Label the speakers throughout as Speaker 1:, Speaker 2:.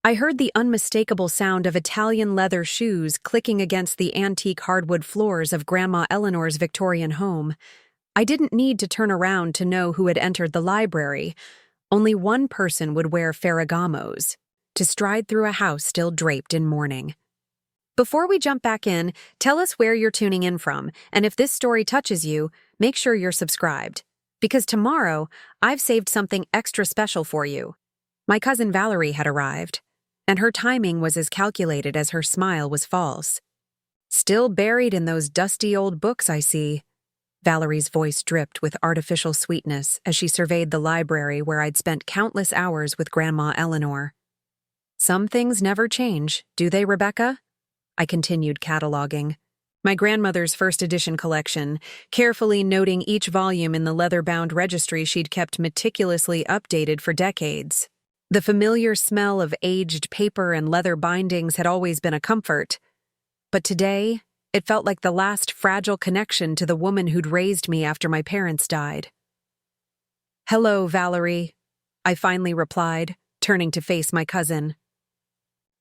Speaker 1: I heard the unmistakable sound of Italian leather shoes clicking against the antique hardwood floors of Grandma Eleanor's Victorian home. I didn't need to turn around to know who had entered the library. Only one person would wear Ferragamos, to stride through a house still draped in mourning. Before we jump back in, tell us where you're tuning in from, and if this story touches you, make sure you're subscribed. Because tomorrow, I've saved something extra special for you. My cousin Valerie had arrived, and her timing was as calculated as her smile was false. Still buried in those dusty old books, I see. Valerie's voice dripped with artificial sweetness as she surveyed the library where I'd spent countless hours with Grandma Eleanor. Some things never change, do they, Rebecca? I continued cataloging. My grandmother's first edition collection, carefully noting each volume in the leather-bound registry she'd kept meticulously updated for decades. The familiar smell of aged paper and leather bindings had always been a comfort. But today, it felt like the last fragile connection to the woman who'd raised me after my parents died. "Hello, Valerie," I finally replied, turning to face my cousin.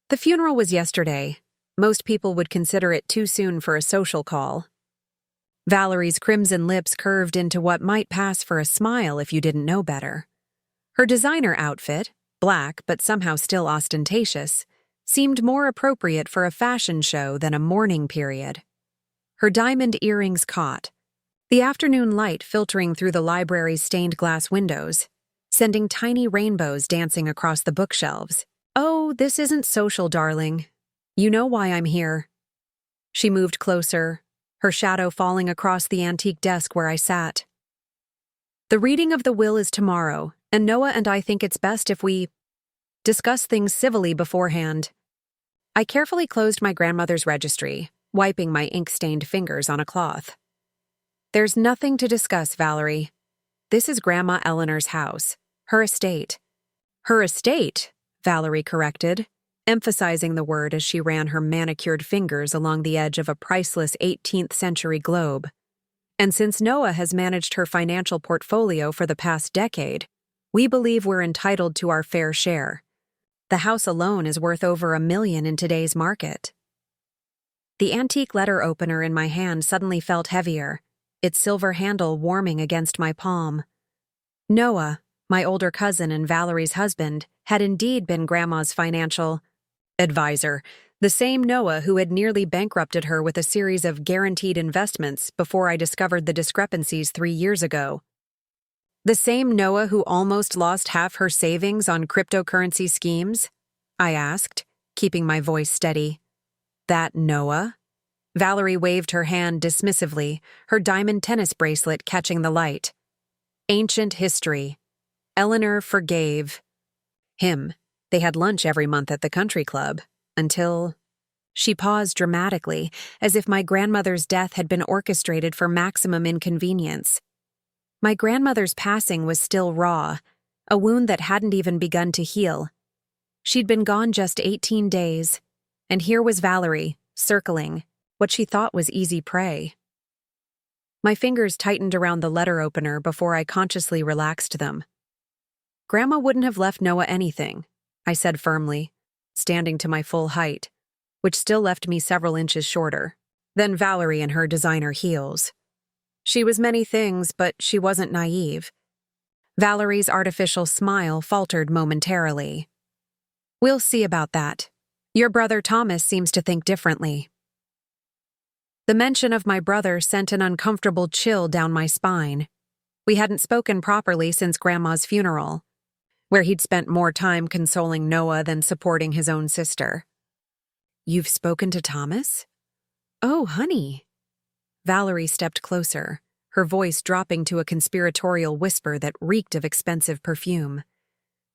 Speaker 1: The funeral was yesterday. Most people would consider it too soon for a social call. Valerie's crimson lips curved into what might pass for a smile if you didn't know better. Her designer outfit, black but somehow still ostentatious, seemed more appropriate for a fashion show than a mourning period. Her diamond earrings caught, the afternoon light filtering through the library's stained glass windows, sending tiny rainbows dancing across the bookshelves. "Oh, this isn't social, darling. You know why I'm here." She moved closer, her shadow falling across the antique desk where I sat. "The reading of the will is tomorrow, and Noah and I think it's best if we discuss things civilly beforehand." I carefully closed my grandmother's registry, wiping my ink-stained fingers on a cloth. "There's nothing to discuss, Valerie. This is Grandma Eleanor's house, her estate." "Her estate," Valerie corrected, emphasizing the word as she ran her manicured fingers along the edge of a priceless 18th century globe. "And since Noah has managed her financial portfolio for the past decade, we believe we're entitled to our fair share. The house alone is worth over $1 million in today's market." The antique letter opener in my hand suddenly felt heavier, its silver handle warming against my palm. Noah, my older cousin and Valerie's husband, had indeed been Grandma's financial advisor, the same Noah who had nearly bankrupted her with a series of guaranteed investments before I discovered the discrepancies 3 years ago. The same Noah who almost lost half her savings on cryptocurrency schemes? I asked, keeping my voice steady. "That Noah?" Valerie waved her hand dismissively, her diamond tennis bracelet catching the light. "Ancient history. Eleanor forgave him. They had lunch every month at the country club, until—" She paused dramatically, as if my grandmother's death had been orchestrated for maximum inconvenience. My grandmother's passing was still raw, a wound that hadn't even begun to heal. She'd been gone just 18 days, and here was Valerie, circling, what she thought was easy prey. My fingers tightened around the letter opener before I consciously relaxed them. "Grandma wouldn't have left Noah anything," I said firmly, standing to my full height, which still left me several inches shorter than Valerie in her designer heels. She was many things, but she wasn't naive. Valerie's artificial smile faltered momentarily. "We'll see about that. Your brother Thomas seems to think differently." The mention of my brother sent an uncomfortable chill down my spine. We hadn't spoken properly since Grandma's funeral, where he'd spent more time consoling Noah than supporting his own sister. "You've spoken to Thomas?" "Oh, honey." Valerie stepped closer, her voice dropping to a conspiratorial whisper that reeked of expensive perfume.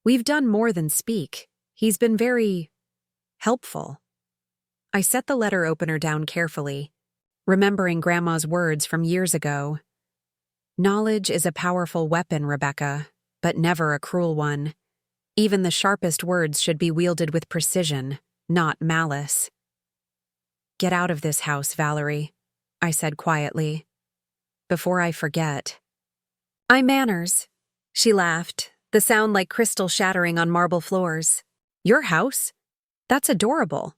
Speaker 1: "We've done more than speak. He's been very helpful." I set the letter opener down carefully, remembering Grandma's words from years ago. "Knowledge is a powerful weapon, Rebecca, but never a cruel one. Even the sharpest words should be wielded with precision, not malice." "Get out of this house, Valerie," I said quietly. "Before I forget." "I manners," she laughed, the sound like crystal shattering on marble floors. "Your house? That's adorable.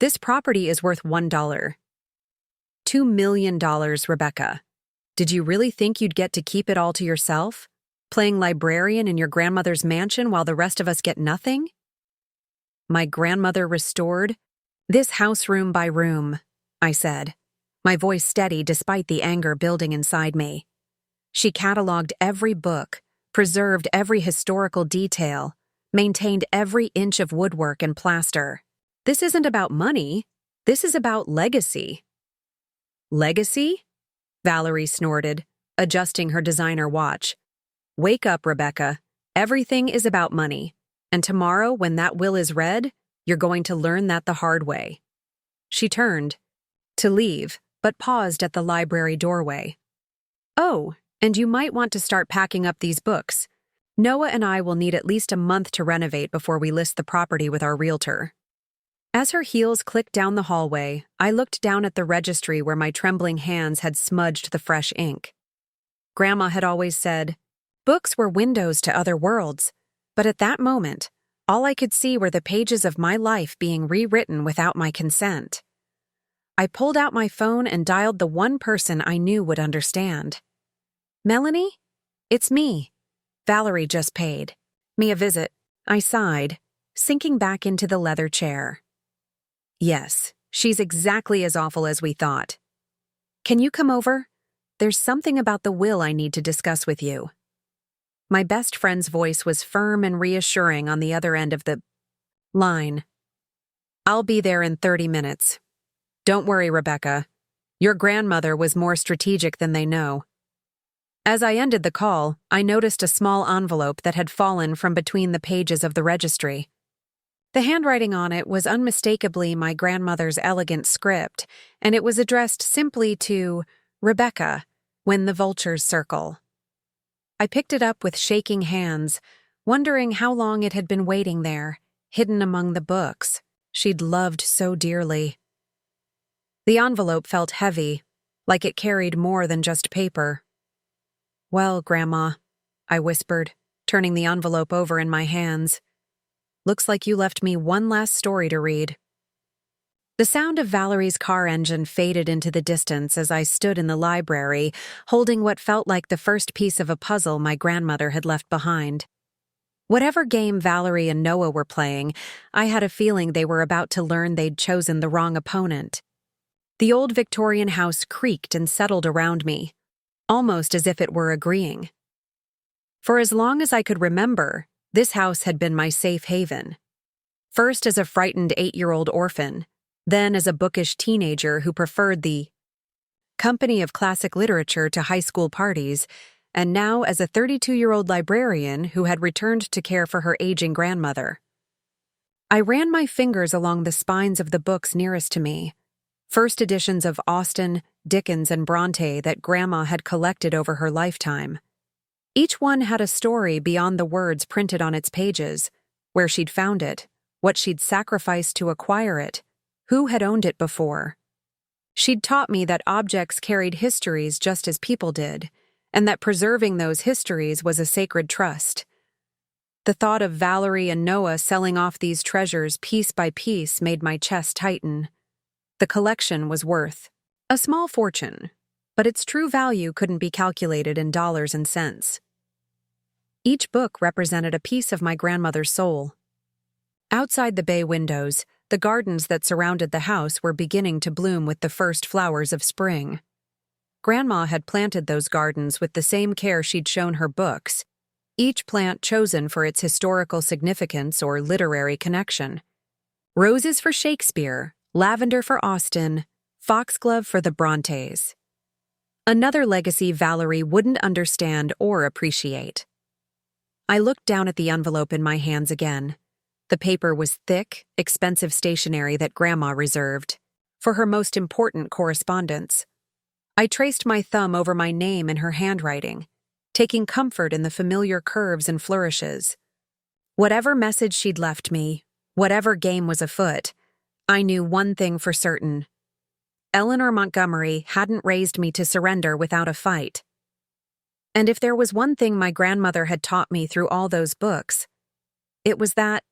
Speaker 1: This property is worth $1. $2 million, Rebecca. Did you really think you'd get to keep it all to yourself? Playing librarian in your grandmother's mansion while the rest of us get nothing? My grandmother restored this house room by room, I said, my voice steady despite the anger building inside me. She cataloged every book, preserved every historical detail, maintained every inch of woodwork and plaster. This isn't about money. This is about legacy. Legacy? Valerie snorted, adjusting her designer watch. Wake up, Rebecca. Everything is about money. And tomorrow, when that will is read, you're going to learn that the hard way. She turned to leave, but paused at the library doorway. Oh, and you might want to start packing up these books. Noah and I will need at least a month to renovate before we list the property with our realtor. As her heels clicked down the hallway, I looked down at the registry where my trembling hands had smudged the fresh ink. Grandma had always said, books were windows to other worlds, but at that moment, all I could see were the pages of my life being rewritten without my consent. I pulled out my phone and dialed the one person I knew would understand. Melanie? It's me. Valerie just paid me a visit. I sighed, sinking back into the leather chair. Yes, she's exactly as awful as we thought. Can you come over? There's something about the will I need to discuss with you. My best friend's voice was firm and reassuring on the other end of the line. I'll be there in 30 minutes. Don't worry, Rebecca. Your grandmother was more strategic than they know. As I ended the call, I noticed a small envelope that had fallen from between the pages of the registry. The handwriting on it was unmistakably my grandmother's elegant script, and it was addressed simply to Rebecca, when the vultures circle. I picked it up with shaking hands, wondering how long it had been waiting there, hidden among the books she'd loved so dearly. The envelope felt heavy, like it carried more than just paper. Well, Grandma, I whispered, turning the envelope over in my hands. Looks like you left me one last story to read. The sound of Valerie's car engine faded into the distance as I stood in the library, holding what felt like the first piece of a puzzle my grandmother had left behind. Whatever game Valerie and Noah were playing, I had a feeling they were about to learn they'd chosen the wrong opponent. The old Victorian house creaked and settled around me, almost as if it were agreeing. For as long as I could remember, this house had been my safe haven. First as a frightened 8-year-old orphan, then as a bookish teenager who preferred the company of classic literature to high school parties, and now as a 32-year-old librarian who had returned to care for her aging grandmother. I ran my fingers along the spines of the books nearest to me, first editions of Austen, Dickens, and Bronte that Grandma had collected over her lifetime. Each one had a story beyond the words printed on its pages, where she'd found it, what she'd sacrificed to acquire it, who had owned it before. She'd taught me that objects carried histories just as people did, and that preserving those histories was a sacred trust. The thought of Valerie and Noah selling off these treasures piece by piece made my chest tighten. The collection was worth a small fortune, but its true value couldn't be calculated in dollars and cents. Each book represented a piece of my grandmother's soul. Outside the bay windows, the gardens that surrounded the house were beginning to bloom with the first flowers of spring. Grandma had planted those gardens with the same care she'd shown her books, each plant chosen for its historical significance or literary connection. Roses for Shakespeare, lavender for Austen, foxglove for the Brontes. Another legacy Valerie wouldn't understand or appreciate. I looked down at the envelope in my hands again. The paper was thick, expensive stationery that Grandma reserved for her most important correspondence. I traced my thumb over my name in her handwriting, taking comfort in the familiar curves and flourishes. Whatever message she'd left me, whatever game was afoot, I knew one thing for certain. Eleanor Montgomery hadn't raised me to surrender without a fight. And if there was one thing my grandmother had taught me through all those books, it was that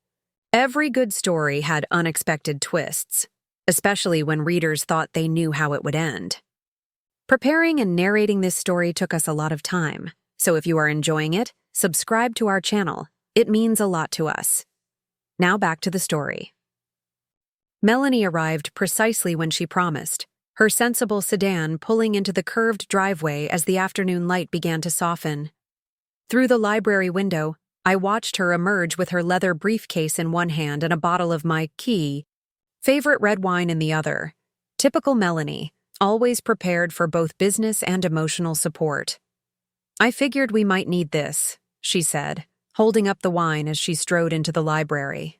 Speaker 1: Every good story had unexpected twists, especially when readers thought they knew how it would end. Preparing and narrating this story took us a lot of time, so if you are enjoying it, subscribe to our channel. It means a lot to us. Now back to the story. Melanie arrived precisely when she promised, her sensible sedan pulling into the curved driveway as the afternoon light began to soften. Through the library window, I watched her emerge with her leather briefcase in one hand and a bottle of my favorite red wine in the other. Typical Melanie, always prepared for both business and emotional support. "I figured we might need this," she said, holding up the wine as she strode into the library.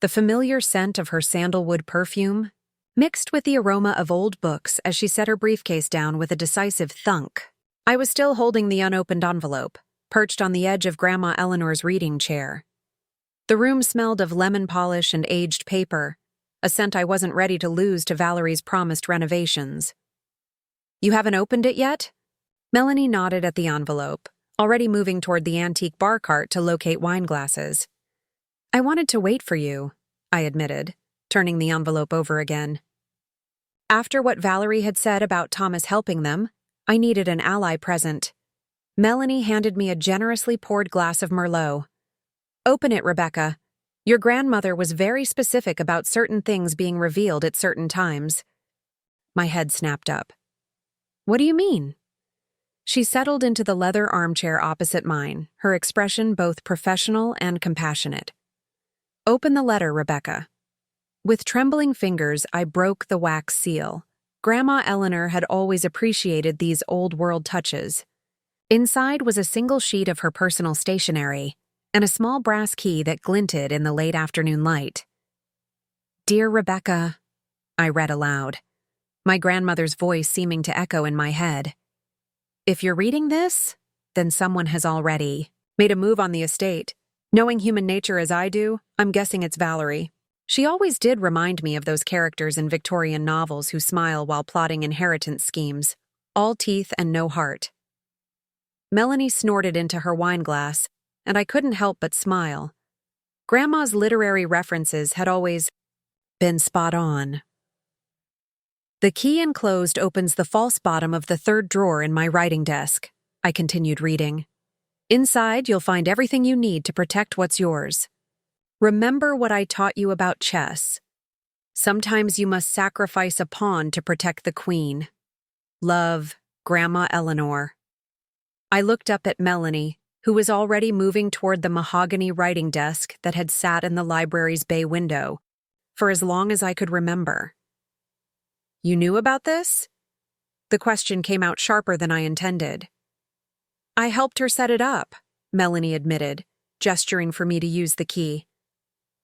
Speaker 1: The familiar scent of her sandalwood perfume mixed with the aroma of old books as she set her briefcase down with a decisive thunk. I was still holding the unopened envelope, perched on the edge of Grandma Eleanor's reading chair. The room smelled of lemon polish and aged paper, a scent I wasn't ready to lose to Valerie's promised renovations. "You haven't opened it yet?" Melanie nodded at the envelope, already moving toward the antique bar cart to locate wine glasses. "I wanted to wait for you," I admitted, turning the envelope over again. After what Valerie had said about Thomas helping them, I needed an ally present. Melanie handed me a generously poured glass of Merlot. "Open it, Rebecca. Your grandmother was very specific about certain things being revealed at certain times." My head snapped up. "What do you mean?" She settled into the leather armchair opposite mine, her expression both professional and compassionate. "Open the letter, Rebecca." With trembling fingers, I broke the wax seal. Grandma Eleanor had always appreciated these old-world touches. Inside was a single sheet of her personal stationery and a small brass key that glinted in the late afternoon light. "Dear Rebecca," I read aloud, my grandmother's voice seeming to echo in my head. "If you're reading this, then someone has already made a move on the estate. Knowing human nature as I do, I'm guessing it's Valerie. She always did remind me of those characters in Victorian novels who smile while plotting inheritance schemes, all teeth and no heart." Melanie snorted into her wine glass, and I couldn't help but smile. Grandma's literary references had always been spot on. "The key enclosed opens the false bottom of the third drawer in my writing desk," I continued reading. "Inside, you'll find everything you need to protect what's yours. Remember what I taught you about chess. Sometimes you must sacrifice a pawn to protect the queen. Love, Grandma Eleanor." I looked up at Melanie, who was already moving toward the mahogany writing desk that had sat in the library's bay window for as long as I could remember. "You knew about this?" The question came out sharper than I intended. "I helped her set it up," Melanie admitted, gesturing for me to use the key.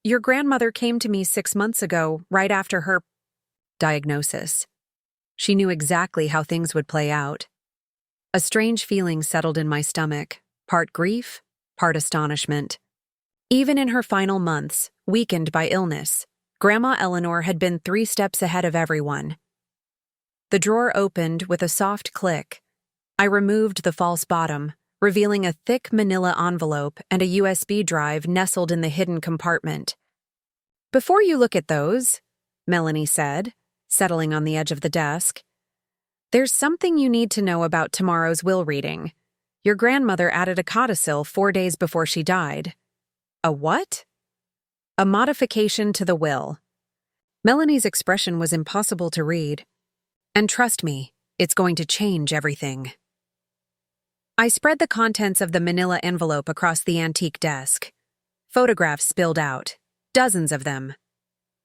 Speaker 1: "Your grandmother came to me 6 months ago, right after her diagnosis. She knew exactly how things would play out." A strange feeling settled in my stomach, part grief, part astonishment. Even in her final months, weakened by illness, Grandma Eleanor had been 3 steps ahead of everyone. The drawer opened with a soft click. I removed the false bottom, revealing a thick manila envelope and a USB drive nestled in the hidden compartment. "Before you look at those," Melanie said, settling on the edge of the desk, "there's something you need to know about tomorrow's will reading. Your grandmother added a codicil 4 days before she died." "A what?" "A modification to the will." Melanie's expression was impossible to read. "And trust me, it's going to change everything." I spread the contents of the manila envelope across the antique desk. Photographs spilled out, dozens of them.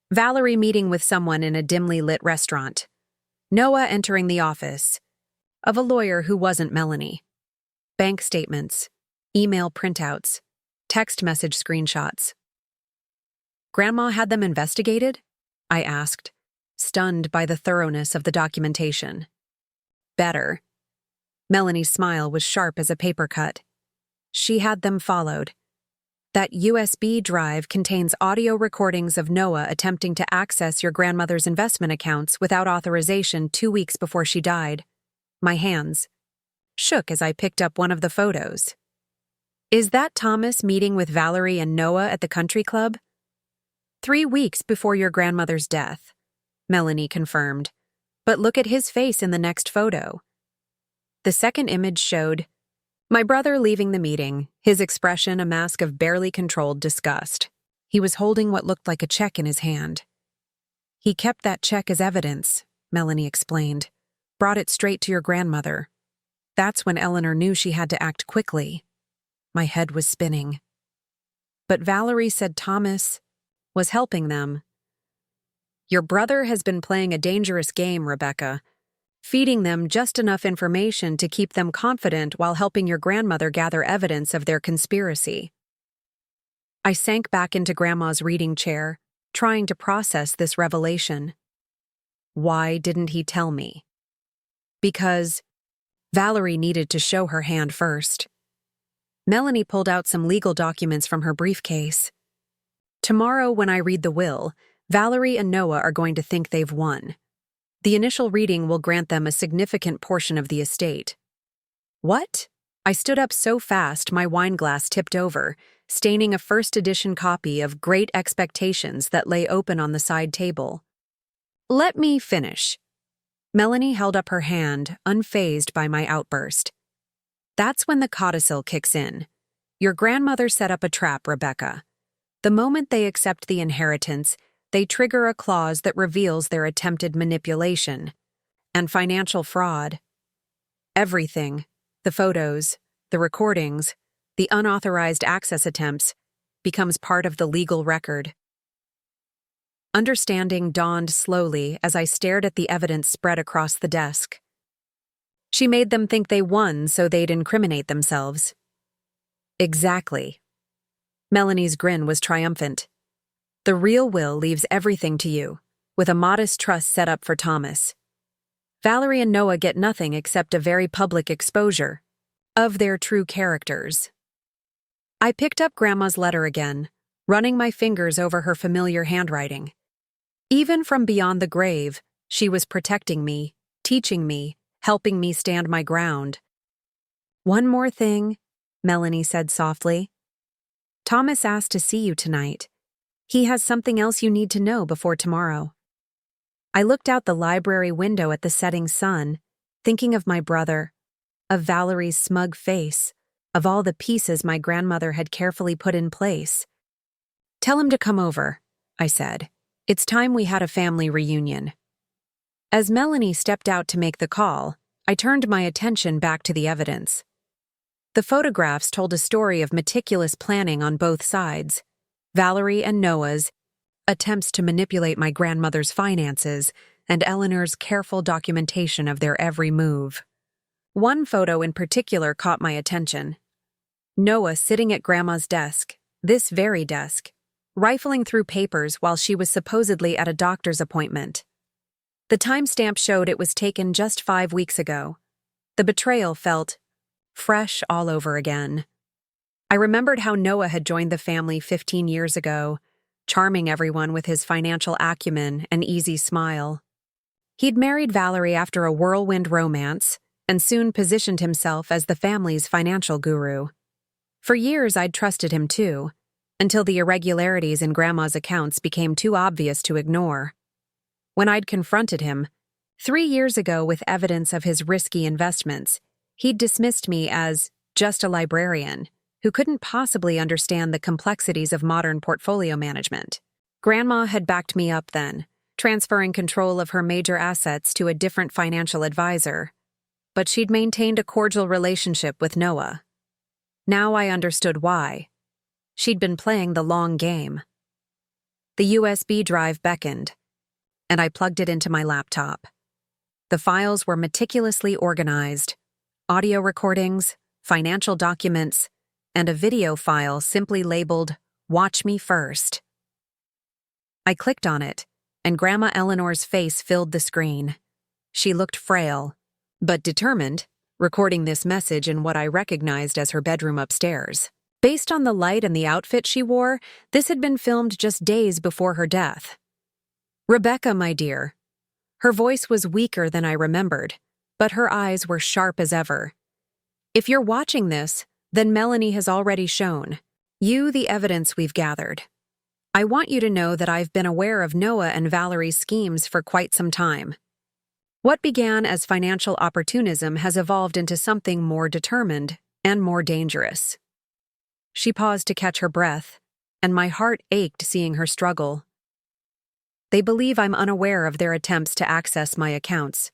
Speaker 1: Valerie meeting with someone in a dimly lit restaurant. Noah entering the office of a lawyer who wasn't Melanie. Bank statements, email printouts, text message screenshots. "Grandma had them investigated?" I asked, stunned by the thoroughness of the documentation. "Better." Melanie's smile was sharp as a paper cut. "She had them followed. That USB drive contains audio recordings of Noah attempting to access your grandmother's investment accounts without authorization 2 weeks before she died." My hands shook as I picked up one of the photos. "Is that Thomas meeting with Valerie and Noah at the country club?" 3 weeks before your grandmother's death, Melanie confirmed. But look at his face in the next photo. The second image showed my brother leaving the meeting, his expression a mask of barely controlled disgust. He was holding what looked like a check in his hand. He kept that check as evidence, Melanie explained. Brought it straight to your grandmother. That's when Eleanor knew she had to act quickly. My head was spinning. But Valerie said Thomas was helping them. Your brother has been playing a dangerous game, Rebecca, feeding them just enough information to keep them confident while helping your grandmother gather evidence of their conspiracy. I sank back into Grandma's reading chair, trying to process this revelation. Why didn't he tell me? Because Valerie needed to show her hand first. Melanie pulled out some legal documents from her briefcase. Tomorrow, when I read the will, Valerie and Noah are going to think they've won. The initial reading will grant them a significant portion of the estate. What? I stood up so fast my wine glass tipped over, staining a first edition copy of Great Expectations that lay open on the side table. Let me finish. Melanie held up her hand, unfazed by my outburst. That's when the codicil kicks in. Your grandmother set up a trap, Rebecca. The moment they accept the inheritance, they trigger a clause that reveals their attempted manipulation and financial fraud. Everything, the photos, the recordings, the unauthorized access attempts, becomes part of the legal record. Understanding dawned slowly as I stared at the evidence spread across the desk. She made them think they won so they'd incriminate themselves. Exactly. Melanie's grin was triumphant. The real will leaves everything to you, with a modest trust set up for Thomas. Valerie and Noah get nothing except a very public exposure of their true characters. I picked up Grandma's letter again, running my fingers over her familiar handwriting. Even from beyond the grave, she was protecting me, teaching me, helping me stand my ground. One more thing, Melanie said softly. Thomas asked to see you tonight. He has something else you need to know before tomorrow. I looked out the library window at the setting sun, thinking of my brother, of Valerie's smug face, of all the pieces my grandmother had carefully put in place. Tell him to come over, I said. It's time we had a family reunion. As Melanie stepped out to make the call, I turned my attention back to the evidence. The photographs told a story of meticulous planning on both sides. Valerie and Noah's attempts to manipulate my grandmother's finances, and Eleanor's careful documentation of their every move. One photo in particular caught my attention. Noah sitting at Grandma's desk, this very desk, rifling through papers while she was supposedly at a doctor's appointment. The timestamp showed it was taken just 5 weeks ago. The betrayal felt fresh all over again. I remembered how Noah had joined the family 15 years ago, charming everyone with his financial acumen and easy smile. He'd married Valerie after a whirlwind romance and soon positioned himself as the family's financial guru. For years I'd trusted him too, until the irregularities in Grandma's accounts became too obvious to ignore. When I'd confronted him, 3 years ago with evidence of his risky investments, he'd dismissed me as just a librarian who couldn't possibly understand the complexities of modern portfolio management. Grandma had backed me up then, transferring control of her major assets to a different financial advisor. But she'd maintained a cordial relationship with Noah. Now I understood why. She'd been playing the long game. The USB drive beckoned, and I plugged it into my laptop. The files were meticulously organized: audio recordings, financial documents, and a video file simply labeled, "Watch Me First." I clicked on it, and Grandma Eleanor's face filled the screen. She looked frail, but determined, recording this message in what I recognized as her bedroom upstairs. Based on the light and the outfit she wore, this had been filmed just days before her death. "Rebecca, my dear." Her voice was weaker than I remembered, but her eyes were sharp as ever. "If you're watching this, then Melanie has already shown you the evidence we've gathered. I want you to know that I've been aware of Noah and Valerie's schemes for quite some time. What began as financial opportunism has evolved into something more determined and more dangerous. She paused to catch her breath, and my heart ached seeing her struggle. They believe I'm unaware of their attempts to access my accounts,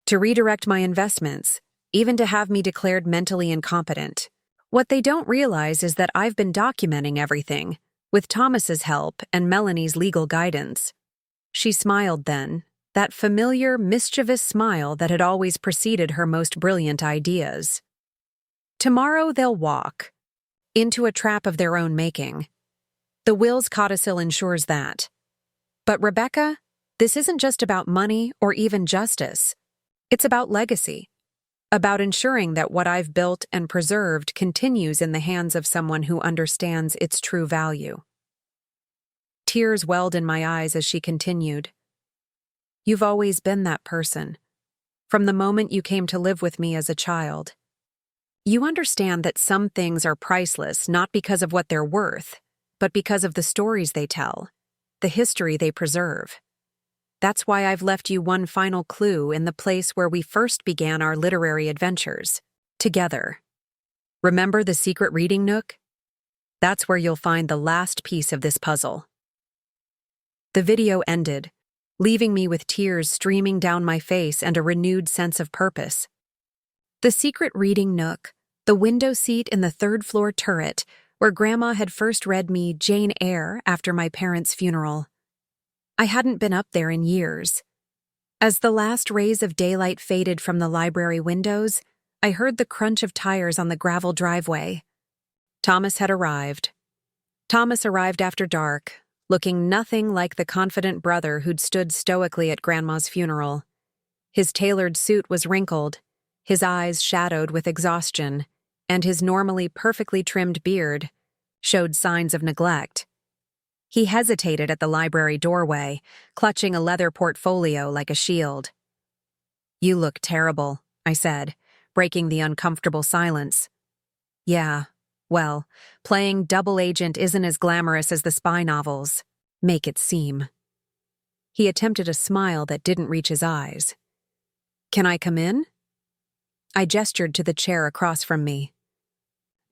Speaker 1: to redirect my investments, even to have me declared mentally incompetent. What they don't realize is that I've been documenting everything, with Thomas's help and Melanie's legal guidance. She smiled then, that familiar, mischievous smile that had always preceded her most brilliant ideas. Tomorrow they'll walk into a trap of their own making. The will's codicil ensures that. But Rebecca, this isn't just about money or even justice. It's about legacy, about ensuring that what I've built and preserved continues in the hands of someone who understands its true value. Tears welled in my eyes as she continued. You've always been that person, from the moment you came to live with me as a child. You understand that some things are priceless not because of what they're worth, but because of the stories they tell, the history they preserve. That's why I've left you one final clue in the place where we first began our literary adventures, together. Remember the secret reading nook? That's where you'll find the last piece of this puzzle. The video ended, leaving me with tears streaming down my face and a renewed sense of purpose. The secret reading nook, the window seat in the third-floor turret, where Grandma had first read me Jane Eyre after my parents' funeral. I hadn't been up there in years. As the last rays of daylight faded from the library windows, I heard the crunch of tires on the gravel driveway. Thomas had arrived. Thomas arrived after dark, looking nothing like the confident brother who'd stood stoically at Grandma's funeral. His tailored suit was wrinkled, his eyes shadowed with exhaustion, and his normally perfectly trimmed beard showed signs of neglect. He hesitated at the library doorway, clutching a leather portfolio like a shield. You look terrible, I said, breaking the uncomfortable silence. Yeah, well, playing double agent isn't as glamorous as the spy novels make it seem. He attempted a smile that didn't reach his eyes. Can I come in? I gestured to the chair across from me.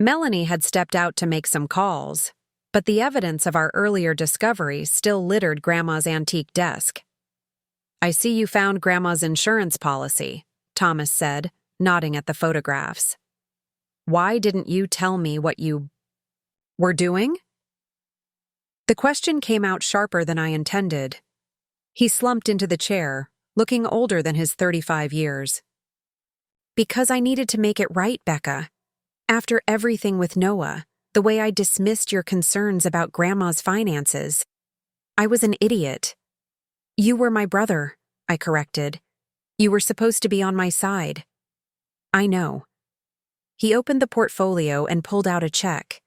Speaker 1: Melanie had stepped out to make some calls, but the evidence of our earlier discovery still littered Grandma's antique desk. I see you found Grandma's insurance policy, Thomas said, nodding at the photographs. Why didn't you tell me what you were doing? The question came out sharper than I intended. He slumped into the chair, looking older than his 35 years. Because I needed to make it right, Becca. After everything with Noah, the way I dismissed your concerns about Grandma's finances, I was an idiot. You were my brother, I corrected. You were supposed to be on my side. I know. He opened the portfolio and pulled out a check.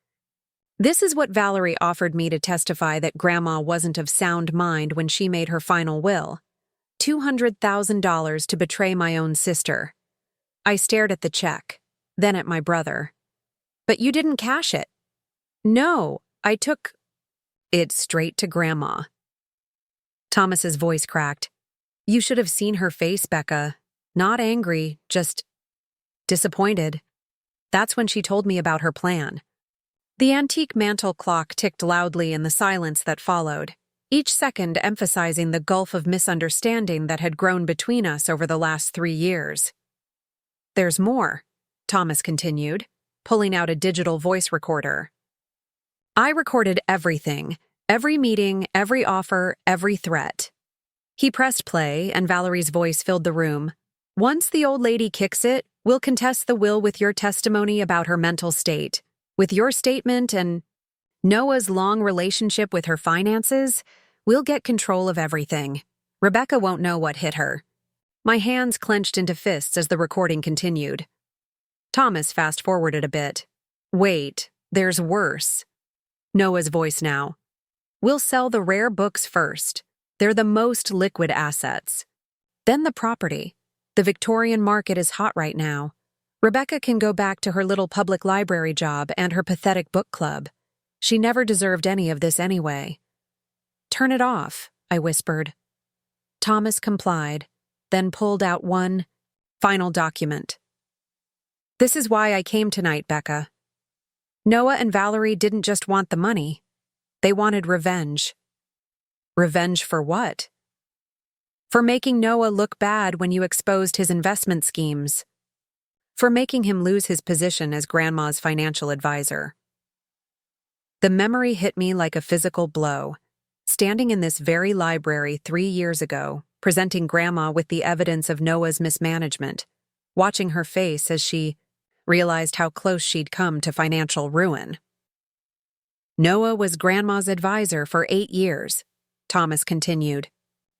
Speaker 1: This is what Valerie offered me to testify that Grandma wasn't of sound mind when she made her final will. $200,000 to betray my own sister. I stared at the check, then at my brother. But you didn't cash it. No, I took it straight to Grandma. Thomas's voice cracked. You should have seen her face, Becca. Not angry, just disappointed. That's when she told me about her plan. The antique mantel clock ticked loudly in the silence that followed, each second emphasizing the gulf of misunderstanding that had grown between us over the last 3 years. There's more, Thomas continued, pulling out a digital voice recorder. I recorded everything, every meeting, every offer, every threat. He pressed play, and Valerie's voice filled the room. Once the old lady kicks it, we'll contest the will with your testimony about her mental state. With your statement and Noah's long relationship with her finances, we'll get control of everything. Rebecca won't know what hit her. My hands clenched into fists as the recording continued. Thomas fast-forwarded a bit. Wait, there's worse. Noah's voice now. We'll sell the rare books first. They're the most liquid assets. Then the property. The Victorian market is hot right now. Rebecca can go back to her little public library job and her pathetic book club. She never deserved any of this anyway. Turn it off, I whispered. Thomas complied, then pulled out one final document. This is why I came tonight, Becca. Noah and Valerie didn't just want the money. They wanted revenge. Revenge for what? For making Noah look bad when you exposed his investment schemes. For making him lose his position as Grandma's financial advisor. The memory hit me like a physical blow. Standing in this very library 3 years ago, presenting Grandma with the evidence of Noah's mismanagement, watching her face as she realized how close she'd come to financial ruin. Noah was Grandma's advisor for 8 years, Thomas continued.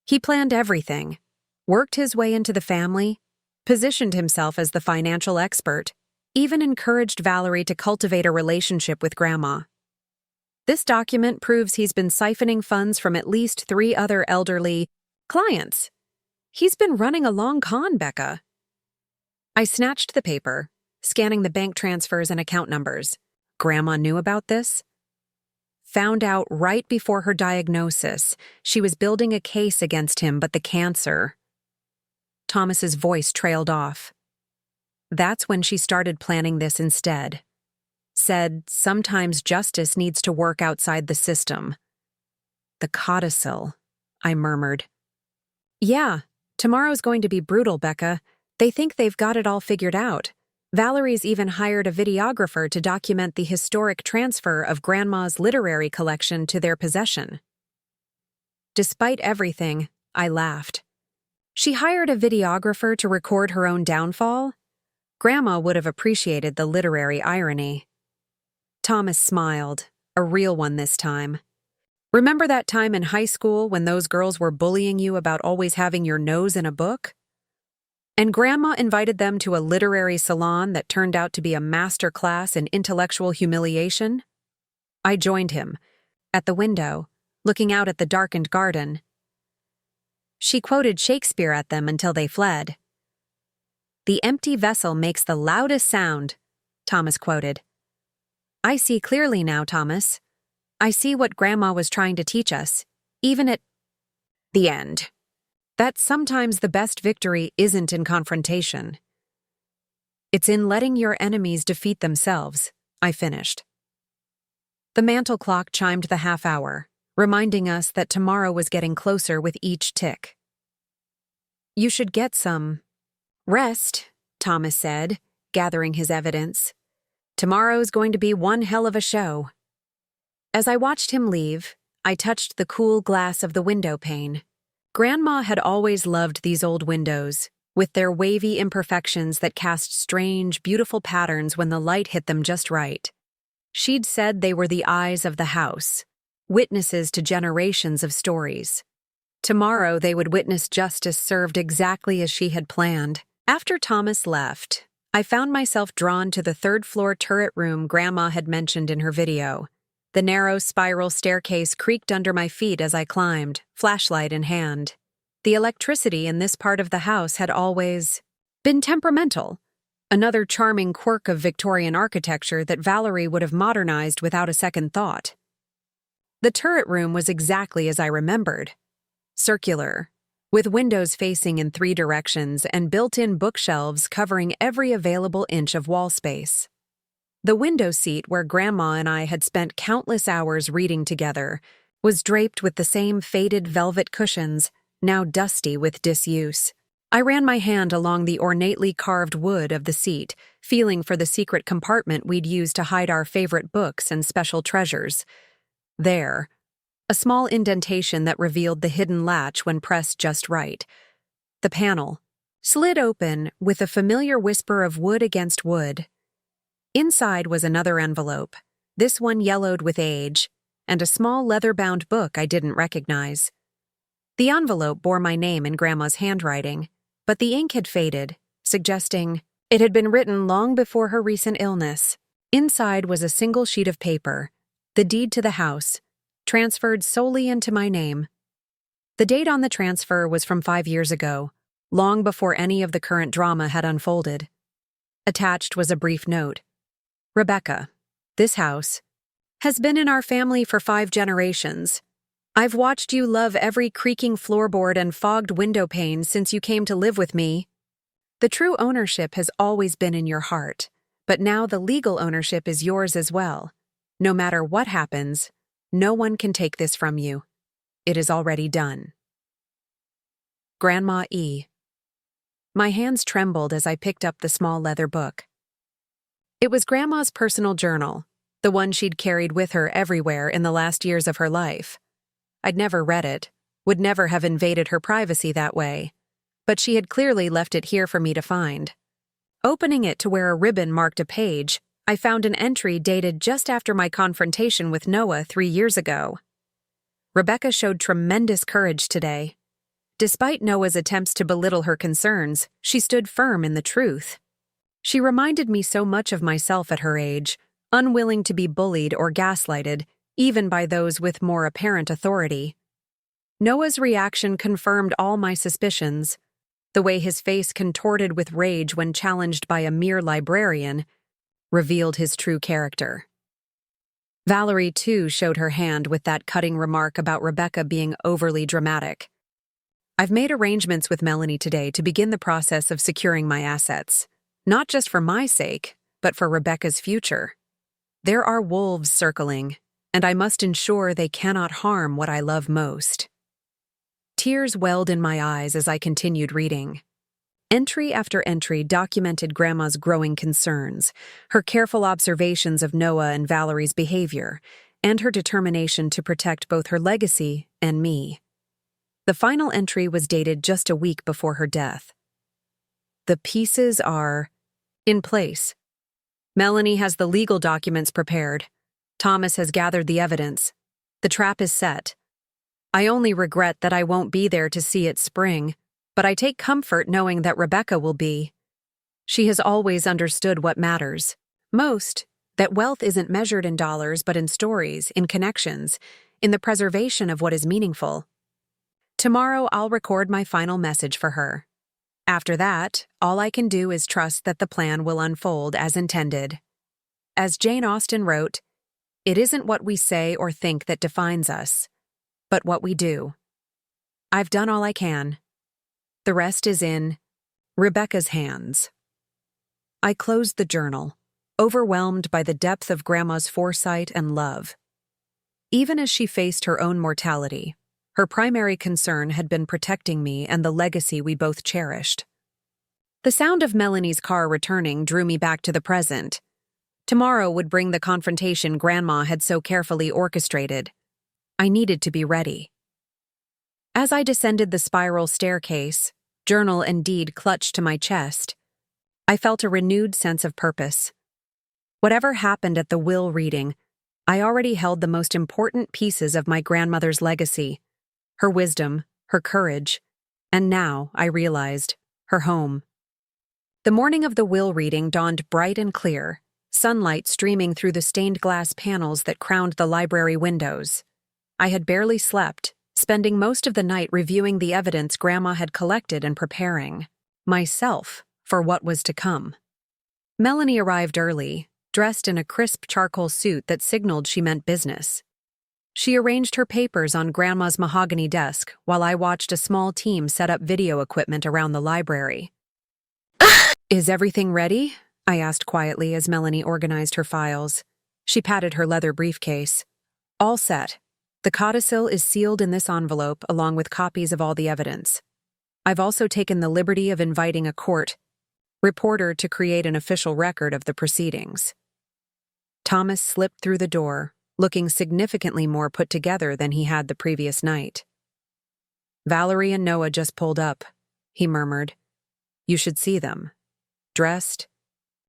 Speaker 1: He planned everything, worked his way into the family, positioned himself as the financial expert, even encouraged Valerie to cultivate a relationship with Grandma. This document proves he's been siphoning funds from at least 3 other elderly clients. He's been running a long con, Becca. I snatched the paper, scanning the bank transfers and account numbers. Grandma knew about this? Found out right before her diagnosis. She was building a case against him, but the cancer. Thomas's voice trailed off. That's when she started planning this instead. Said sometimes justice needs to work outside the system. The codicil, I murmured. Yeah, tomorrow's going to be brutal, Becca. They think they've got it all figured out. Valerie's even hired a videographer to document the historic transfer of Grandma's literary collection to their possession. Despite everything, I laughed. She hired a videographer to record her own downfall? Grandma would have appreciated the literary irony. Thomas smiled, a real one this time. Remember that time in high school when those girls were bullying you about always having your nose in a book? And Grandma invited them to a literary salon that turned out to be a master class in intellectual humiliation? I joined him, at the window, looking out at the darkened garden. She quoted Shakespeare at them until they fled. "The empty vessel makes the loudest sound," Thomas quoted. I see clearly now, Thomas. I see what Grandma was trying to teach us, even at the end. That sometimes the best victory isn't in confrontation. It's in letting your enemies defeat themselves, I finished. The mantel clock chimed the half hour, reminding us that tomorrow was getting closer with each tick. You should get some rest, Thomas said, gathering his evidence. Tomorrow's going to be one hell of a show. As I watched him leave, I touched the cool glass of the window pane. Grandma had always loved these old windows, with their wavy imperfections that cast strange, beautiful patterns when the light hit them just right. She'd said they were the eyes of the house, witnesses to generations of stories. Tomorrow they would witness justice served exactly as she had planned. After Thomas left, I found myself drawn to the third-floor turret room Grandma had mentioned in her video. The narrow spiral staircase creaked under my feet as I climbed, flashlight in hand. The electricity in this part of the house had always been temperamental, another charming quirk of Victorian architecture that Valerie would have modernized without a second thought. The turret room was exactly as I remembered. Circular, with windows facing in 3 directions and built-in bookshelves covering every available inch of wall space. The window seat where Grandma and I had spent countless hours reading together was draped with the same faded velvet cushions, now dusty with disuse. I ran my hand along the ornately carved wood of the seat, feeling for the secret compartment we'd used to hide our favorite books and special treasures. There, a small indentation that revealed the hidden latch when pressed just right. The panel slid open with a familiar whisper of wood against wood. Inside was another envelope, this one yellowed with age, and a small leather-bound book I didn't recognize. The envelope bore my name in Grandma's handwriting, but the ink had faded, suggesting it had been written long before her recent illness. Inside was a single sheet of paper, the deed to the house, transferred solely into my name. The date on the transfer was from 5 years ago, long before any of the current drama had unfolded. Attached was a brief note. Rebecca, this house has been in our family for 5 generations. I've watched you love every creaking floorboard and fogged window pane since you came to live with me. The true ownership has always been in your heart, but now the legal ownership is yours as well. No matter what happens, no one can take this from you. It is already done. Grandma E. My hands trembled as I picked up the small leather book. It was Grandma's personal journal, the one she'd carried with her everywhere in the last years of her life. I'd never read it, would never have invaded her privacy that way, but she had clearly left it here for me to find. Opening it to where a ribbon marked a page, I found an entry dated just after my confrontation with Noah 3 years ago. Rebecca showed tremendous courage today. Despite Noah's attempts to belittle her concerns, she stood firm in the truth. She reminded me so much of myself at her age, unwilling to be bullied or gaslighted, even by those with more apparent authority. Noah's reaction confirmed all my suspicions. The way his face contorted with rage when challenged by a mere librarian revealed his true character. Valerie, too, showed her hand with that cutting remark about Rebecca being overly dramatic. I've made arrangements with Melanie today to begin the process of securing my assets, not just for my sake, but for Rebecca's future. There are wolves circling, and I must ensure they cannot harm what I love most. Tears welled in my eyes as I continued reading. Entry after entry documented Grandma's growing concerns, her careful observations of Noah and Valerie's behavior, and her determination to protect both her legacy and me. The final entry was dated just a week before her death. The pieces are in place. Melanie has the legal documents prepared. Thomas has gathered the evidence. The trap is set. I only regret that I won't be there to see it spring, but I take comfort knowing that Rebecca will be. She has always understood what matters most, that wealth isn't measured in dollars but in stories, in connections, in the preservation of what is meaningful. Tomorrow I'll record my final message for her. After that, all I can do is trust that the plan will unfold as intended. As Jane Austen wrote, "It isn't what we say or think that defines us, but what we do." I've done all I can. The rest is in Rebecca's hands. I closed the journal, overwhelmed by the depth of Grandma's foresight and love. Even as she faced her own mortality, her primary concern had been protecting me and the legacy we both cherished. The sound of Melanie's car returning drew me back to the present. Tomorrow would bring the confrontation Grandma had so carefully orchestrated. I needed to be ready. As I descended the spiral staircase, journal and deed clutched to my chest, I felt a renewed sense of purpose. Whatever happened at the will reading, I already held the most important pieces of my grandmother's legacy: her wisdom, her courage, and now, I realized, her home. The morning of the will reading dawned bright and clear, sunlight streaming through the stained glass panels that crowned the library windows. I had barely slept, spending most of the night reviewing the evidence Grandma had collected and preparing myself for what was to come. Melanie arrived early, dressed in a crisp charcoal suit that signaled she meant business. She arranged her papers on Grandma's mahogany desk while I watched a small team set up video equipment around the library. "Is everything ready?" I asked quietly as Melanie organized her files. She patted her leather briefcase. "All set. The codicil is sealed in this envelope along with copies of all the evidence. I've also taken the liberty of inviting a court reporter to create an official record of the proceedings." Thomas slipped through the door, looking significantly more put together than he had the previous night. "Valerie and Noah just pulled up," he murmured. "You should see them. Dressed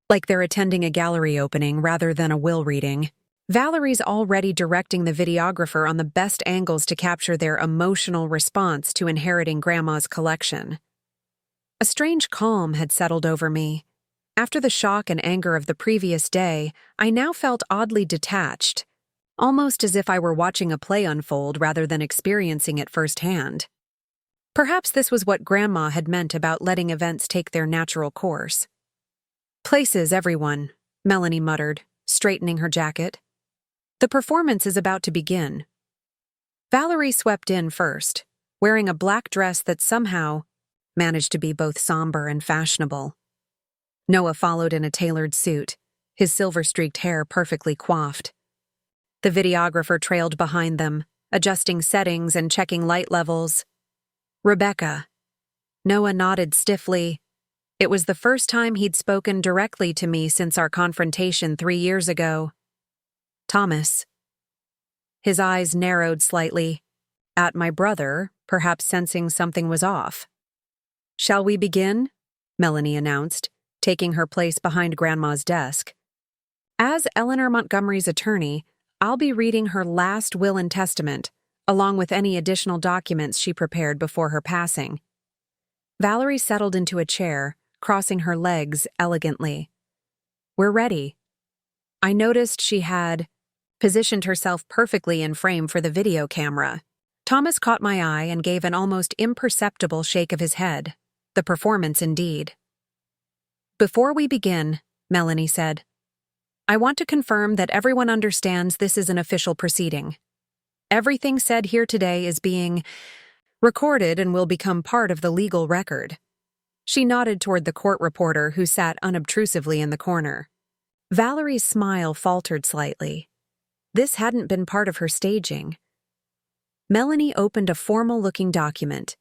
Speaker 1: like they're attending a gallery opening rather than a will reading. Valerie's already directing the videographer on the best angles to capture their emotional response to inheriting Grandma's collection." A strange calm had settled over me. After the shock and anger of the previous day, I now felt oddly detached, almost as if I were watching a play unfold rather than experiencing it firsthand. Perhaps this was what Grandma had meant about letting events take their natural course. "Places, everyone," Melanie muttered, straightening her jacket. "The performance is about to begin." Valerie swept in first, wearing a black dress that somehow managed to be both somber and fashionable. Noah followed in a tailored suit, his silver-streaked hair perfectly coiffed. The videographer trailed behind them, adjusting settings and checking light levels. Rebecca. Noah nodded stiffly. It was the first time he'd spoken directly to me since our confrontation 3 years ago. Thomas. His eyes narrowed slightly. At my brother, perhaps sensing something was off. "Shall we begin?" Melanie announced, taking her place behind Grandma's desk. As Eleanor Montgomery's attorney, I'll be reading her last will and testament, along with any additional documents she prepared before her passing. Valerie settled into a chair, crossing her legs elegantly. "We're ready." I noticed she had positioned herself perfectly in frame for the video camera. Thomas caught my eye and gave an almost imperceptible shake of his head. The performance indeed. "Before we begin," Melanie said, "I want to confirm that everyone understands this is an official proceeding. Everything said here today is being recorded and will become part of the legal record." She nodded toward the court reporter who sat unobtrusively in the corner. Valerie's smile faltered slightly. This hadn't been part of her staging. Melanie opened a formal-looking document.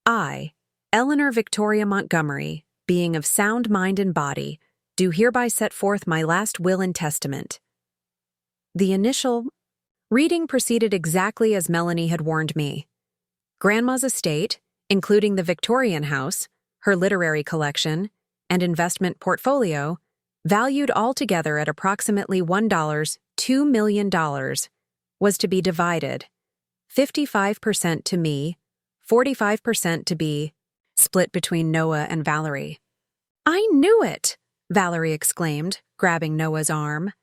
Speaker 1: "I, Eleanor Victoria Montgomery, being of sound mind and body, do hereby set forth my last will and testament." The initial reading proceeded exactly as Melanie had warned me. Grandma's estate, including the Victorian house, her literary collection, and investment portfolio, valued altogether at approximately $2 million, was to be divided, 55% to me, 45% to be split between Noah and Valerie. "I knew it!" Valerie exclaimed, grabbing Noah's arm.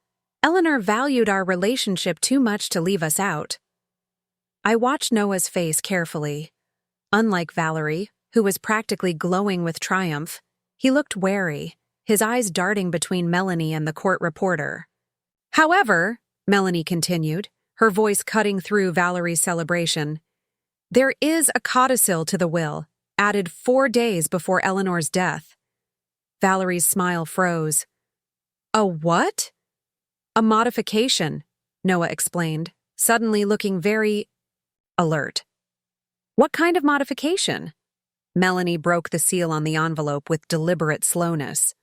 Speaker 1: "Eleanor valued our relationship too much to leave us out." I watched Noah's face carefully. Unlike Valerie, who was practically glowing with triumph, he looked wary, his eyes darting between Melanie and the court reporter. "However," Melanie continued, her voice cutting through Valerie's celebration, "there is a codicil to the will, added 4 days before Eleanor's death." Valerie's smile froze. "A what?" "A modification," Noah explained, suddenly looking very alert. "What kind of modification?" Melanie broke the seal on the envelope with deliberate slowness.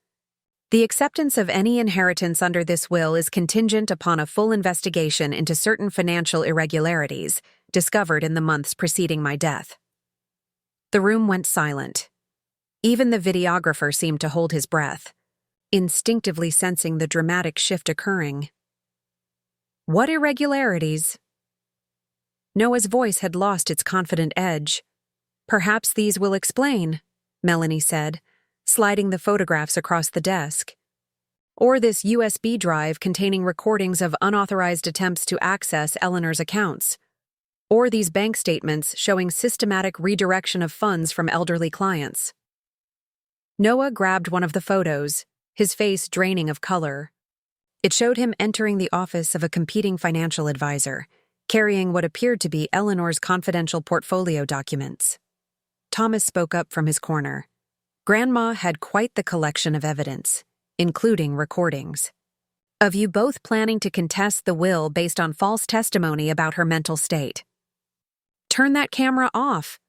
Speaker 1: "The acceptance of any inheritance under this will is contingent upon a full investigation into certain financial irregularities discovered in the months preceding my death." The room went silent. Even the videographer seemed to hold his breath, instinctively sensing the dramatic shift occurring. "What irregularities?" Noah's voice had lost its confident edge. "Perhaps these will explain," Melanie said, sliding the photographs across the desk. "Or this USB drive containing recordings of unauthorized attempts to access Eleanor's accounts. Or these bank statements showing systematic redirection of funds from elderly clients." Noah grabbed one of the photos, his face draining of color. It showed him entering the office of a competing financial advisor, carrying what appeared to be Eleanor's confidential portfolio documents. Thomas spoke up from his corner. Grandma had quite the collection of evidence, including recordings. "Of you both planning to contest the will based on false testimony about her mental state." "Turn that camera off."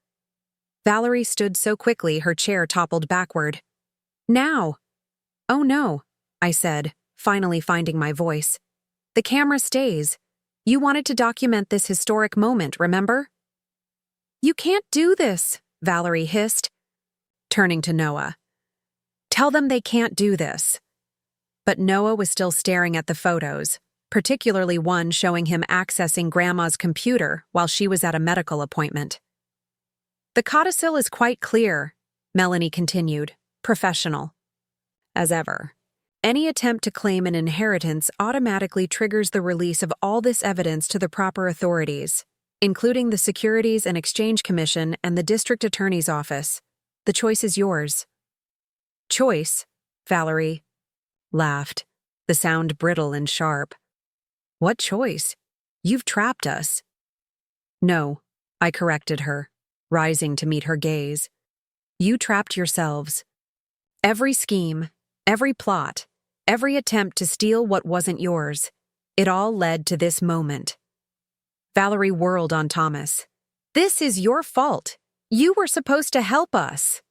Speaker 1: Valerie stood so quickly her chair toppled backward. "Now." "Oh no," I said, finally finding my voice. "The camera stays. You wanted to document this historic moment, remember?" "You can't do this," Valerie hissed, turning to Noah. "Tell them they can't do this." But Noah was still staring at the photos, particularly one showing him accessing Grandma's computer while she was at a medical appointment. "The codicil is quite clear," Melanie continued, professional. As ever, any attempt to claim an inheritance automatically triggers the release of all this evidence to the proper authorities, including the Securities and Exchange Commission and the District Attorney's Office. The choice is yours." "Choice?" Valerie laughed, the sound brittle and sharp. "What choice? You've trapped us." No, I corrected her, rising to meet her gaze. You trapped yourselves. Every scheme, every plot, every attempt to steal what wasn't yours, it all led to this moment. Valerie whirled on Thomas. This is your fault. You were supposed to help us.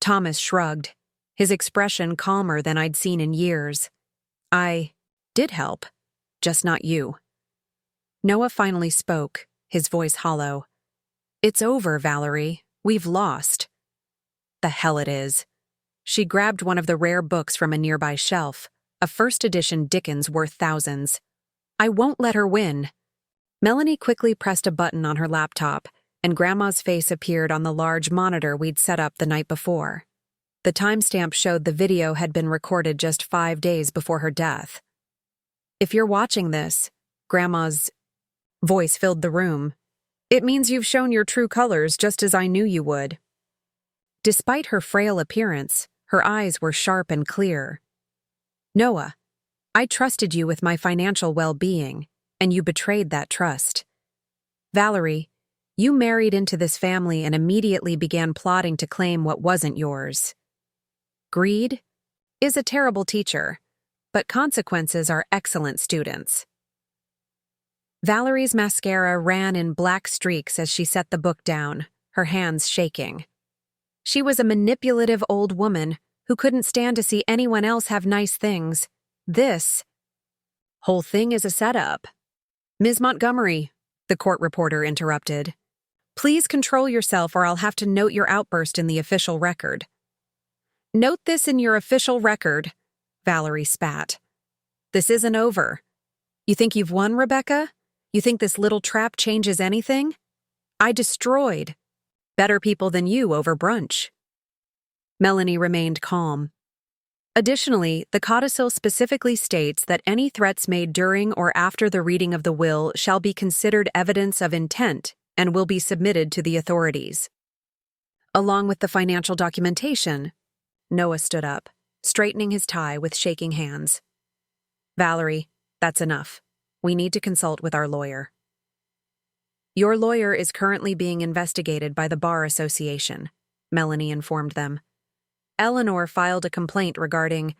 Speaker 1: Thomas shrugged, his expression calmer than I'd seen in years. I did help, just not you. Noah finally spoke, his voice hollow. It's over, Valerie. We've lost. The hell it is. She grabbed one of the rare books from a nearby shelf, a first edition Dickens worth thousands. I won't let her win. Melanie quickly pressed a button on her laptop, and Grandma's face appeared on the large monitor we'd set up the night before. The timestamp showed the video had been recorded just 5 days before her death. If you're watching this, Grandma's voice filled the room. It means you've shown your true colors just as I knew you would. Despite her frail appearance, her eyes were sharp and clear. Noah, I trusted you with my financial well-being, and you betrayed that trust. Valerie, you married into this family and immediately began plotting to claim what wasn't yours. Greed is a terrible teacher, but consequences are excellent students. Valerie's mascara ran in black streaks as she set the book down, her hands shaking. She was a manipulative old woman who couldn't stand to see anyone else have nice things. This whole thing is a setup. Ms. Montgomery, the court reporter interrupted. Please control yourself or I'll have to note your outburst in the official record. Note this in your official record, Valerie spat. This isn't over. You think you've won, Rebecca? You think this little trap changes anything? I destroyed better people than you over brunch. Melanie remained calm. Additionally, the codicil specifically states that any threats made during or after the reading of the will shall be considered evidence of intent and will be submitted to the authorities. Along with the financial documentation, Noah stood up, straightening his tie with shaking hands. Valerie, that's enough. We need to consult with our lawyer. Your lawyer is currently being investigated by the Bar Association, Melanie informed them. Eleanor filed a complaint regarding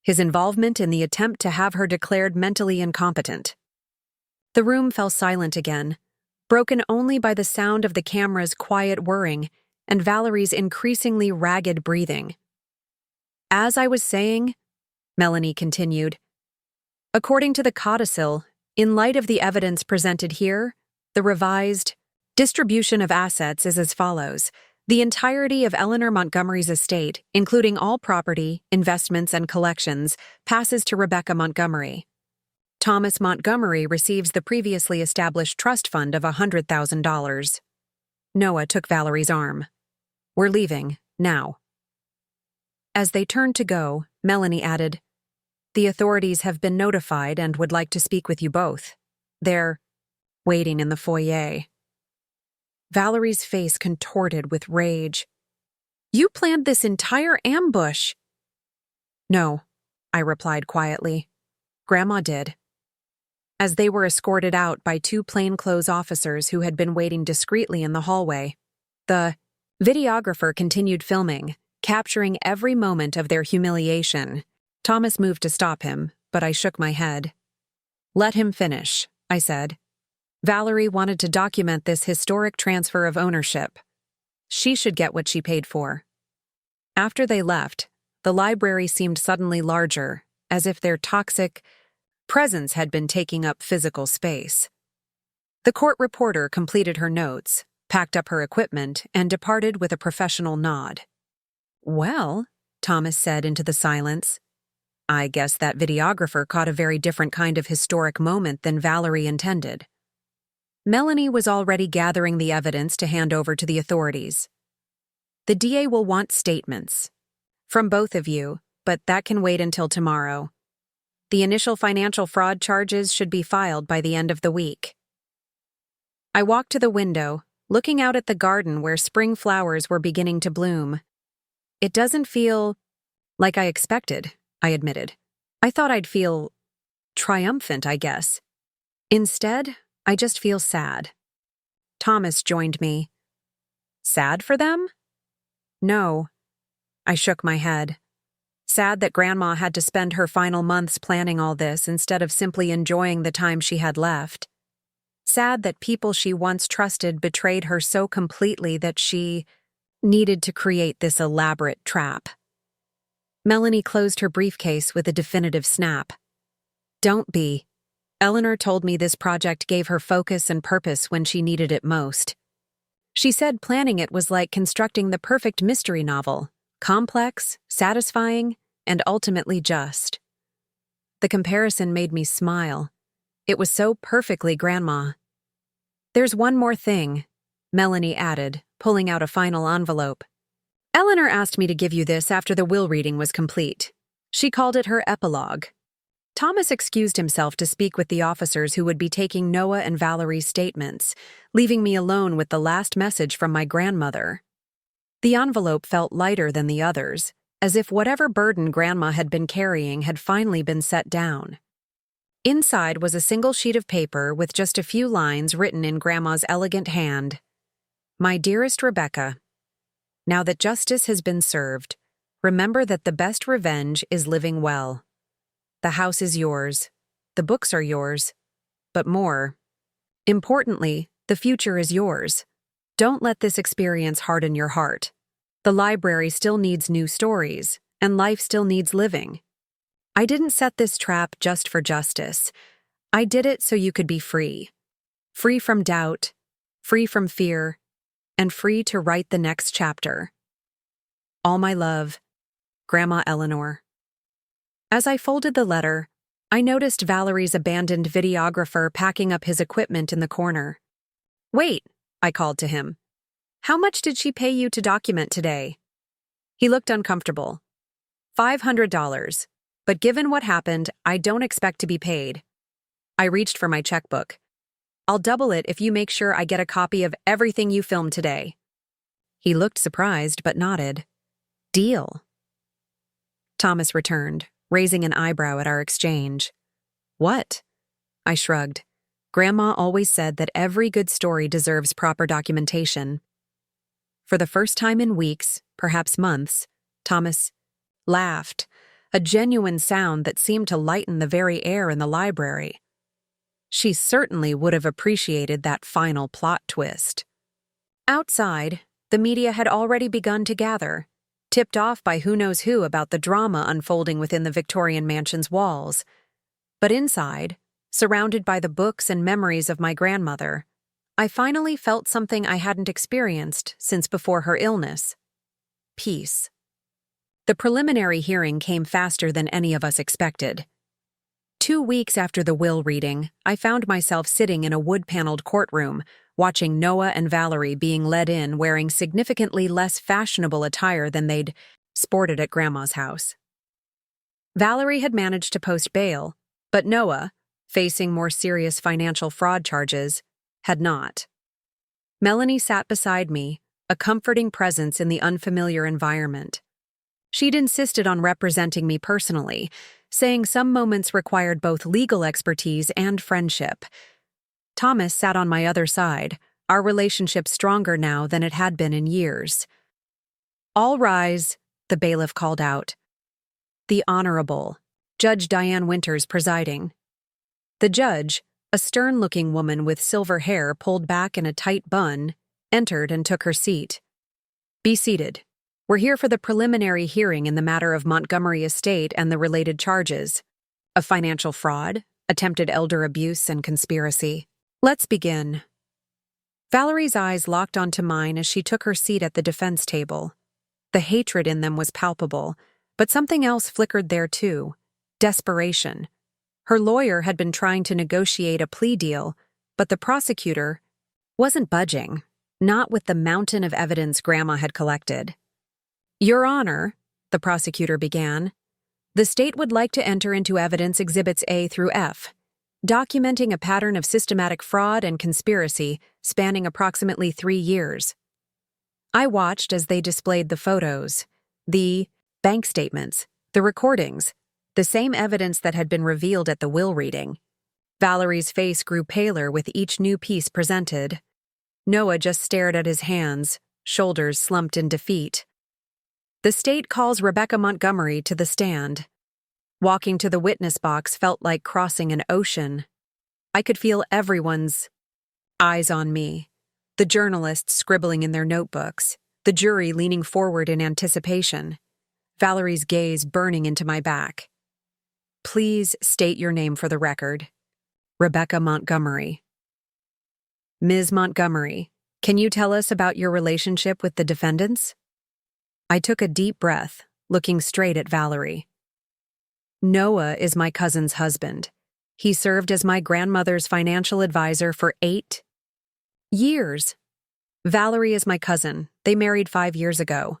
Speaker 1: his involvement in the attempt to have her declared mentally incompetent. The room fell silent again, broken only by the sound of the camera's quiet whirring and Valerie's increasingly ragged breathing. As I was saying, Melanie continued, according to the codicil, in light of the evidence presented here, the revised distribution of assets is as follows. The entirety of Eleanor Montgomery's estate, including all property, investments, and collections, passes to Rebecca Montgomery. Thomas Montgomery receives the previously established trust fund of $100,000. Noah took Valerie's arm. We're leaving, now. As they turned to go, Melanie added, the authorities have been notified and would like to speak with you both. They're waiting in the foyer. Valerie's face contorted with rage. You planned this entire ambush. No, I replied quietly. Grandma did. As they were escorted out by 2 plainclothes officers who had been waiting discreetly in the hallway, the videographer continued filming, capturing every moment of their humiliation. Thomas moved to stop him, but I shook my head. Let him finish, I said. Valerie wanted to document this historic transfer of ownership. She should get what she paid for. After they left, the library seemed suddenly larger, as if their toxic presence had been taking up physical space. The court reporter completed her notes, packed up her equipment, and departed with a professional nod. Well, Thomas said into the silence, I guess that videographer caught a very different kind of historic moment than Valerie intended. Melanie was already gathering the evidence to hand over to the authorities. The DA will want statements from both of you, but that can wait until tomorrow. The initial financial fraud charges should be filed by the end of the week. I walked to the window, looking out at the garden where spring flowers were beginning to bloom. It doesn't feel like I expected, I admitted. I thought I'd feel triumphant, I guess. Instead, I just feel sad. Thomas joined me. Sad for them? No. I shook my head. Sad that Grandma had to spend her final months planning all this instead of simply enjoying the time she had left. Sad that people she once trusted betrayed her so completely that she needed to create this elaborate trap. Melanie closed her briefcase with a definitive snap. Don't be. Eleanor told me this project gave her focus and purpose when she needed it most. She said planning it was like constructing the perfect mystery novel, complex, satisfying, and ultimately just. The comparison made me smile. It was so perfectly Grandma. There's one more thing, Melanie added, pulling out a final envelope. Eleanor asked me to give you this after the will reading was complete. She called it her epilogue. Thomas excused himself to speak with the officers who would be taking Noah and Valerie's statements, leaving me alone with the last message from my grandmother. The envelope felt lighter than the others, as if whatever burden Grandma had been carrying had finally been set down. Inside was a single sheet of paper with just a few lines written in Grandma's elegant hand. My dearest Rebecca, now that justice has been served, remember that the best revenge is living well. The house is yours, the books are yours, but more importantly, the future is yours. Don't let this experience harden your heart. The library still needs new stories, and life still needs living. I didn't set this trap just for justice. I did it so you could be free. Free from doubt, free from fear, and free to write the next chapter. All my love, Grandma Eleanor. As I folded the letter, I noticed Valerie's abandoned videographer packing up his equipment in the corner. Wait, I called to him. How much did she pay you to document today? He looked uncomfortable. $500, but given what happened, I don't expect to be paid. I reached for my checkbook. I'll double it if you make sure I get a copy of everything you filmed today. He looked surprised but nodded. Deal. Thomas returned, raising an eyebrow at our exchange. What? I shrugged. Grandma always said that every good story deserves proper documentation. For the first time in weeks, perhaps months, Thomas laughed, a genuine sound that seemed to lighten the very air in the library. She certainly would have appreciated that final plot twist. Outside, the media had already begun to gather, tipped off by who knows who about the drama unfolding within the Victorian mansion's walls. But inside, surrounded by the books and memories of my grandmother, I finally felt something I hadn't experienced since before her illness. Peace. The preliminary hearing came faster than any of us expected. 2 weeks after the will reading, I found myself sitting in a wood-paneled courtroom, watching Noah and Valerie being led in wearing significantly less fashionable attire than they'd sported at Grandma's house. Valerie had managed to post bail, but Noah, facing more serious financial fraud charges, had not. Melanie sat beside me, a comforting presence in the unfamiliar environment. She'd insisted on representing me personally, saying some moments required both legal expertise and friendship. Thomas sat on my other side, our relationship stronger now than it had been in years. All rise, the bailiff called out. The Honorable, Judge Diane Winters presiding. The judge, a stern-looking woman with silver hair pulled back in a tight bun, entered and took her seat. Be seated. We're here for the preliminary hearing in the matter of Montgomery Estate and the related charges of financial fraud, attempted elder abuse, and conspiracy. Let's begin. Valerie's eyes locked onto mine as she took her seat at the defense table. The hatred in them was palpable, but something else flickered there too. Desperation. Her lawyer had been trying to negotiate a plea deal, but the prosecutor wasn't budging, not with the mountain of evidence Grandma had collected. Your Honor, the prosecutor began, the state would like to enter into evidence Exhibits A through F, documenting a pattern of systematic fraud and conspiracy spanning approximately 3 years. I watched as they displayed the photos, the bank statements, the recordings, the same evidence that had been revealed at the will reading. Valerie's face grew paler with each new piece presented. Noah just stared at his hands, shoulders slumped in defeat. The state calls Rebecca Montgomery to the stand. Walking to the witness box felt like crossing an ocean. I could feel everyone's eyes on me. The journalists scribbling in their notebooks, the jury leaning forward in anticipation, Valerie's gaze burning into my back. Please state your name for the record. Rebecca Montgomery. Ms. Montgomery, can you tell us about your relationship with the defendants? I took a deep breath, looking straight at Valerie. Noah is my cousin's husband. He served as my grandmother's financial advisor for 8 years. Valerie is my cousin. They married 5 years ago.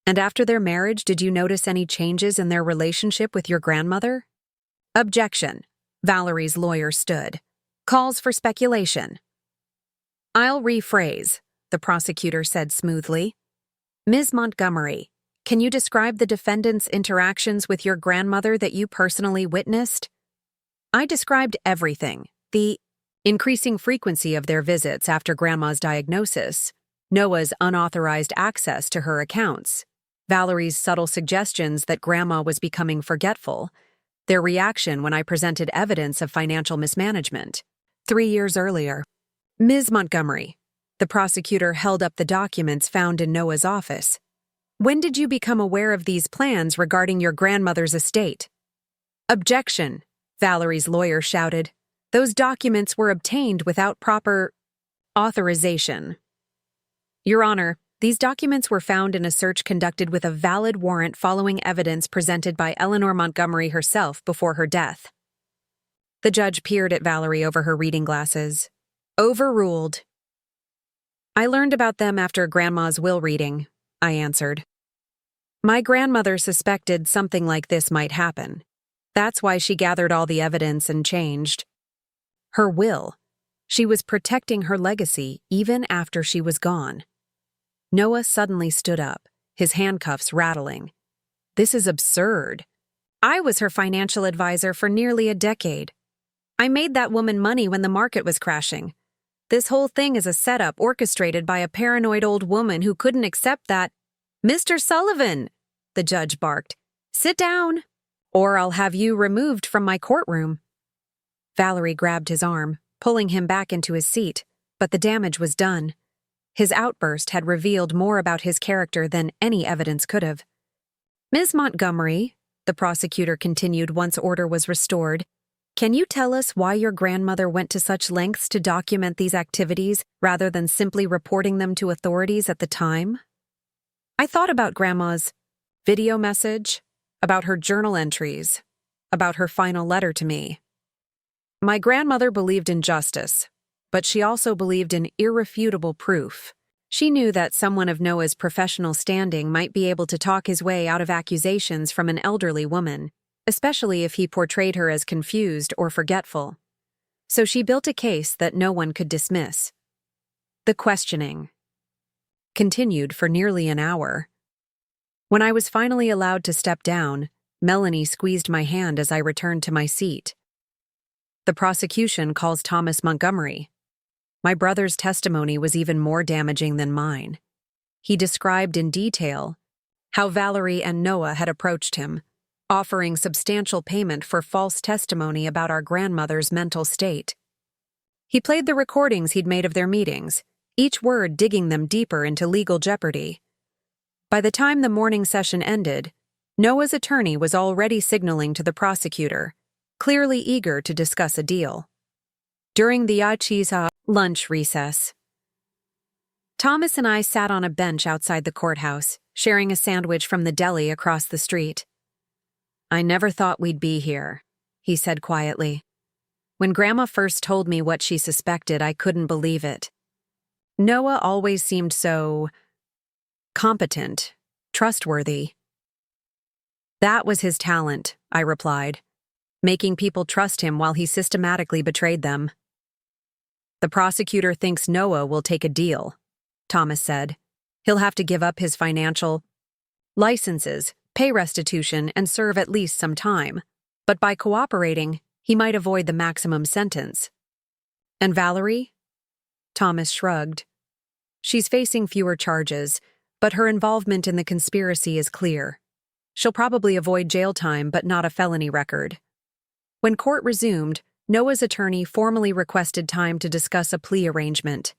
Speaker 1: And after their marriage, did you notice any changes in their relationship with your grandmother? Objection. Valerie's lawyer stood. Calls for speculation. I'll rephrase, the prosecutor said smoothly. Ms. Montgomery, can you describe the defendant's interactions with your grandmother that you personally witnessed? I described everything. The increasing frequency of their visits after Grandma's diagnosis, Noah's unauthorized access to her accounts, Valerie's subtle suggestions that Grandma was becoming forgetful, their reaction when I presented evidence of financial mismanagement. 3 years earlier. Ms. Montgomery, the prosecutor held up the documents found in Noah's office. When did you become aware of these plans regarding your grandmother's estate? Objection, Valerie's lawyer shouted. Those documents were obtained without proper authorization. Your Honor, these documents were found in a search conducted with a valid warrant following evidence presented by Eleanor Montgomery herself before her death. The judge peered at Valerie over her reading glasses. Overruled. I learned about them after Grandma's will reading, I answered. My grandmother suspected something like this might happen. That's why she gathered all the evidence and changed. Her will. She was protecting her legacy even after she was gone. Noah suddenly stood up, his handcuffs rattling. This is absurd. I was her financial advisor for nearly a decade. I made that woman money when the market was crashing. This whole thing is a setup orchestrated by a paranoid old woman who couldn't accept that. Mr. Sullivan, the judge barked, sit down, or I'll have you removed from my courtroom. Valerie grabbed his arm, pulling him back into his seat, but the damage was done. His outburst had revealed more about his character than any evidence could have. Ms. Montgomery, the prosecutor continued once order was restored, can you tell us why your grandmother went to such lengths to document these activities rather than simply reporting them to authorities at the time? I thought about Grandma's video message, about her journal entries, about her final letter to me. My grandmother believed in justice, but she also believed in irrefutable proof. She knew that someone of Noah's professional standing might be able to talk his way out of accusations from an elderly woman, especially if he portrayed her as confused or forgetful. So she built a case that no one could dismiss. The questioning continued for nearly an hour. When I was finally allowed to step down, Melanie squeezed my hand as I returned to my seat. The prosecution calls Thomas Montgomery. My brother's testimony was even more damaging than mine. He described in detail how Valerie and Noah had approached him, offering substantial payment for false testimony about our grandmother's mental state. He played the recordings he'd made of their meetings, each word digging them deeper into legal jeopardy. By the time the morning session ended, Noah's attorney was already signaling to the prosecutor, clearly eager to discuss a deal. During the lunch recess, Thomas and I sat on a bench outside the courthouse, sharing a sandwich from the deli across the street. I never thought we'd be here, he said quietly. When Grandma first told me what she suspected, I couldn't believe it. Noah always seemed so competent, trustworthy. That was his talent, I replied, making people trust him while he systematically betrayed them. The prosecutor thinks Noah will take a deal, Thomas said. He'll have to give up his financial licenses, pay restitution, and serve at least some time. But by cooperating, he might avoid the maximum sentence. And Valerie? Thomas shrugged. She's facing fewer charges, but her involvement in the conspiracy is clear. She'll probably avoid jail time but not a felony record. When court resumed, Noah's attorney formally requested time to discuss a plea arrangement.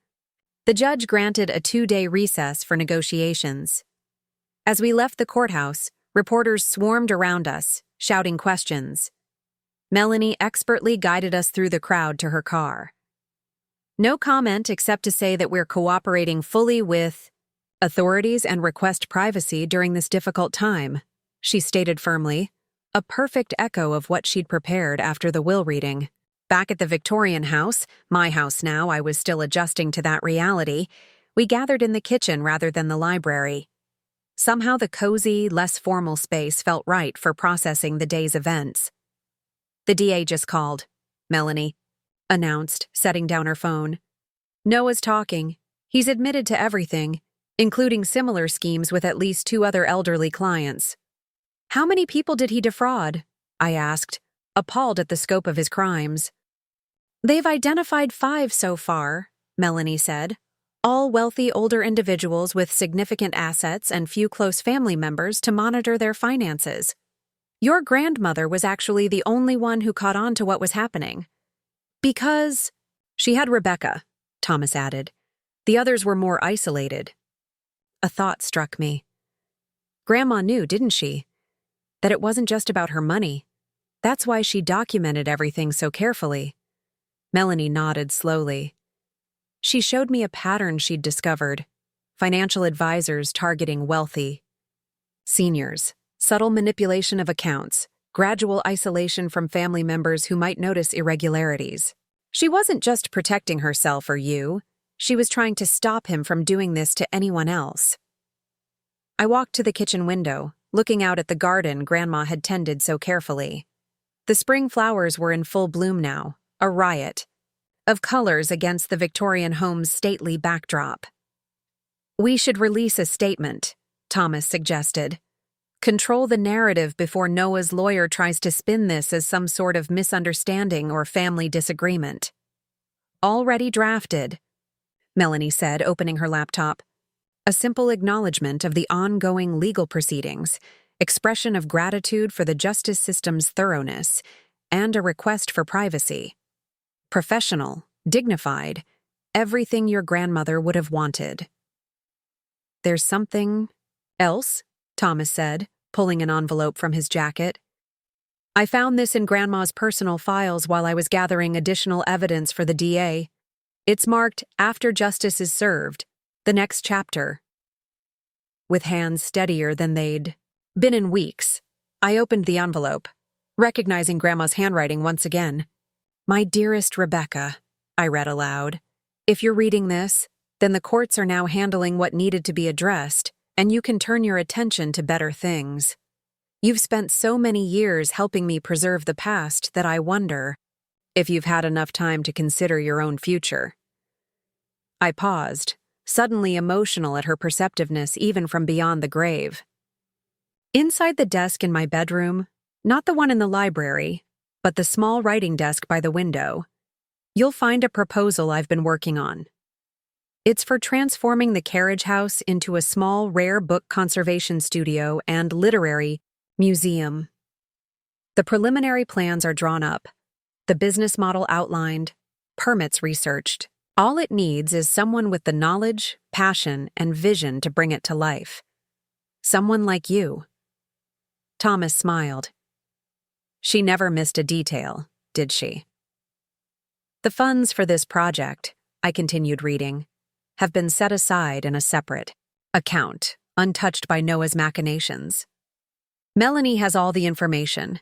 Speaker 1: The judge granted a 2-day recess for negotiations. As we left the courthouse, reporters swarmed around us, shouting questions. Melanie expertly guided us through the crowd to her car. No comment except to say that we're cooperating fully with authorities and request privacy during this difficult time, she stated firmly, a perfect echo of what she'd prepared after the will reading. Back at the Victorian house, my house now, I was still adjusting to that reality, we gathered in the kitchen rather than the library. Somehow the cozy, less formal space felt right for processing the day's events. The DA just called, Melanie announced, setting down her phone. Noah's talking. He's admitted to everything, including similar schemes with at least 2 other elderly clients. How many people did he defraud? I asked, appalled at the scope of his crimes. They've identified 5 so far, Melanie said, all wealthy older individuals with significant assets and few close family members to monitor their finances. Your grandmother was actually the only one who caught on to what was happening. Because she had Rebecca, Thomas added. The others were more isolated. A thought struck me. Grandma knew, didn't she? That it wasn't just about her money. That's why she documented everything so carefully. Melanie nodded slowly. She showed me a pattern she'd discovered. Financial advisors targeting wealthy seniors, subtle manipulation of accounts, gradual isolation from family members who might notice irregularities. She wasn't just protecting herself or you. She was trying to stop him from doing this to anyone else. I walked to the kitchen window, looking out at the garden Grandma had tended so carefully. The spring flowers were in full bloom now, a riot of colors against the Victorian home's stately backdrop. We should release a statement, Thomas suggested. Control the narrative before Noah's lawyer tries to spin this as some sort of misunderstanding or family disagreement. Already drafted, Melanie said, opening her laptop. A simple acknowledgement of the ongoing legal proceedings, expression of gratitude for the justice system's thoroughness, and a request for privacy. Professional, dignified, everything your grandmother would have wanted. There's something else? Thomas said, pulling an envelope from his jacket. I found this in Grandma's personal files while I was gathering additional evidence for the DA. It's marked, After Justice is Served, the next chapter. With hands steadier than they'd been in weeks, I opened the envelope, recognizing Grandma's handwriting once again. My dearest Rebecca, I read aloud. If you're reading this, then the courts are now handling what needed to be addressed, and you can turn your attention to better things. You've spent so many years helping me preserve the past that I wonder if you've had enough time to consider your own future. I paused, suddenly emotional at her perceptiveness even from beyond the grave. Inside the desk in my bedroom, not the one in the library, but the small writing desk by the window, you'll find a proposal I've been working on. It's for transforming the carriage house into a small, rare book conservation studio and literary museum. The preliminary plans are drawn up, the business model outlined, permits researched. All it needs is someone with the knowledge, passion, and vision to bring it to life. Someone like you. Thomas smiled. She never missed a detail, did she? The funds for this project, I continued reading, have been set aside in a separate account, untouched by Noah's machinations. Melanie has all the information.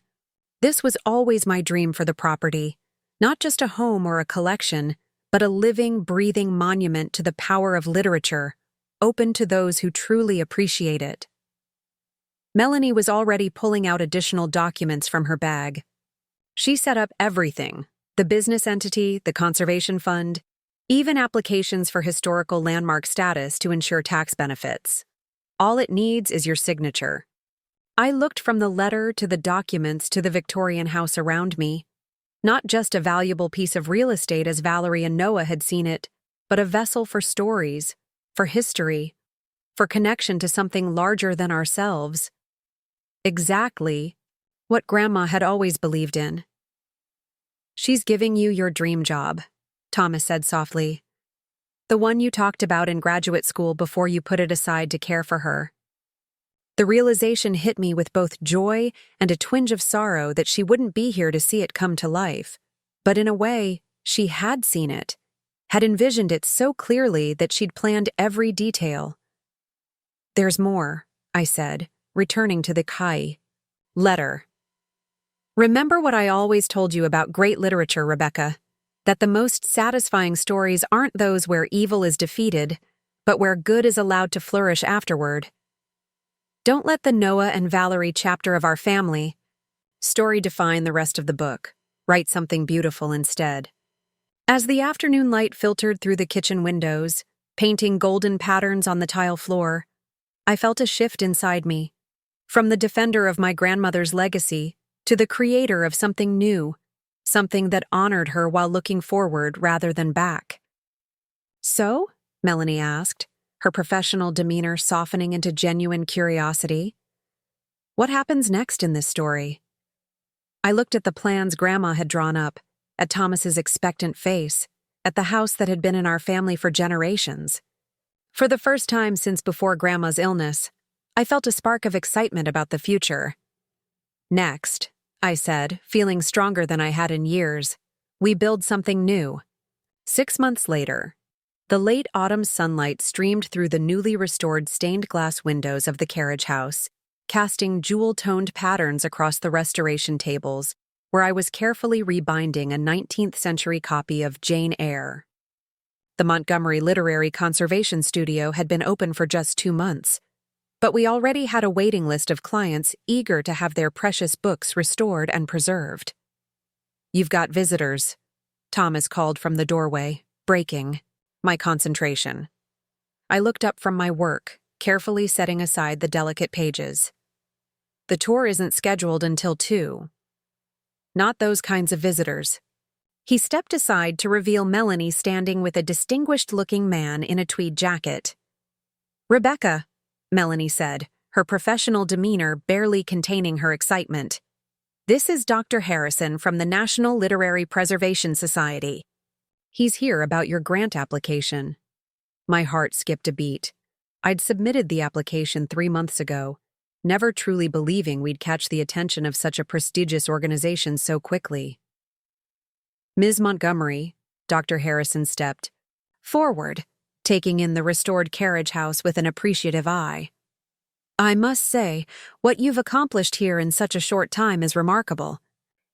Speaker 1: This was always my dream for the property, not just a home or a collection, but a living, breathing monument to the power of literature, open to those who truly appreciate it. Melanie was already pulling out additional documents from her bag. She set up everything, the business entity, the conservation fund, even applications for historical landmark status to ensure tax benefits. All it needs is your signature. I looked from the letter to the documents to the Victorian house around me. Not just a valuable piece of real estate as Valerie and Noah had seen it, but a vessel for stories, for history, for connection to something larger than ourselves. Exactly what Grandma had always believed in. "She's giving you your dream job," Thomas said softly. "The one you talked about in graduate school before you put it aside to care for her." The realization hit me with both joy and a twinge of sorrow that she wouldn't be here to see it come to life. But in a way, she had seen it, had envisioned it so clearly that she'd planned every detail. "There's more," I said, returning to the letter. "Remember what I always told you about great literature, Rebecca, that the most satisfying stories aren't those where evil is defeated, but where good is allowed to flourish afterward. Don't let the Noah and Valerie chapter of our family story define the rest of the book. Write something beautiful instead." As the afternoon light filtered through the kitchen windows, painting golden patterns on the tile floor, I felt a shift inside me, from the defender of my grandmother's legacy to the creator of something new, something that honored her while looking forward rather than back. "So?" Melanie asked, her professional demeanor softening into genuine curiosity. "What happens next in this story?" I looked at the plans Grandma had drawn up, at Thomas's expectant face, at the house that had been in our family for generations. For the first time since before Grandma's illness, I felt a spark of excitement about the future. "Next," I said, feeling stronger than I had in years, "we build something new." 6 months later, the late autumn sunlight streamed through the newly restored stained glass windows of the carriage house, casting jewel-toned patterns across the restoration tables, where I was carefully rebinding a 19th century copy of Jane Eyre. The Montgomery Literary Conservation Studio had been open for just 2 months, but we already had a waiting list of clients eager to have their precious books restored and preserved. "You've got visitors," Thomas called from the doorway, breaking my concentration. I looked up from my work, carefully setting aside the delicate pages. "The tour isn't scheduled until 2. "Not those kinds of visitors." He stepped aside to reveal Melanie standing with a distinguished-looking man in a tweed jacket. "Rebecca," Melanie said, her professional demeanor barely containing her excitement. "This is Dr. Harrison from the National Literary Preservation Society. He's here about your grant application." My heart skipped a beat. I'd submitted the application 3 months ago, never truly believing we'd catch the attention of such a prestigious organization so quickly. "Ms. Montgomery," Dr. Harrison stepped forward, taking in the restored carriage house with an appreciative eye. "I must say, what you've accomplished here in such a short time is remarkable.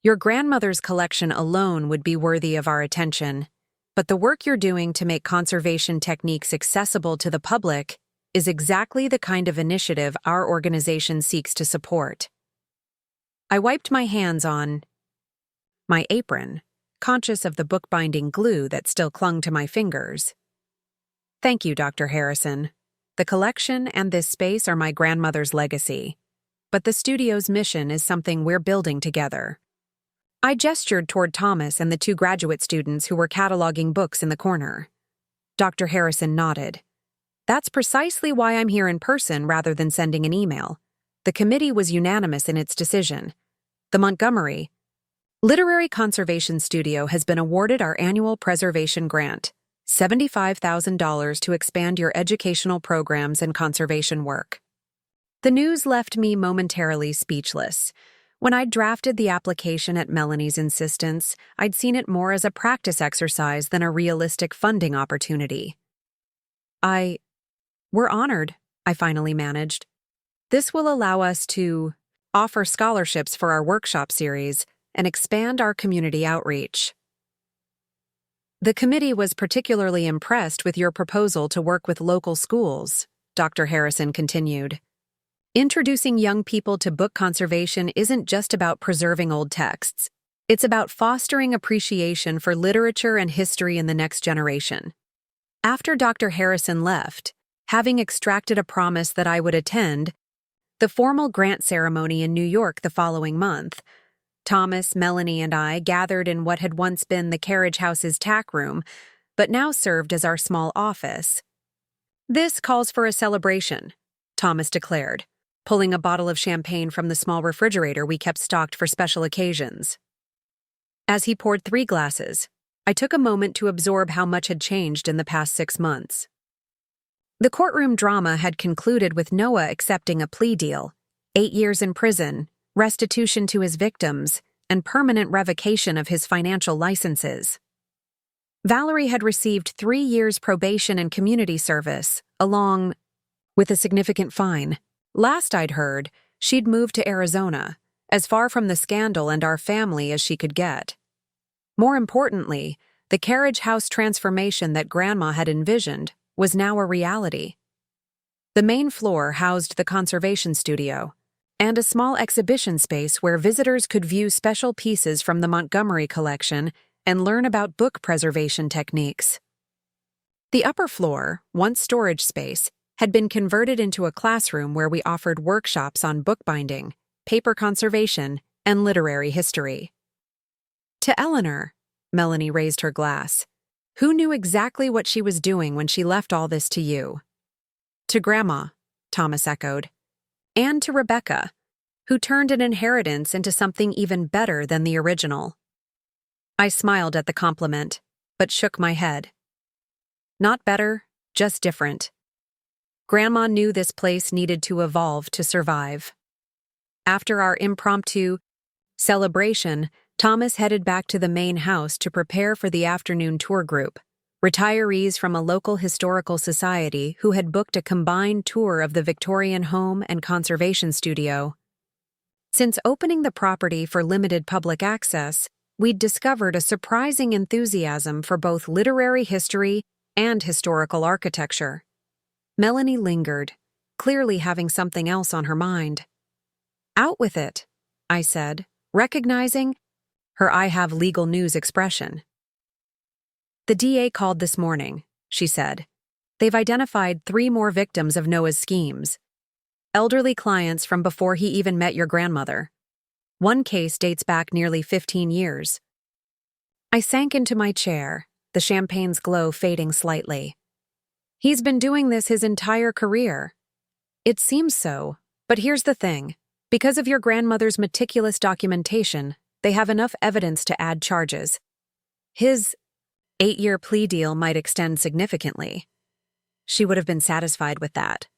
Speaker 1: Your grandmother's collection alone would be worthy of our attention, but the work you're doing to make conservation techniques accessible to the public is exactly the kind of initiative our organization seeks to support." I wiped my hands on my apron, conscious of the bookbinding glue that still clung to my fingers. "Thank you, Dr. Harrison. The collection and this space are my grandmother's legacy, but the studio's mission is something we're building together." I gestured toward Thomas and the 2 graduate students who were cataloging books in the corner. Dr. Harrison nodded. "That's precisely why I'm here in person rather than sending an email. The committee was unanimous in its decision. The Montgomery Literary Conservation Studio has been awarded our annual preservation grant, $75,000 to expand your educational programs and conservation work." The news left me momentarily speechless. When I'd drafted the application at Melanie's insistence, I'd seen it more as a practice exercise than a realistic funding opportunity. "We're honored," I finally managed. "This will allow us to offer scholarships for our workshop series and expand our community outreach." "The committee was particularly impressed with your proposal to work with local schools," Dr. Harrison continued. "Introducing young people to book conservation isn't just about preserving old texts. It's about fostering appreciation for literature and history in the next generation." After Dr. Harrison left, having extracted a promise that I would attend the formal grant ceremony in New York the following month, Thomas, Melanie, and I gathered in what had once been the carriage house's tack room, but now served as our small office. "This calls for a celebration," Thomas declared, pulling a bottle of champagne from the small refrigerator we kept stocked for special occasions. As he poured 3 glasses, I took a moment to absorb how much had changed in the past 6 months. The courtroom drama had concluded with Noah accepting a plea deal, 8 years in prison, restitution to his victims, and permanent revocation of his financial licenses. Valerie had received 3 years probation and community service, along with a significant fine. Last I'd heard, she'd moved to Arizona, as far from the scandal and our family as she could get. More importantly, the carriage house transformation that Grandma had envisioned was now a reality. The main floor housed the conservation studio, and a small exhibition space where visitors could view special pieces from the Montgomery collection and learn about book preservation techniques. The upper floor, once storage space, had been converted into a classroom where we offered workshops on bookbinding, paper conservation, and literary history. To Eleanor, Melanie raised her glass, who knew exactly what she was doing when she left all this to you. To Grandma, Thomas echoed. And to Rebecca, who turned an inheritance into something even better than the original. I smiled at the compliment, but shook my head. Not better, just different. Grandma knew this place needed to evolve to survive. After our impromptu celebration, Thomas headed back to the main house to prepare for the afternoon tour group, retirees from a local historical society who had booked a combined tour of the Victorian home and conservation studio. Since opening the property for limited public access, we'd discovered a surprising enthusiasm for both literary history and historical architecture. Melanie lingered, clearly having something else on her mind. "Out with it," I said, recognizing her "I have legal news" expression. "The DA called this morning," she said. "They've identified 3 more victims of Noah's schemes. Elderly clients from before he even met your grandmother. One case dates back nearly 15 years. I sank into my chair, the champagne's glow fading slightly. "He's been doing this his entire career." "It seems so, but here's the thing. Because of your grandmother's meticulous documentation, they have enough evidence to add charges. His 8-year plea deal might extend significantly." "She would have been satisfied with that,"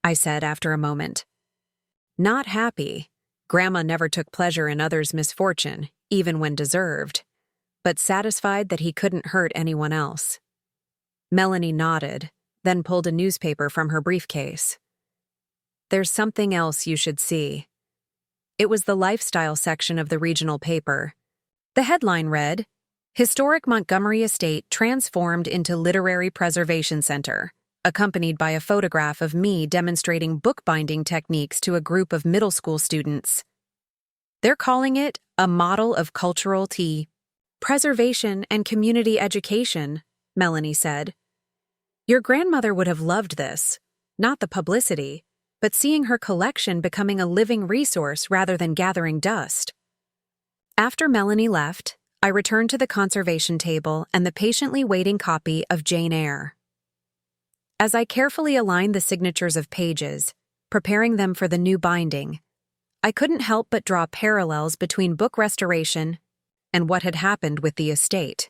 Speaker 1: I said after a moment. "Not happy. Grandma never took pleasure in others' misfortune, even when deserved, but satisfied that he couldn't hurt anyone else." Melanie nodded, then pulled a newspaper from her briefcase. "There's something else you should see." It was the lifestyle section of the regional paper. The headline read, "Historic Montgomery Estate Transformed into Literary Preservation Center," accompanied by a photograph of me demonstrating bookbinding techniques to a group of middle school students. "They're calling it a model of cultural preservation and community education," Melanie said. "Your grandmother would have loved this, not the publicity, but seeing her collection becoming a living resource rather than gathering dust." After Melanie left, I returned to the conservation table and the patiently waiting copy of Jane Eyre. As I carefully aligned the signatures of pages, preparing them for the new binding, I couldn't help but draw parallels between book restoration and what had happened with the estate.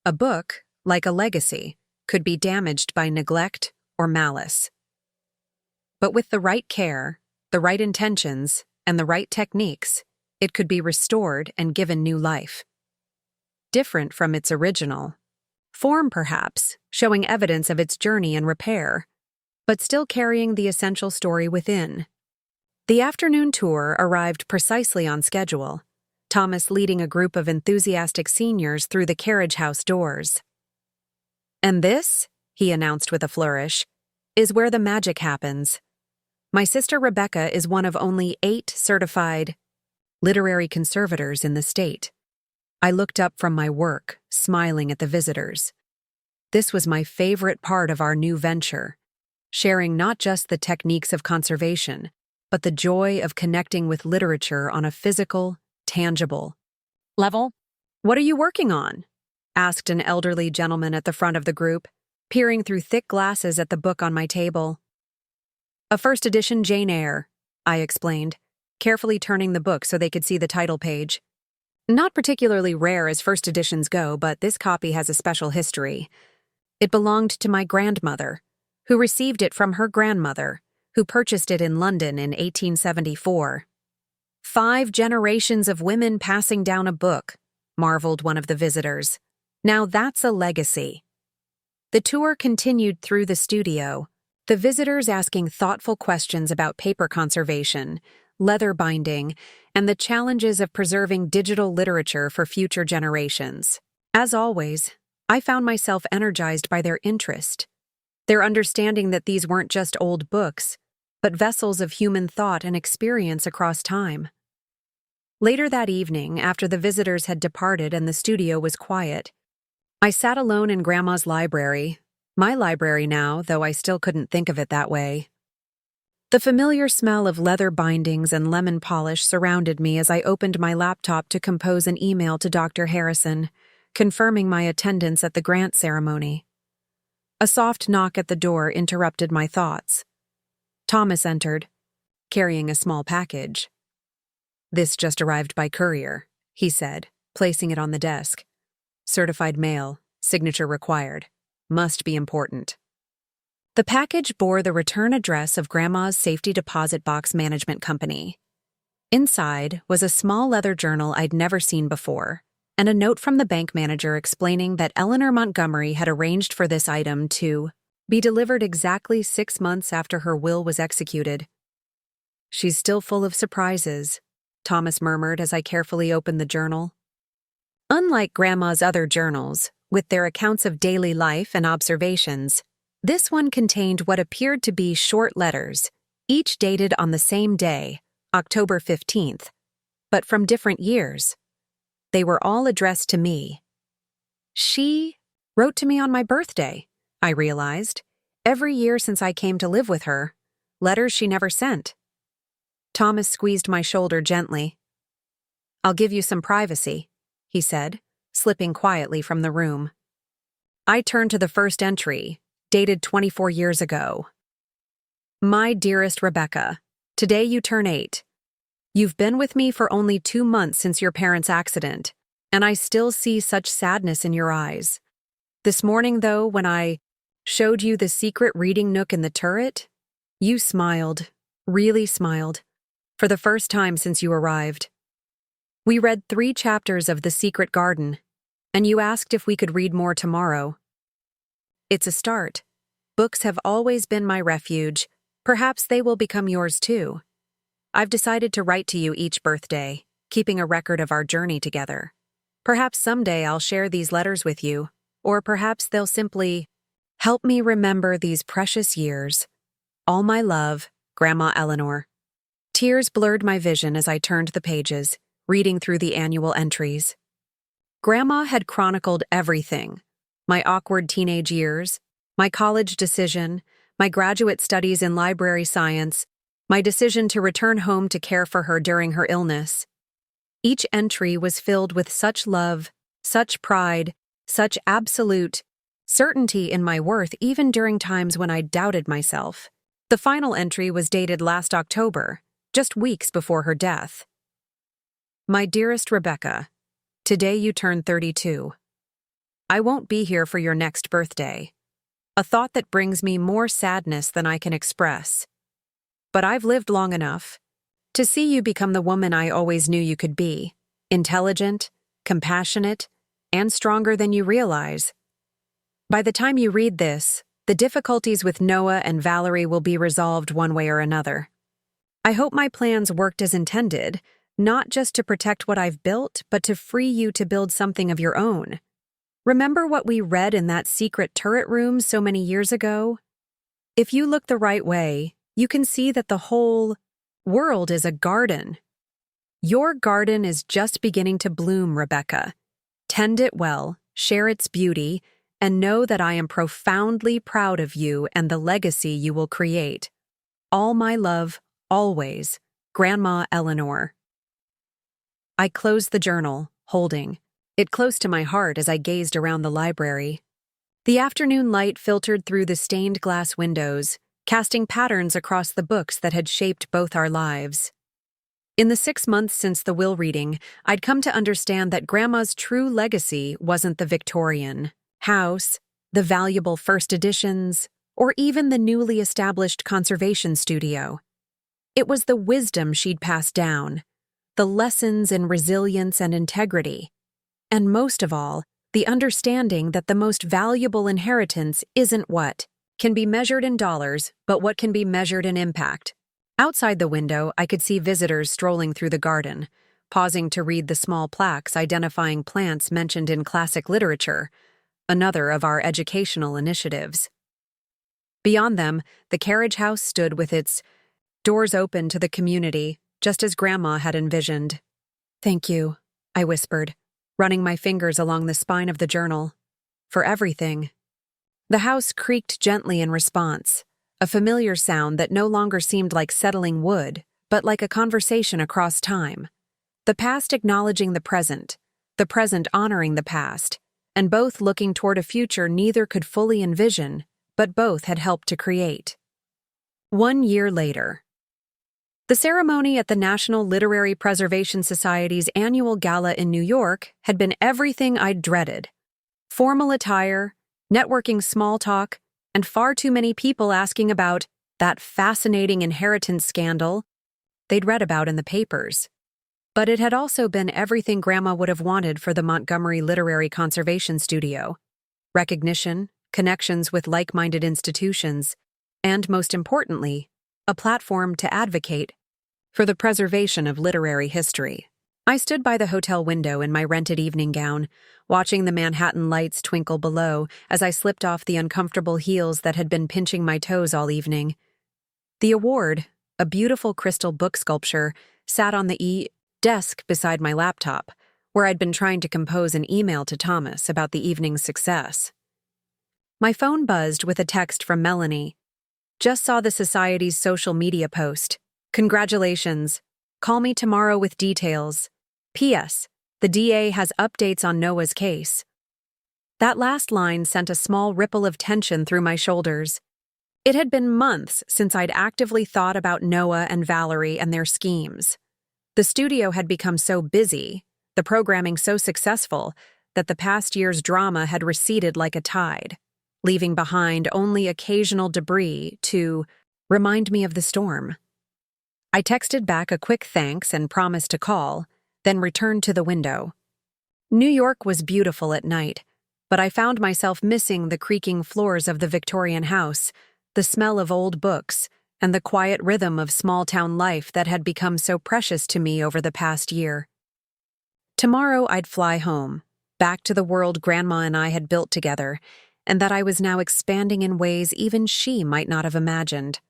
Speaker 1: A book, like a legacy, could be damaged by neglect or malice. But with the right care, the right intentions, and the right techniques, it could be restored and given new life. Different from its original form, perhaps, showing evidence of its journey and repair, but still carrying the essential story within. The afternoon tour arrived precisely on schedule, Thomas leading a group of enthusiastic seniors through the carriage house doors. "And this," he announced with a flourish, "is where the magic happens. My sister Rebecca is one of only 8 certified literary conservators in the state." I looked up from my work, smiling at the visitors. This was my favorite part of our new venture, sharing not just the techniques of conservation, but the joy of connecting with literature on a physical, tangible level. "What are you working on?" asked an elderly gentleman at the front of the group, peering through thick glasses at the book on my table. A first edition Jane Eyre, I explained, carefully turning the book so they could see the title page. Not particularly rare as first editions go, but this copy has a special history. It belonged to my grandmother, who received it from her grandmother, who purchased it in London in 1874. 5 generations of women passing down a book, marveled one of the visitors. Now that's a legacy. The tour continued through the studio, the visitors asking thoughtful questions about paper conservation, leather binding, and the challenges of preserving digital literature for future generations. As always, I found myself energized by their interest, their understanding that these weren't just old books, but vessels of human thought and experience across time. Later that evening, after the visitors had departed and the studio was quiet, I sat alone in Grandma's library, my library now, though I still couldn't think of it that way. The familiar smell of leather bindings and lemon polish surrounded me as I opened my laptop to compose an email to Dr. Harrison, confirming my attendance at the grant ceremony. A soft knock at the door interrupted my thoughts. Thomas entered, carrying a small package. "This just arrived by courier," he said, placing it on the desk. "Certified mail, signature required. Must be important." The package bore the return address of Grandma's Safety Deposit Box Management Company. Inside was a small leather journal I'd never seen before, and a note from the bank manager explaining that Eleanor Montgomery had arranged for this item to be delivered exactly 6 months after her will was executed. "She's still full of surprises," Thomas murmured as I carefully opened the journal. Unlike Grandma's other journals, with their accounts of daily life and observations, this one contained what appeared to be short letters, each dated on the same day, October 15th, but from different years. They were all addressed to me. She wrote to me on my birthday, I realized, every year since I came to live with her, letters she never sent. Thomas squeezed my shoulder gently. "I'll give you some privacy," he said, slipping quietly from the room. I turned to the first entry, dated 24 years ago. "My dearest Rebecca, today you turn 8. You've been with me for only 2 months since your parents' accident, and I still see such sadness in your eyes. This morning, though, when I showed you the secret reading nook in the turret, you smiled, really smiled, for the first time since you arrived. We read 3 chapters of The Secret Garden, and you asked if we could read more tomorrow. It's a start. Books have always been my refuge. Perhaps they will become yours too. I've decided to write to you each birthday, keeping a record of our journey together. Perhaps someday I'll share these letters with you, or perhaps they'll simply help me remember these precious years. All my love, Grandma Eleanor." Tears blurred my vision as I turned the pages, reading through the annual entries. Grandma had chronicled everything: my awkward teenage years, my college decision, my graduate studies in library science, my decision to return home to care for her during her illness. Each entry was filled with such love, such pride, such absolute certainty in my worth even during times when I doubted myself. The final entry was dated last October, just weeks before her death. "My dearest Rebecca, today you turn 32. I won't be here for your next birthday, a thought that brings me more sadness than I can express. But I've lived long enough to see you become the woman I always knew you could be, intelligent, compassionate, and stronger than you realize. By the time you read this, the difficulties with Noah and Valerie will be resolved one way or another. I hope my plans worked as intended, not just to protect what I've built, but to free you to build something of your own. Remember what we read in that secret turret room so many years ago? If you look the right way, you can see that the whole world is a garden. Your garden is just beginning to bloom, Rebecca. Tend it well, share its beauty, and know that I am profoundly proud of you and the legacy you will create. All my love, always, Grandma Eleanor." I closed the journal, holding, it close to my heart as I gazed around the library. The afternoon light filtered through the stained glass windows, casting patterns across the books that had shaped both our lives. In the 6 months since the will reading, I'd come to understand that Grandma's true legacy wasn't the Victorian house, the valuable first editions, or even the newly established conservation studio. It was the wisdom she'd passed down, the lessons in resilience and integrity, and most of all, the understanding that the most valuable inheritance isn't what can be measured in dollars, but what can be measured in impact. Outside the window, I could see visitors strolling through the garden, pausing to read the small plaques identifying plants mentioned in classic literature, another of our educational initiatives. Beyond them, the carriage house stood with its doors open to the community, just as Grandma had envisioned. "Thank you," I whispered, running my fingers along the spine of the journal. "For everything." The house creaked gently in response, a familiar sound that no longer seemed like settling wood, but like a conversation across time. The past acknowledging the present honoring the past, and both looking toward a future neither could fully envision, but both had helped to create. 1 year later. The ceremony at the National Literary Preservation Society's annual gala in New York had been everything I'd dreaded. Formal attire, networking small talk, and far too many people asking about that fascinating inheritance scandal they'd read about in the papers. But it had also been everything Grandma would have wanted for the Montgomery Literary Conservation Studio: recognition, connections with like-minded institutions, and, most importantly, a platform to advocate for the preservation of literary history. I stood by the hotel window in my rented evening gown, watching the Manhattan lights twinkle below as I slipped off the uncomfortable heels that had been pinching my toes all evening. The award, a beautiful crystal book sculpture, sat on the desk beside my laptop, where I'd been trying to compose an email to Thomas about the evening's success. My phone buzzed with a text from Melanie. "Just saw the Society's social media post. Congratulations. Call me tomorrow with details. P.S. The DA has updates on Noah's case." That last line sent a small ripple of tension through my shoulders. It had been months since I'd actively thought about Noah and Valerie and their schemes. The studio had become so busy, the programming so successful, that the past year's drama had receded like a tide, leaving behind only occasional debris to remind me of the storm. I texted back a quick thanks and promised to call, then returned to the window. New York was beautiful at night, but I found myself missing the creaking floors of the Victorian house, the smell of old books, and the quiet rhythm of small-town life that had become so precious to me over the past year. Tomorrow I'd fly home, back to the world Grandma and I had built together, and that I was now expanding in ways even she might not have imagined.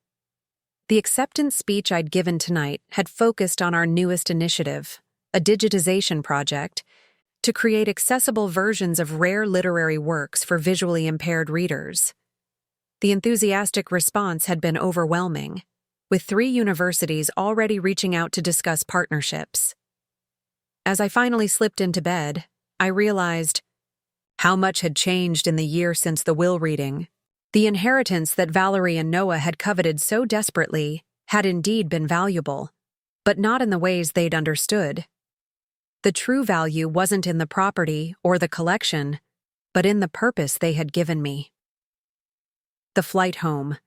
Speaker 1: The acceptance speech I'd given tonight had focused on our newest initiative, a digitization project, to create accessible versions of rare literary works for visually impaired readers. The enthusiastic response had been overwhelming, with 3 universities already reaching out to discuss partnerships. As I finally slipped into bed, I realized how much had changed in the year since the will reading. The inheritance that Valerie and Noah had coveted so desperately had indeed been valuable, but not in the ways they'd understood. The true value wasn't in the property or the collection, but in the purpose they had given me. The flight home.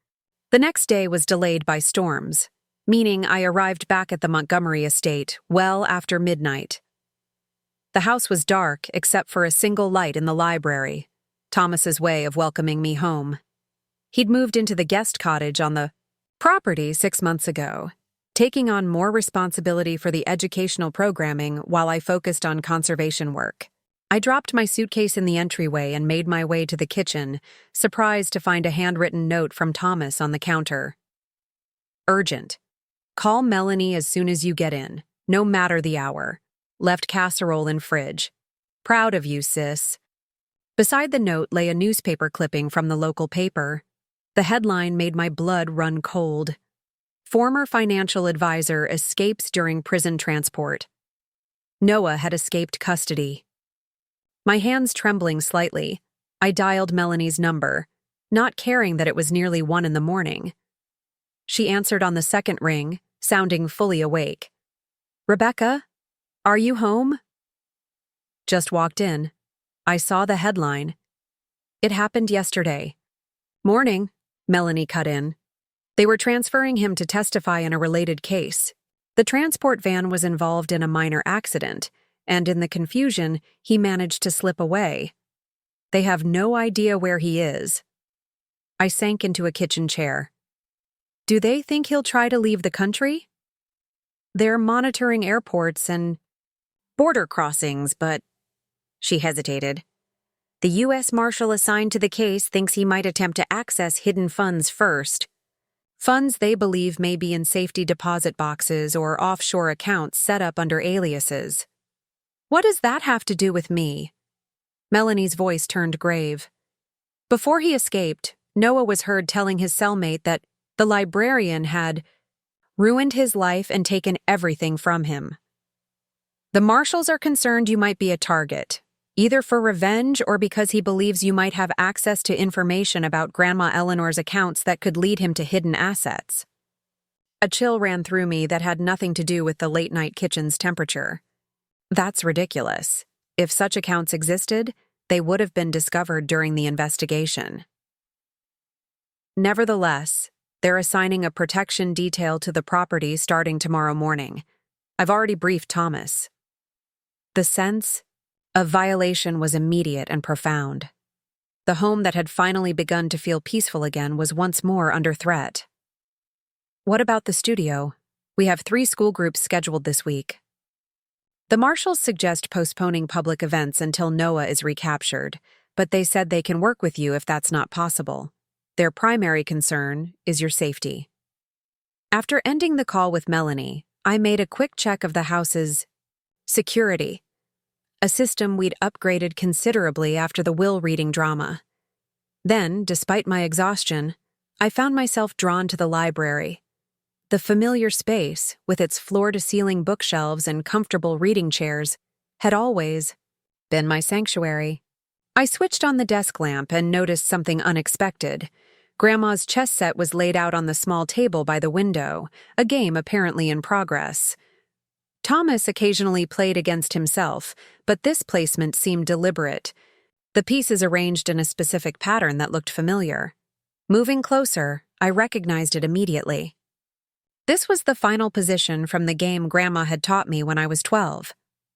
Speaker 1: The next day was delayed by storms, meaning I arrived back at the Montgomery estate well after midnight. The house was dark except for a single light in the library, Thomas's way of welcoming me home. He'd moved into the guest cottage on the property 6 months ago, taking on more responsibility for the educational programming while I focused on conservation work. I dropped my suitcase in the entryway and made my way to the kitchen, surprised to find a handwritten note from Thomas on the counter. "Urgent. Call Melanie as soon as you get in, no matter the hour. Left casserole in fridge. Proud of you, sis." Beside the note lay a newspaper clipping from the local paper. The headline made my blood run cold. "Former financial advisor escapes during prison transport." Noah had escaped custody. My hands trembling slightly, I dialed Melanie's number, not caring that it was nearly 1 in the morning. She answered on the second ring, sounding fully awake. "Rebecca, are you home?" Just walked in. I saw the headline. "It happened yesterday." "Morning," Melanie cut in. They were transferring him to testify in a related case. The transport van was involved in a minor accident, and in the confusion, he managed to slip away. They have no idea where he is. I sank into a kitchen chair. Do they think he'll try to leave the country? They're monitoring airports and border crossings, but... She hesitated. The U.S. Marshal assigned to the case thinks he might attempt to access hidden funds first. Funds they believe may be in safety deposit boxes or offshore accounts set up under aliases. What does that have to do with me? Melanie's voice turned grave. Before he escaped, Noah was heard telling his cellmate that the librarian had ruined his life and taken everything from him. The marshals are concerned you might be a target, either for revenge or because he believes you might have access to information about Grandma Eleanor's accounts that could lead him to hidden assets. A chill ran through me that had nothing to do with the late-night kitchen's temperature. That's ridiculous. If such accounts existed, they would have been discovered during the investigation. Nevertheless, they're assigning a protection detail to the property starting tomorrow morning. I've already briefed Thomas. The sense of violation was immediate and profound. The home that had finally begun to feel peaceful again was once more under threat. What about the studio? We have 3 school groups scheduled this week. The marshals suggest postponing public events until Noah is recaptured, but they said they can work with you if that's not possible. Their primary concern is your safety. After ending the call with Melanie, I made a quick check of the house's security, a system we'd upgraded considerably after the will-reading drama. Then, despite my exhaustion, I found myself drawn to the library. The familiar space, with its floor-to-ceiling bookshelves and comfortable reading chairs, had always been my sanctuary. I switched on the desk lamp and noticed something unexpected. Grandma's chess set was laid out on the small table by the window, a game apparently in progress. Thomas occasionally played against himself, but this placement seemed deliberate. The pieces arranged in a specific pattern that looked familiar. Moving closer, I recognized it immediately. This was the final position from the game Grandma had taught me when I was 12.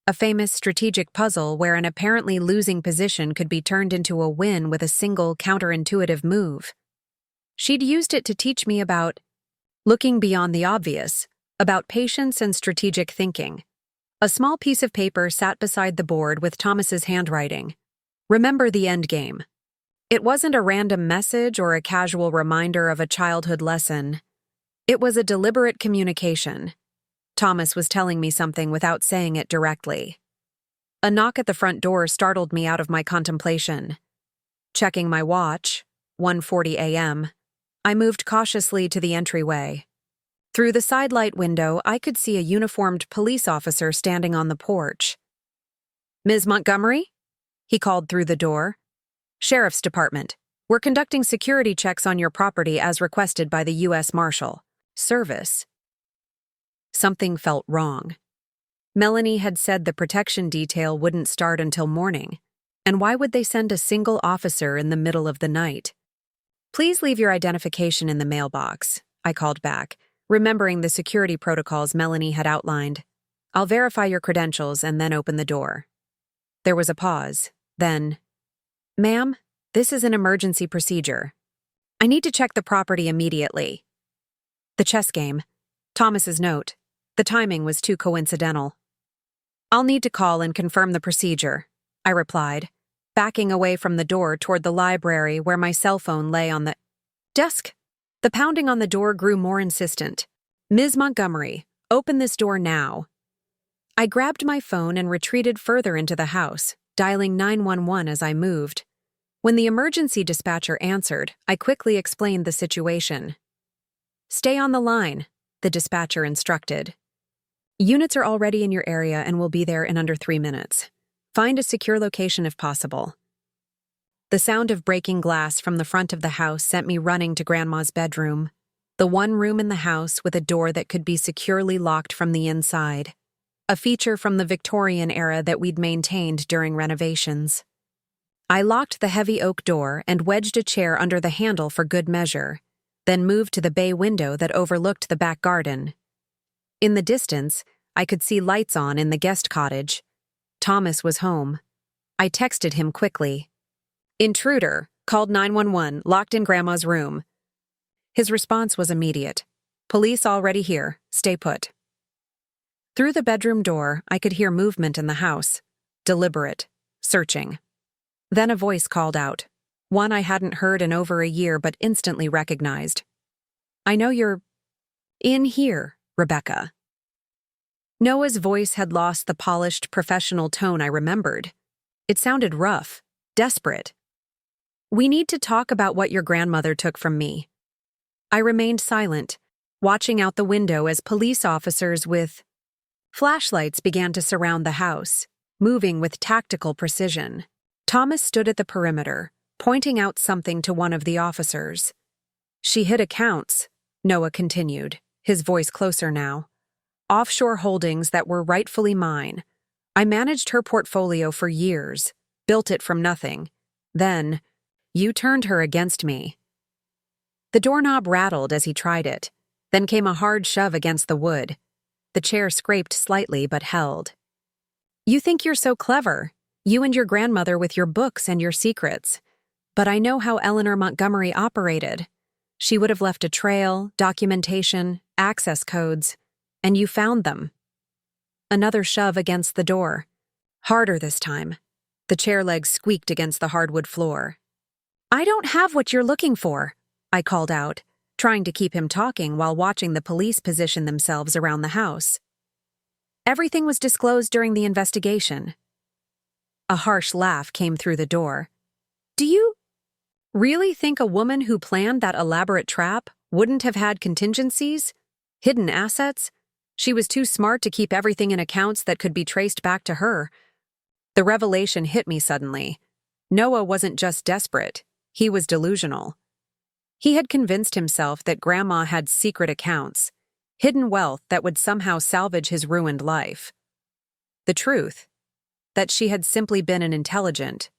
Speaker 1: A famous strategic puzzle where an apparently losing position could be turned into a win with a single counterintuitive move. She'd used it to teach me about looking beyond the obvious, about patience and strategic thinking. A small piece of paper sat beside the board with Thomas's handwriting. Remember the end game. It wasn't a random message or a casual reminder of a childhood lesson. It was a deliberate communication. Thomas was telling me something without saying it directly. A knock at the front door startled me out of my contemplation. Checking my watch, 1:40 a.m., I moved cautiously to the entryway. Through the sidelight window, I could see a uniformed police officer standing on the porch. "Ms. Montgomery?" he called through the door. "Sheriff's Department. We're conducting security checks on your property as requested by the U.S. Marshal Service." Something felt wrong. Melanie had said the protection detail wouldn't start until morning, and why would they send a single officer in the middle of the night? "Please leave your identification in the mailbox," I called back, remembering the security protocols Melanie had outlined. "I'll verify your credentials and then open the door." There was a pause. Then, "Ma'am, this is an emergency procedure. I need to check the property immediately." The chess game. Thomas's note. The timing was too coincidental. "I'll need to call and confirm the procedure," I replied, backing away from the door toward the library where my cell phone lay on the desk. The pounding on the door grew more insistent. "Ms. Montgomery, open this door now." I grabbed my phone and retreated further into the house, dialing 911 as I moved. When the emergency dispatcher answered, I quickly explained the situation. "Stay on the line," the dispatcher instructed. "Units are already in your area and will be there in under 3 minutes. Find a secure location if possible. The sound of breaking glass from the front of the house sent me running to Grandma's bedroom, the one room in the house with a door that could be securely locked from the inside, a feature from the Victorian era that we'd maintained during renovations. I locked the heavy oak door and wedged a chair under the handle for good measure, then moved to the bay window that overlooked the back garden. In the distance, I could see lights on in the guest cottage. Thomas was home. I texted him quickly. "Intruder, called 911, locked in Grandma's room." His response was immediate. "Police already here, stay put." Through the bedroom door, I could hear movement in the house. Deliberate, searching. Then a voice called out, one I hadn't heard in over a year but instantly recognized. "I know you're in here, Rebecca." Noah's voice had lost the polished, professional tone I remembered. It sounded rough, desperate. "We need to talk about what your grandmother took from me." I remained silent, watching out the window as police officers with flashlights began to surround the house, moving with tactical precision. Thomas stood at the perimeter, pointing out something to one of the officers. "She hid accounts," Noah continued, his voice closer now. "Offshore holdings that were rightfully mine. I managed her portfolio for years, built it from nothing. Then, you turned her against me." The doorknob rattled as he tried it, then came a hard shove against the wood. The chair scraped slightly but held. "You think you're so clever, you and your grandmother with your books and your secrets. But I know how Eleanor Montgomery operated. She would have left a trail, documentation, access codes, and you found them." Another shove against the door. Harder this time. The chair legs squeaked against the hardwood floor. "I don't have what you're looking for," I called out, trying to keep him talking while watching the police position themselves around the house. "Everything was disclosed during the investigation." A harsh laugh came through the door. "Do you really think a woman who planned that elaborate trap wouldn't have had contingencies? Hidden assets? She was too smart to keep everything in accounts that could be traced back to her." The revelation hit me suddenly. Noah wasn't just desperate, he was delusional. He had convinced himself that Grandma had secret accounts, hidden wealth that would somehow salvage his ruined life. The truth, that she had simply been an intelligent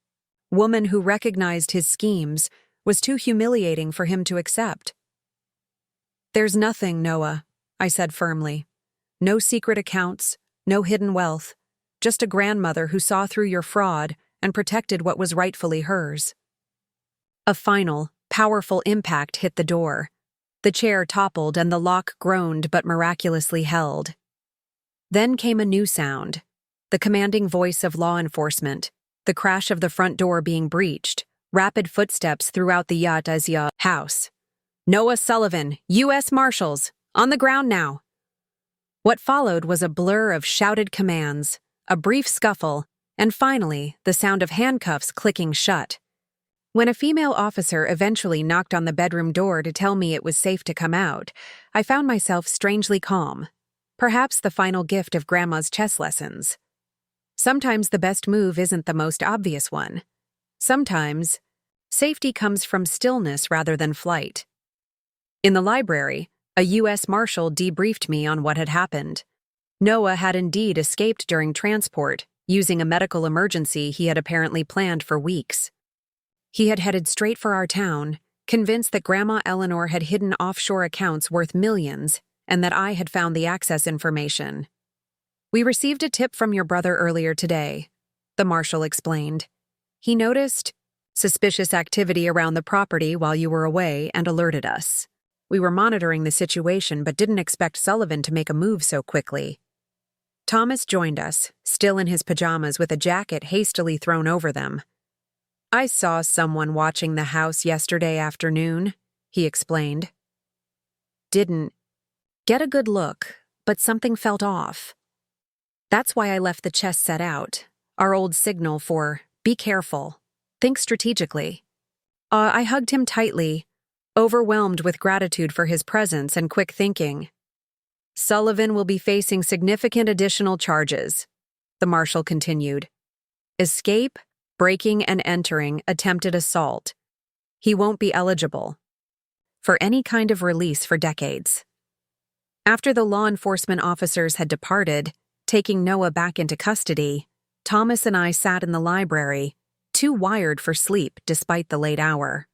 Speaker 1: woman who recognized his schemes, was too humiliating for him to accept. "There's nothing, Noah," I said firmly. "No secret accounts, no hidden wealth, just a grandmother who saw through your fraud and protected what was rightfully hers." A final, powerful impact hit the door. The chair toppled and the lock groaned but miraculously held. Then came a new sound, the commanding voice of law enforcement, the crash of the front door being breached, rapid footsteps throughout the Yatazia house. "Noah Sullivan, U.S. Marshals, on the ground now." What followed was a blur of shouted commands, a brief scuffle, and finally, the sound of handcuffs clicking shut. When a female officer eventually knocked on the bedroom door to tell me it was safe to come out, I found myself strangely calm. Perhaps the final gift of Grandma's chess lessons. Sometimes the best move isn't the most obvious one. Sometimes, safety comes from stillness rather than flight. In the library, a U.S. Marshal debriefed me on what had happened. Noah had indeed escaped during transport, using a medical emergency he had apparently planned for weeks. He had headed straight for our town, convinced that Grandma Eleanor had hidden offshore accounts worth millions, and that I had found the access information. "We received a tip from your brother earlier today," the marshal explained. "He noticed suspicious activity around the property while you were away and alerted us. We were monitoring the situation but didn't expect Sullivan to make a move so quickly." Thomas joined us, still in his pajamas with a jacket hastily thrown over them. "I saw someone watching the house yesterday afternoon," he explained. "Didn't get a good look, but something felt off. That's why I left the chess set out, our old signal for, be careful, think strategically." I hugged him tightly, overwhelmed with gratitude for his presence and quick thinking. "Sullivan will be facing significant additional charges," the marshal continued. Escape, breaking and entering, attempted assault. He won't be eligible for any kind of release for decades. After the law enforcement officers had departed, taking Noah back into custody, Thomas and I sat in the library, too wired for sleep despite the late hour.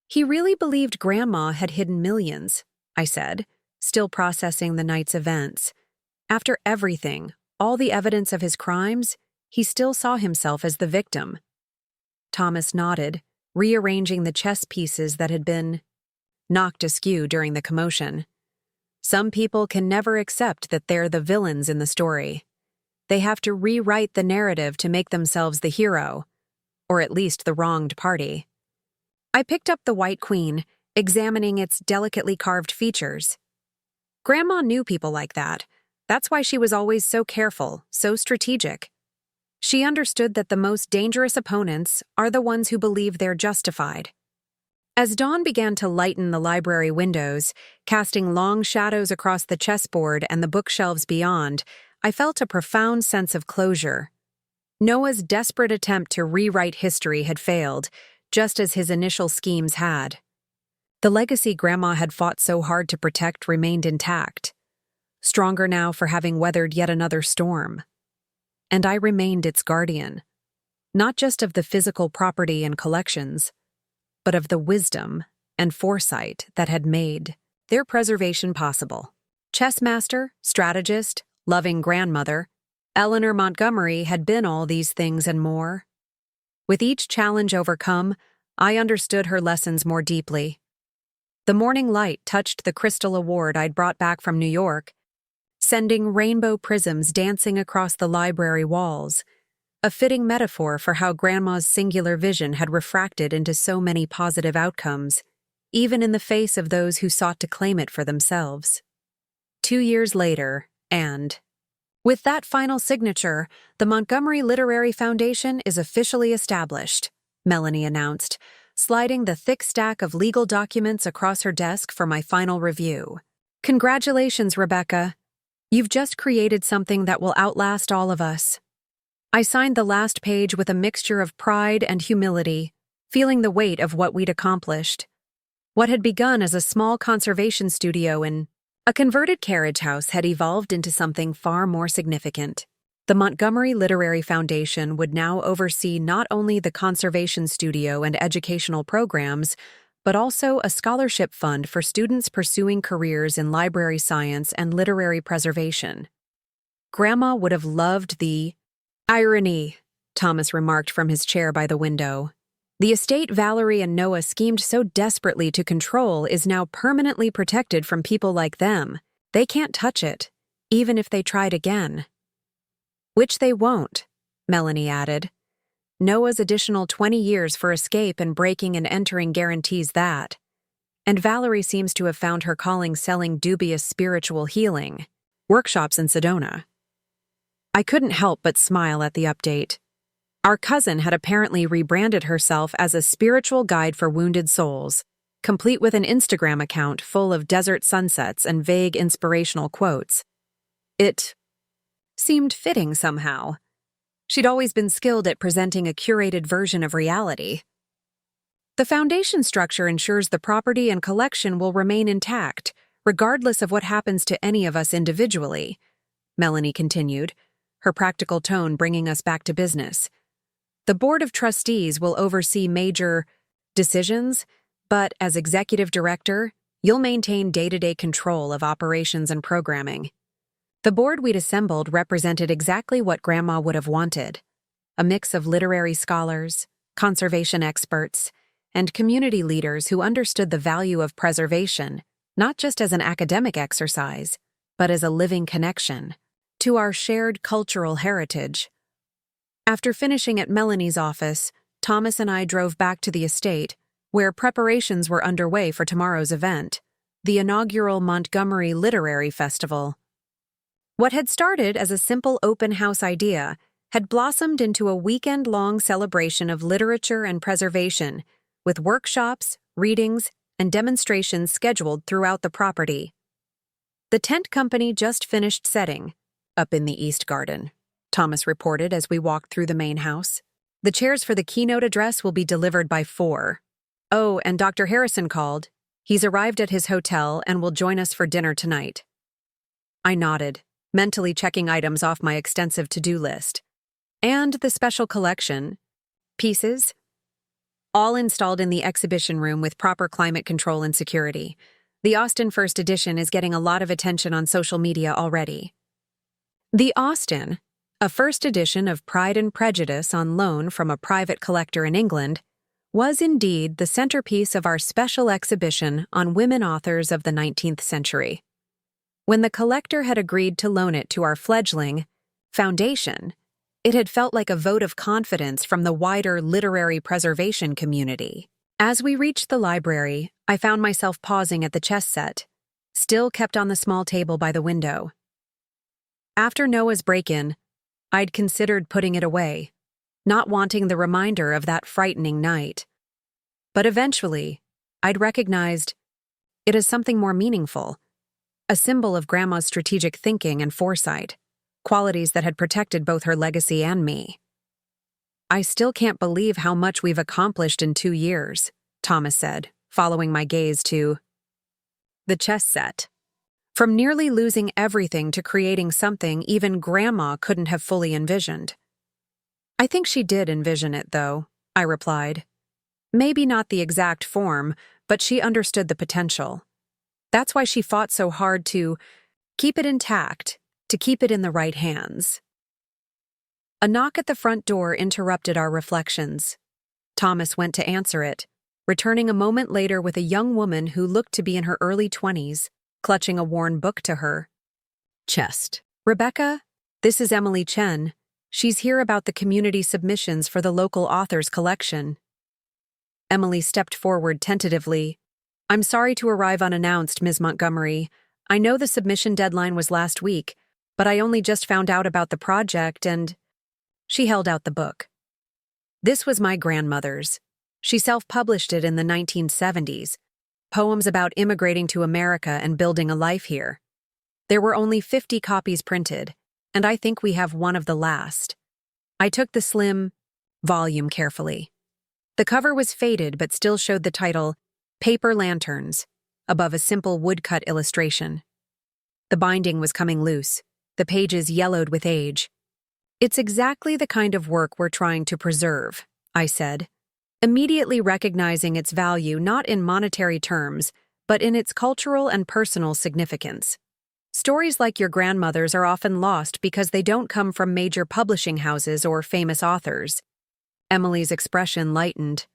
Speaker 1: He really believed Grandma had hidden millions, I said, still processing the night's events. After everything, all the evidence of his crimes, he still saw himself as the victim. Thomas nodded, rearranging the chess pieces that had been knocked askew during the commotion. Some people can never accept that they're the villains in the story. They have to rewrite the narrative to make themselves the hero, or at least the wronged party. I picked up the White Queen, examining its delicately carved features. Grandma knew people like that. That's why she was always so careful, so strategic. She understood that the most dangerous opponents are the ones who believe they're justified. As dawn began to lighten the library windows, casting long shadows across the chessboard and the bookshelves beyond, I felt a profound sense of closure. Noah's desperate attempt to rewrite history had failed, just as his initial schemes had. The legacy Grandma had fought so hard to protect remained intact, stronger now for having weathered yet another storm. And I remained its guardian, not just of the physical property and collections, but of the wisdom and foresight that had made their preservation possible. Chess master, strategist, loving grandmother, Eleanor Montgomery had been all these things and more. With each challenge overcome, I understood her lessons more deeply. The morning light touched the crystal award I'd brought back from New York, sending rainbow prisms dancing across the library walls, a fitting metaphor for how Grandma's singular vision had refracted into so many positive outcomes, even in the face of those who sought to claim it for themselves. 2 years later, and with that final signature, the Montgomery Literary Foundation is officially established, Melanie announced, sliding the thick stack of legal documents across her desk for my final review. Congratulations, Rebecca. You've just created something that will outlast all of us. I signed the last page with a mixture of pride and humility, feeling the weight of what we'd accomplished. What had begun as a small conservation studio in a converted carriage house had evolved into something far more significant. The Montgomery Literary Foundation would now oversee not only the conservation studio and educational programs, but also a scholarship fund for students pursuing careers in library science and literary preservation. Grandma would have loved the irony, Thomas remarked from his chair by the window. The estate Valerie and Noah schemed so desperately to control is now permanently protected from people like them. They can't touch it, even if they tried again. Which they won't, Melanie added. Noah's additional 20 years for escape and breaking and entering guarantees that. And Valerie seems to have found her calling selling dubious spiritual healing workshops in Sedona. I couldn't help but smile at the update. Our cousin had apparently rebranded herself as a spiritual guide for wounded souls, complete with an Instagram account full of desert sunsets and vague inspirational quotes. It seemed fitting somehow. She'd always been skilled at presenting a curated version of reality. The foundation structure ensures the property and collection will remain intact, regardless of what happens to any of us individually, Melanie continued, her practical tone bringing us back to business. The Board of Trustees will oversee major decisions, but as executive director, you'll maintain day-to-day control of operations and programming. The board we'd assembled represented exactly what Grandma would have wanted, a mix of literary scholars, conservation experts, and community leaders who understood the value of preservation, not just as an academic exercise, but as a living connection to our shared cultural heritage. After finishing at Melanie's office, Thomas and I drove back to the estate, where preparations were underway for tomorrow's event, the inaugural Montgomery Literary Festival. What had started as a simple open house idea had blossomed into a weekend-long celebration of literature and preservation, with workshops, readings, and demonstrations scheduled throughout the property. The tent company just finished setting, up in the East Garden. Thomas reported as we walked through the main house. The chairs for the keynote address will be delivered by 4. Oh, and Dr. Harrison called. He's arrived at his hotel and will join us for dinner tonight. I nodded, mentally checking items off my extensive to-do list. And the special collection pieces, all installed in the exhibition room with proper climate control and security. The Austen First Edition is getting a lot of attention on social media already. The Austen, a first edition of Pride and Prejudice on loan from a private collector in England, was indeed the centerpiece of our special exhibition on women authors of the 19th century. When the collector had agreed to loan it to our fledgling foundation, it had felt like a vote of confidence from the wider literary preservation community. As we reached the library, I found myself pausing at the chess set, still kept on the small table by the window. After Noah's break-in, I'd considered putting it away, not wanting the reminder of that frightening night. But eventually, I'd recognized it as something more meaningful, a symbol of Grandma's strategic thinking and foresight, qualities that had protected both her legacy and me. I still can't believe how much we've accomplished in 2 years, Thomas said, following my gaze to the chess set. From nearly losing everything to creating something even Grandma couldn't have fully envisioned. I think she did envision it, though, I replied. Maybe not the exact form, but she understood the potential. That's why she fought so hard to keep it intact, to keep it in the right hands. A knock at the front door interrupted our reflections. Thomas went to answer it, returning a moment later with a young woman who looked to be in her early 20s, clutching a worn book to her chest. Rebecca, this is Emily Chen. She's here about the community submissions for the local authors collection. Emily stepped forward tentatively. I'm sorry to arrive unannounced, Ms. Montgomery. I know the submission deadline was last week, but I only just found out about the project and... She held out the book. This was my grandmother's. She self-published it in the 1970s. Poems about immigrating to America and building a life here. There were only 50 copies printed, and I think we have one of the last. I took the slim volume carefully. The cover was faded but still showed the title, Paper Lanterns, above a simple woodcut illustration. The binding was coming loose, the pages yellowed with age. It's exactly the kind of work we're trying to preserve, I said, immediately recognizing its value not in monetary terms, but in its cultural and personal significance. Stories like your grandmother's are often lost because they don't come from major publishing houses or famous authors. Emily's expression lightened.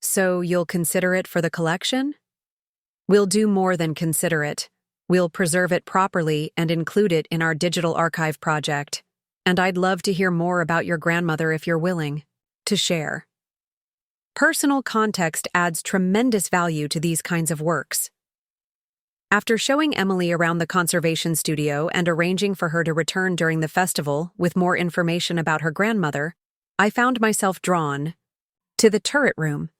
Speaker 1: So you'll consider it for the collection? We'll do more than consider it. We'll preserve it properly and include it in our digital archive project. And I'd love to hear more about your grandmother if you're willing to share. Personal context adds tremendous value to these kinds of works. After showing Emily around the conservation studio and arranging for her to return during the festival with more information about her grandmother, I found myself drawn to the turret room,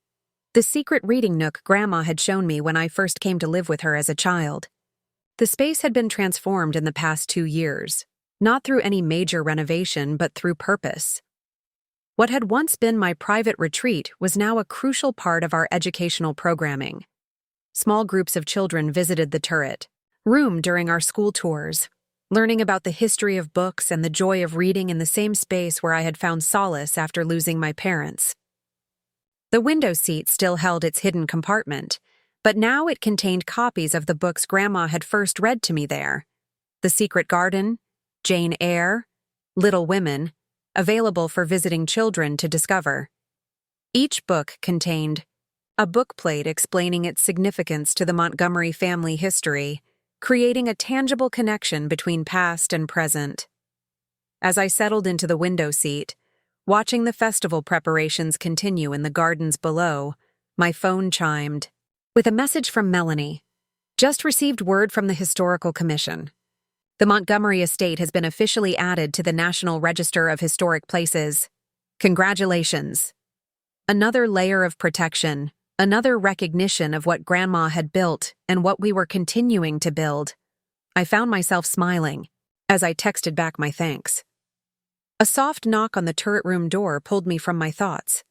Speaker 1: the secret reading nook Grandma had shown me when I first came to live with her as a child. The space had been transformed in the past 2 years, not through any major renovation but through purpose. What had once been my private retreat was now a crucial part of our educational programming. Small groups of children visited the turret room during our school tours, learning about the history of books and the joy of reading in the same space where I had found solace after losing my parents. The window seat still held its hidden compartment, but now it contained copies of the books Grandma had first read to me there. The Secret Garden, Jane Eyre, Little Women, available for visiting children to discover. Each book contained a bookplate explaining its significance to the Montgomery family history, creating a tangible connection between past and present. As I settled into the window seat, watching the festival preparations continue in the gardens below, my phone chimed with a message from Melanie. Just received word from the Historical Commission. The Montgomery estate has been officially added to the National Register of Historic Places. Congratulations. Another layer of protection, another recognition of what Grandma had built and what we were continuing to build. I found myself smiling as I texted back my thanks. A soft knock on the turret room door pulled me from my thoughts.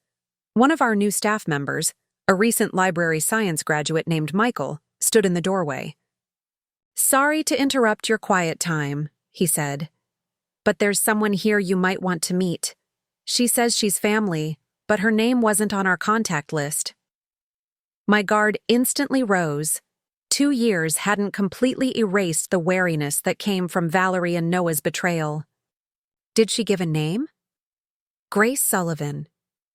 Speaker 1: One of our new staff members, a recent library science graduate named Michael, stood in the doorway. "Sorry to interrupt your quiet time," he said, "but there's someone here you might want to meet. She says she's family, but her name wasn't on our contact list." My guard instantly rose. 2 years hadn't completely erased the wariness that came from Valerie and Noah's betrayal. Did she give a name? Grace Sullivan.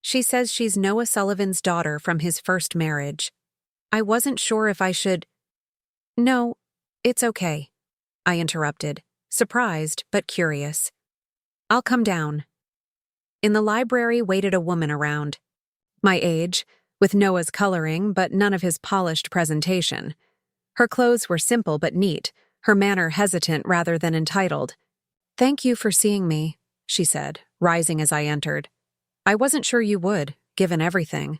Speaker 1: She says she's Noah Sullivan's daughter from his first marriage. I wasn't sure if I should— "No, it's okay," I interrupted, surprised but curious. "I'll come down." In the library waited a woman around. My age, with Noah's coloring but none of his polished presentation. Her clothes were simple but neat, her manner hesitant rather than entitled. "Thank you for seeing me," she said, rising as I entered. "I wasn't sure you would, given everything."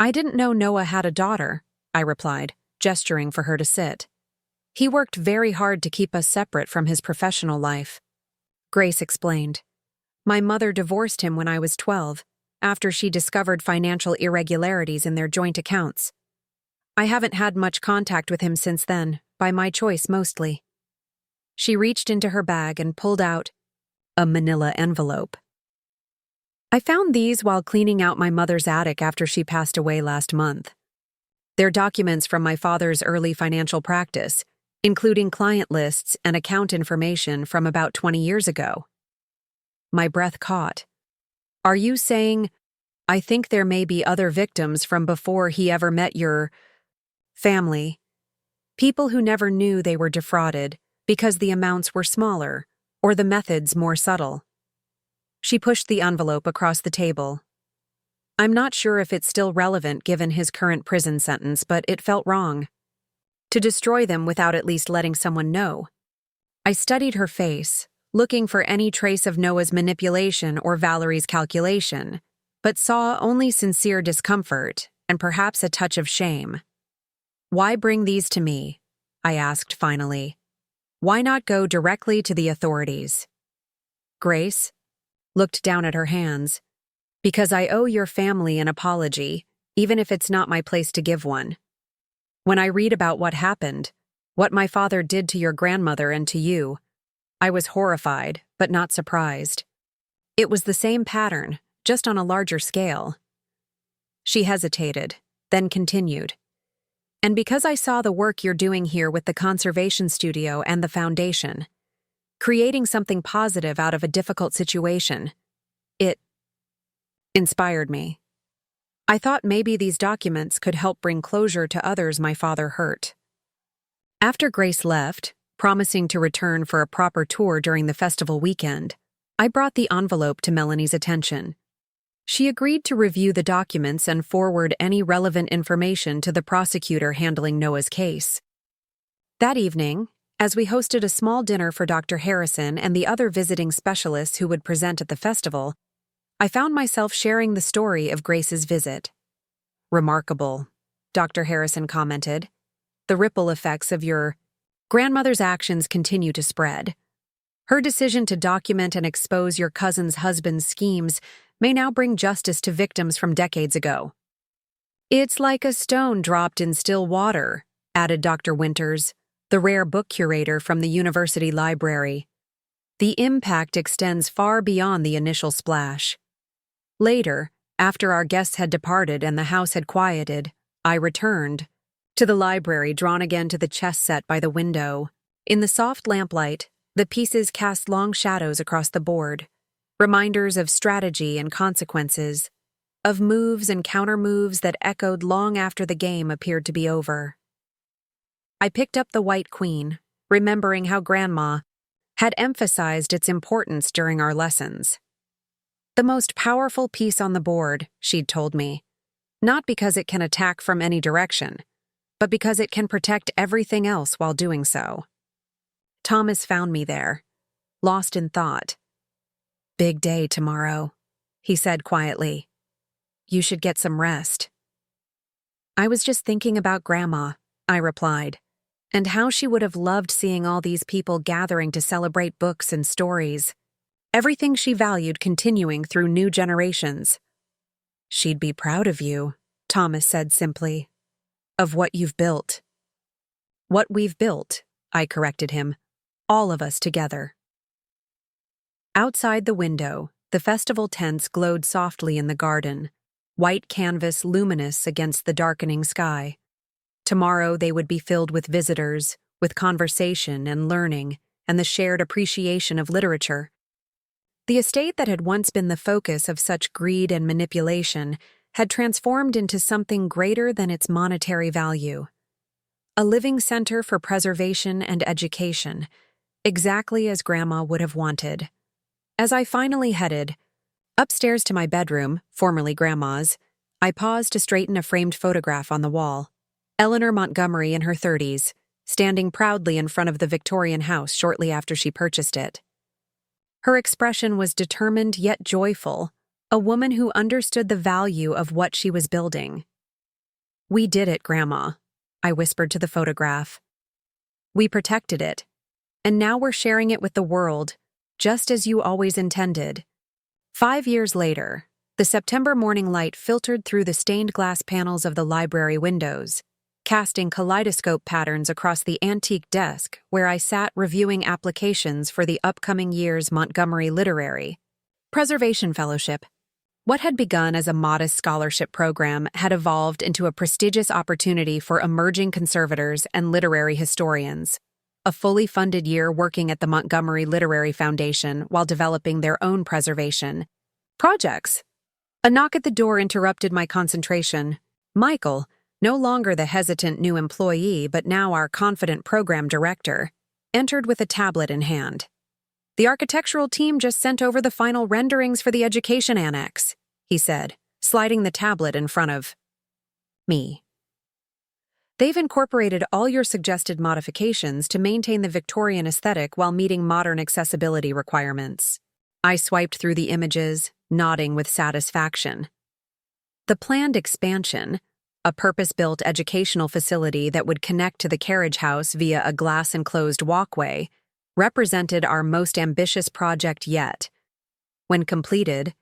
Speaker 1: "I didn't know Noah had a daughter," I replied, gesturing for her to sit. "He worked very hard to keep us separate from his professional life." Grace explained. "My mother divorced him when I was 12, after she discovered financial irregularities in their joint accounts. I haven't had much contact with him since then, by my choice mostly." She reached into her bag and pulled out a manila envelope. "I found these while cleaning out my mother's attic after she passed away last month. They're documents from my father's early financial practice, including client lists and account information from about 20 years ago." My breath caught. "Are you saying— I think there may be other victims from before he ever met your family? People who never knew they were defrauded because the amounts were smaller or the methods more subtle." She pushed the envelope across the table. "I'm not sure if it's still relevant given his current prison sentence, but it felt wrong to destroy them without at least letting someone know." I studied her face, looking for any trace of Noah's manipulation or Valerie's calculation, but saw only sincere discomfort and perhaps a touch of shame. "Why bring these to me?" I asked finally. "Why not go directly to the authorities?" Grace looked down at her hands. "Because I owe your family an apology, even if it's not my place to give one. When I read about what happened, what my father did to your grandmother and to you, I was horrified, but not surprised. It was the same pattern, just on a larger scale." She hesitated, then continued. "And because I saw the work you're doing here with the conservation studio and the foundation, creating something positive out of a difficult situation, it inspired me. I thought maybe these documents could help bring closure to others my father hurt." After Grace left, promising to return for a proper tour during the festival weekend, I brought the envelope to Melanie's attention. She agreed to review the documents and forward any relevant information to the prosecutor handling Noah's case. That evening, as we hosted a small dinner for Dr. Harrison and the other visiting specialists who would present at the festival, I found myself sharing the story of Grace's visit. "Remarkable," Dr. Harrison commented. "The ripple effects of your grandmother's actions continue to spread. Her decision to document and expose your cousin's husband's schemes may now bring justice to victims from decades ago." "It's like a stone dropped in still water," added Dr. Winters, the rare book curator from the university library. "The impact extends far beyond the initial splash." Later, after our guests had departed and the house had quieted, I returned to the library, drawn again to the chess set by the window. In the soft lamplight, the pieces cast long shadows across the board, reminders of strategy and consequences, of moves and counter-moves that echoed long after the game appeared to be over. I picked up the White Queen, remembering how Grandma had emphasized its importance during our lessons. "The most powerful piece on the board," she'd told me, "not because it can attack from any direction, but because it can protect everything else while doing so." Thomas found me there, lost in thought. "Big day tomorrow," he said quietly. "You should get some rest." "I was just thinking about Grandma," I replied, "and how she would have loved seeing all these people gathering to celebrate books and stories." everything she valued continuing through new generations. "She'd be proud of you," Thomas said simply. "Of what you've built." "What we've built," I corrected him. "All of us together." Outside the window, the festival tents glowed softly in the garden, white canvas luminous against the darkening sky. Tomorrow they would be filled with visitors, with conversation and learning, and the shared appreciation of literature. The estate that had once been the focus of such greed and manipulation had transformed into something greater than its monetary value. A living center for preservation and education, exactly as Grandma would have wanted. As I finally headed upstairs to my bedroom, formerly Grandma's, I paused to straighten a framed photograph on the wall. Eleanor Montgomery in her 30s, standing proudly in front of the Victorian house shortly after she purchased it. Her expression was determined yet joyful, a woman who understood the value of what she was building. "We did it, Grandma," I whispered to the photograph. "We protected it, and now we're sharing it with the world, just as you always intended." 5 years later, the September morning light filtered through the stained glass panels of the library windows, casting kaleidoscope patterns across the antique desk where I sat reviewing applications for the upcoming year's Montgomery Literary Preservation Fellowship. What had begun as a modest scholarship program had evolved into a prestigious opportunity for emerging conservators and literary historians. A fully funded year working at the Montgomery Literary Foundation while developing their own preservation projects. A knock at the door interrupted my concentration. Michael, no longer the hesitant new employee but now our confident program director, entered with a tablet in hand. "The architectural team just sent over the final renderings for the education annex," he said, sliding the tablet in front of me. "They've incorporated all your suggested modifications to maintain the Victorian aesthetic while meeting modern accessibility requirements." I swiped through the images, nodding with satisfaction. The planned expansion, a purpose-built educational facility that would connect to the carriage house via a glass-enclosed walkway, represented our most ambitious project yet. When completed,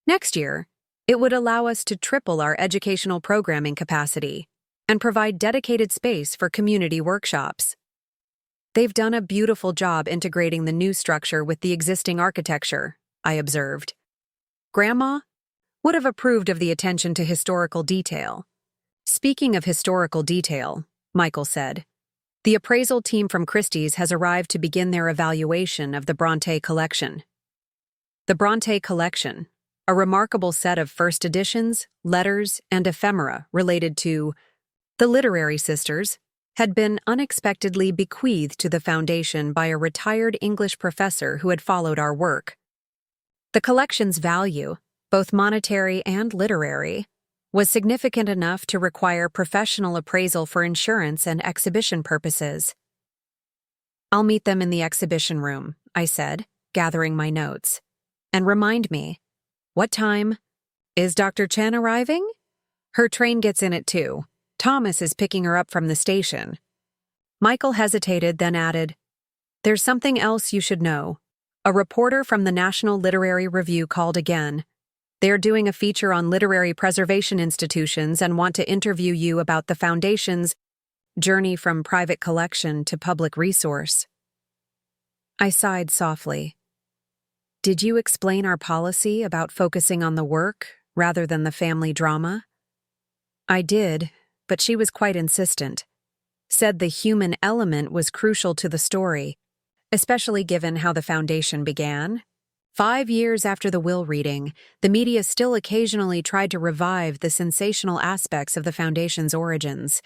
Speaker 1: next year, it would allow us to triple our educational programming capacity and provide dedicated space for community workshops. "They've done a beautiful job integrating the new structure with the existing architecture," I observed. Grandma would have approved of the attention to historical detail. "Speaking of historical detail," Michael said, "the appraisal team from Christie's has arrived to begin their evaluation of the Bronte collection." The Bronte collection, a remarkable set of first editions, letters, and ephemera related to the literary sisters, had been unexpectedly bequeathed to the foundation by a retired English professor who had followed our work. The collection's value, both monetary and literary, was significant enough to require professional appraisal for insurance and exhibition purposes. "I'll meet them in the exhibition room," I said, gathering my notes. "And remind me, what time? Is Dr. Chen arriving?" "Her train gets in at 2. Thomas is picking her up from the station." Michael hesitated, then added, "There's something else you should know. A reporter from the National Literary Review called again. They're doing a feature on literary preservation institutions and want to interview you about the Foundation's journey from private collection to public resource." I sighed softly. "Did you explain our policy about focusing on the work rather than the family drama?" I did, but she was quite insistent. Said the human element was crucial to the story, especially given how the Foundation began. 5 years after the will reading, the media still occasionally tried to revive the sensational aspects of the Foundation's origins.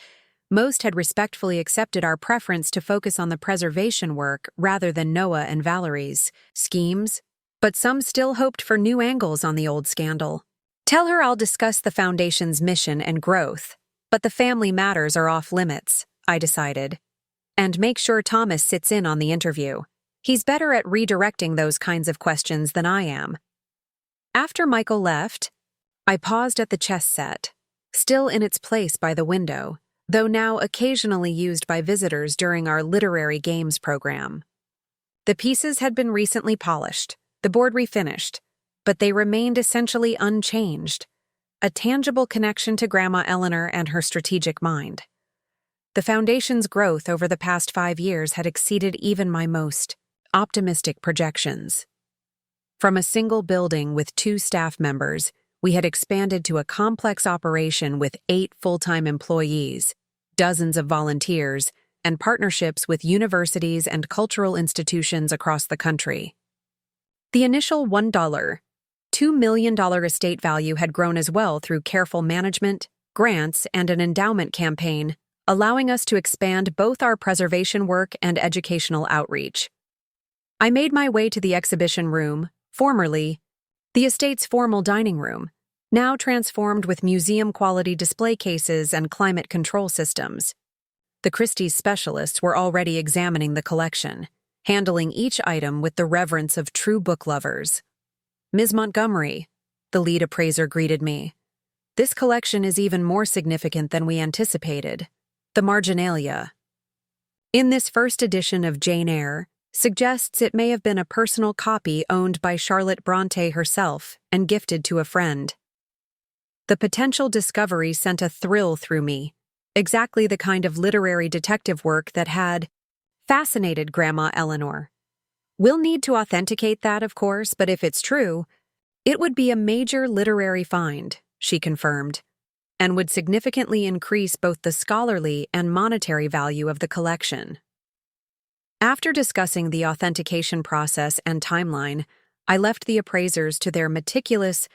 Speaker 1: Most had respectfully accepted our preference to focus on the preservation work rather than Noah and Valerie's schemes, but some still hoped for new angles on the old scandal. "Tell her I'll discuss the Foundation's mission and growth, but the family matters are off limits," I decided. "And make sure Thomas sits in on the interview. He's better at redirecting those kinds of questions than I am." After Michael left, I paused at the chess set, still in its place by the window, though now occasionally used by visitors during our literary games program. The pieces had been recently polished, The board refinished, but they remained essentially unchanged, a tangible connection to Grandma Eleanor and her strategic mind. The foundation's growth over the past 5 years had exceeded even my most optimistic projections. From a single building with 2 staff members, we had expanded to a complex operation with 8 full-time employees, dozens of volunteers, and partnerships with universities and cultural institutions across the country. The initial $2 million estate value had grown as well through careful management, grants, and an endowment campaign, allowing us to expand both our preservation work and educational outreach. I made my way to the exhibition room, formerly the estate's formal dining room, now transformed with museum-quality display cases and climate control systems. The Christie's specialists were already examining the collection, handling each item with the reverence of true book lovers. "Ms. Montgomery," the lead appraiser greeted me. "This collection is even more significant than we anticipated. The marginalia in this first edition of Jane Eyre suggests it may have been a personal copy owned by Charlotte Brontë herself and gifted to a friend." The potential discovery sent a thrill through me, exactly the kind of literary detective work that had fascinated Grandma Eleanor. "We'll need to authenticate that, of course, but if it's true, it would be a major literary find," she confirmed, "and would significantly increase both the scholarly and monetary value of the collection." After discussing the authentication process and timeline, I left the appraisers to their meticulous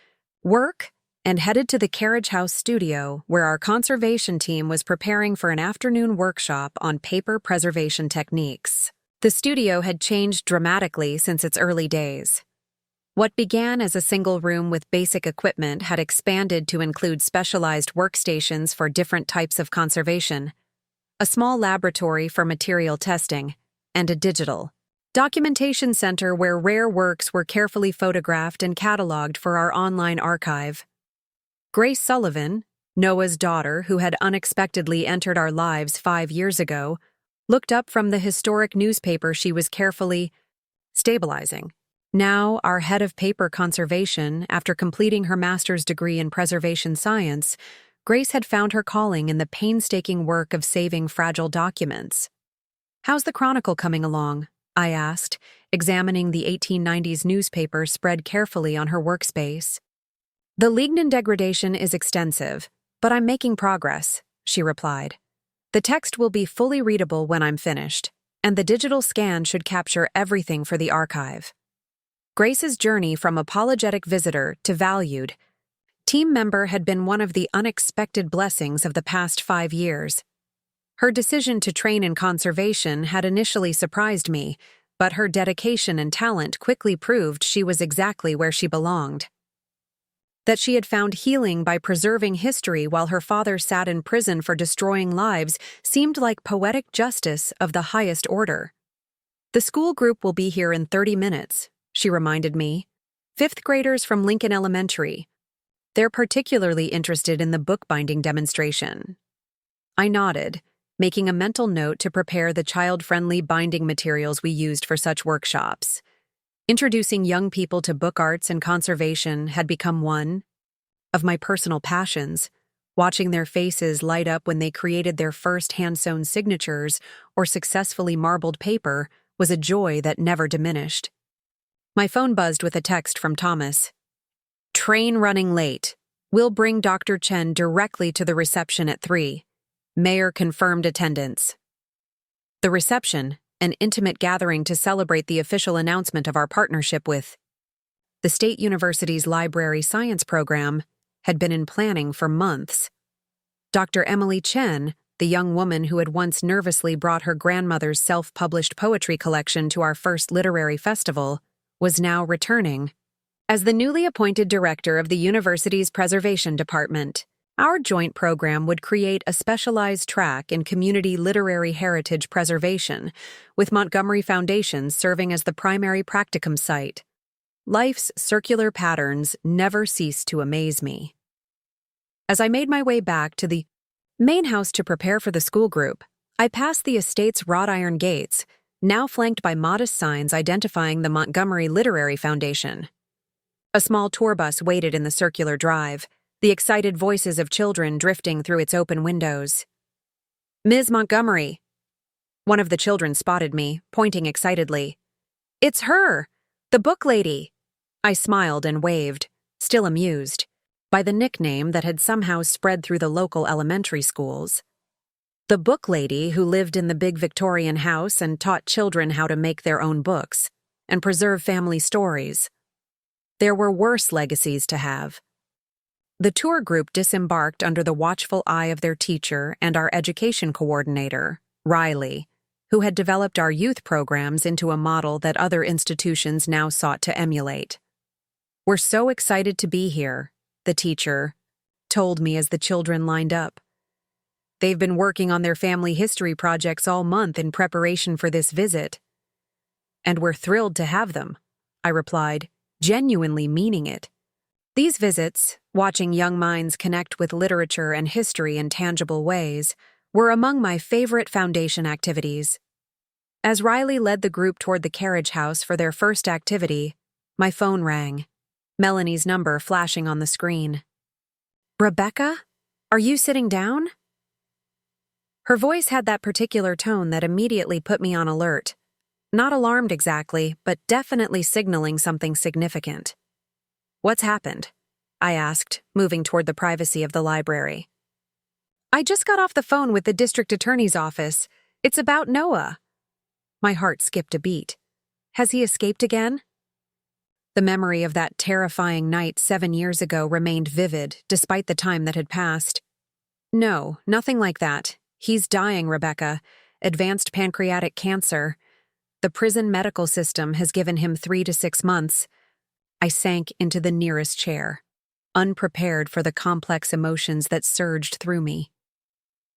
Speaker 1: work and headed to the Carriage House studio, where our conservation team was preparing for an afternoon workshop on paper preservation techniques. The studio had changed dramatically since its early days. What began as a single room with basic equipment had expanded to include specialized workstations for different types of conservation, a small laboratory for material testing, and a digital documentation center where rare works were carefully photographed and cataloged for our online archive. Grace Sullivan, Noah's daughter who had unexpectedly entered our lives 5 years ago, looked up from the historic newspaper she was carefully stabilizing. Now, our head of paper conservation, after completing her master's degree in preservation science, Grace had found her calling in the painstaking work of saving fragile documents. "How's the Chronicle coming along?" I asked, examining the 1890s newspaper spread carefully on her workspace. "The lignin degradation is extensive, but I'm making progress," she replied. "The text will be fully readable when I'm finished, and the digital scan should capture everything for the archive." Grace's journey from apologetic visitor to valued team member had been one of the unexpected blessings of the past 5 years. Her decision to train in conservation had initially surprised me, but her dedication and talent quickly proved she was exactly where she belonged. That she had found healing by preserving history while her father sat in prison for destroying lives seemed like poetic justice of the highest order. "The school group will be here in 30 minutes, she reminded me. "Fifth graders from Lincoln Elementary. They're particularly interested in the bookbinding demonstration." I nodded, making a mental note to prepare the child-friendly binding materials we used for such workshops. Introducing young people to book arts and conservation had become one of my personal passions. Watching their faces light up when they created their first hand-sewn signatures or successfully marbled paper was a joy that never diminished. My phone buzzed with a text from Thomas. "Train running late. We'll bring Dr. Chen directly to the reception at 3. Mayor confirmed attendance." The reception, an intimate gathering to celebrate the official announcement of our partnership with the State University's Library Science Program, had been in planning for months. Dr. Emily Chen, the young woman who had once nervously brought her grandmother's self-published poetry collection to our first literary festival, was now returning. As the newly appointed director of the university's preservation department, our joint program would create a specialized track in community literary heritage preservation, with Montgomery Foundation serving as the primary practicum site. Life's circular patterns never ceased to amaze me. As I made my way back to the main house to prepare for the school group, I passed the estate's wrought iron gates, now flanked by modest signs identifying the Montgomery Literary Foundation. A small tour bus waited in the circular drive, the excited voices of children drifting through its open windows. "Ms. Montgomery!" One of the children spotted me, pointing excitedly. "It's her! The book lady!" I smiled and waved, still amused by the nickname that had somehow spread through the local elementary schools. The book lady who lived in the big Victorian house and taught children how to make their own books and preserve family stories. There were worse legacies to have. The tour group disembarked under the watchful eye of their teacher and our education coordinator, Riley, who had developed our youth programs into a model that other institutions now sought to emulate. "We're so excited to be here," the teacher told me as the children lined up. "They've been working on their family history projects all month in preparation for this visit." "And we're thrilled to have them," I replied, genuinely meaning it. These visits, watching young minds connect with literature and history in tangible ways, were among my favorite foundation activities. As Riley led the group toward the carriage house for their first activity, my phone rang, Melanie's number flashing on the screen. "Rebecca, are you sitting down?" Her voice had that particular tone that immediately put me on alert. Not alarmed exactly, but definitely signaling something significant. "What's happened?" I asked, moving toward the privacy of the library. "I just got off the phone with the district attorney's office. It's about Noah." My heart skipped a beat. Has he escaped again? The memory of that terrifying night 7 years ago remained vivid, despite the time that had passed. "No, nothing like that. He's dying, Rebecca. Advanced pancreatic cancer. The prison medical system has given him 3 to 6 months. I sank into the nearest chair, unprepared for the complex emotions that surged through me.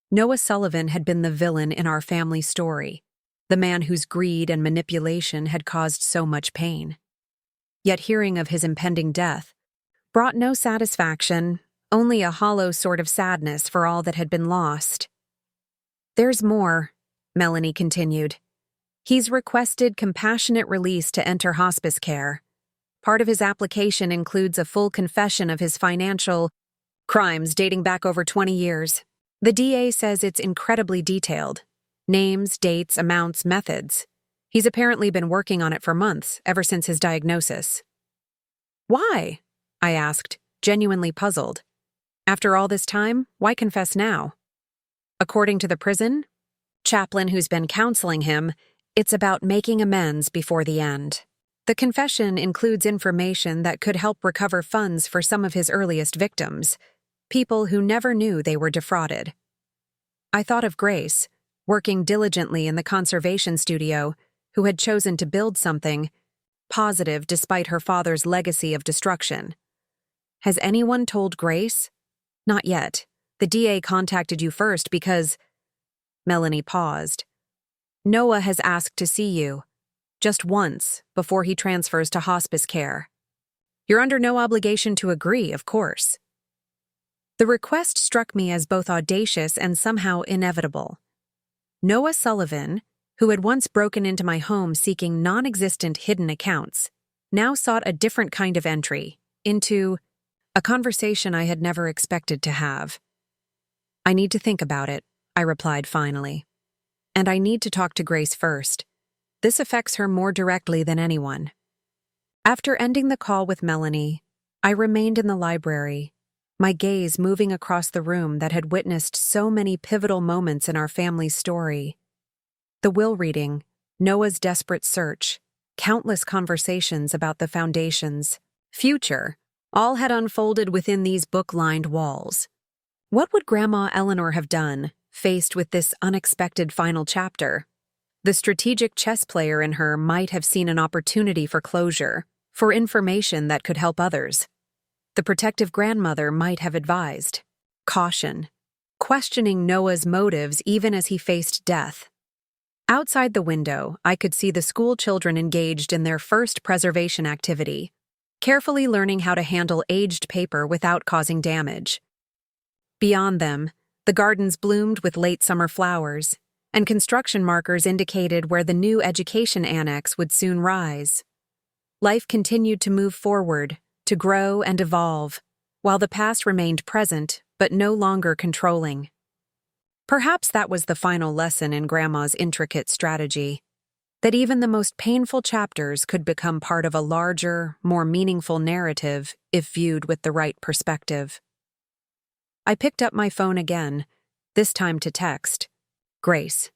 Speaker 1: Noah Sullivan had been the villain in our family story, the man whose greed and manipulation had caused so much pain. Yet hearing of his impending death brought no satisfaction, only a hollow sort of sadness for all that had been lost. "There's more," Melanie continued. "He's requested compassionate release to enter hospice care. Part of his application includes a full confession of his financial crimes dating back over 20 years. The DA says it's incredibly detailed. Names, dates, amounts, methods. He's apparently been working on it for months, ever since his diagnosis." "Why?" I asked, genuinely puzzled. "After all this time, why confess now?" According to the prison chaplain who's been counseling him, it's about making amends before the end. The confession includes information that could help recover funds for some of his earliest victims, people who never knew they were defrauded. I thought of Grace, working diligently in the conservation studio, who had chosen to build something positive despite her father's legacy of destruction. "Has anyone told Grace?" "Not yet. The DA contacted you first because—" Melanie paused. "Noah has asked to see you. Just once, before he transfers to hospice care. You're under no obligation to agree, of course." The request struck me as both audacious and somehow inevitable. Noah Sullivan, who had once broken into my home seeking non-existent hidden accounts, now sought a different kind of entry, into a conversation I had never expected to have. "I need to think about it," I replied finally. "And I need to talk to Grace first. This affects her more directly than anyone." After ending the call with Melanie, I remained in the library, my gaze moving across the room that had witnessed so many pivotal moments in our family's story. The will reading, Noah's desperate search, countless conversations about the foundation's future, all had unfolded within these book-lined walls. What would Grandma Eleanor have done, faced with this unexpected final chapter? The strategic chess player in her might have seen an opportunity for closure, for information that could help others. The protective grandmother might have advised caution, questioning Noah's motives even as he faced death. Outside the window, I could see the school children engaged in their first preservation activity, carefully learning how to handle aged paper without causing damage. Beyond them, the gardens bloomed with late summer flowers, and construction markers indicated where the new education annex would soon rise. Life continued to move forward, to grow and evolve, while the past remained present but no longer controlling. Perhaps that was the final lesson in Grandma's intricate strategy, that even the most painful chapters could become part of a larger, more meaningful narrative if viewed with the right perspective. I picked up my phone again, this time to text. Grace,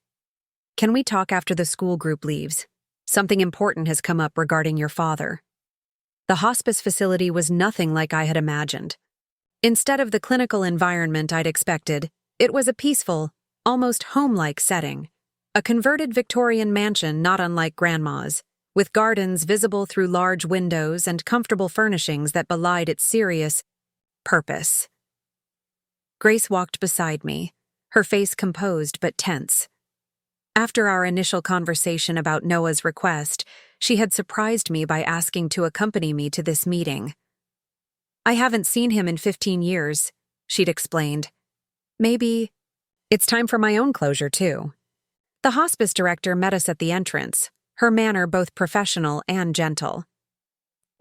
Speaker 1: can we talk after the school group leaves? Something important has come up regarding your father. The hospice facility was nothing like I had imagined. Instead of the clinical environment I'd expected, it was a peaceful, almost home-like setting. A converted Victorian mansion not unlike Grandma's, with gardens visible through large windows and comfortable furnishings that belied its serious purpose. Grace walked beside me, her face composed but tense. After our initial conversation about Noah's request, she had surprised me by asking to accompany me to this meeting. I haven't seen him in 15 years, she'd explained. Maybe it's time for my own closure, too. The hospice director met us at the entrance, her manner both professional and gentle.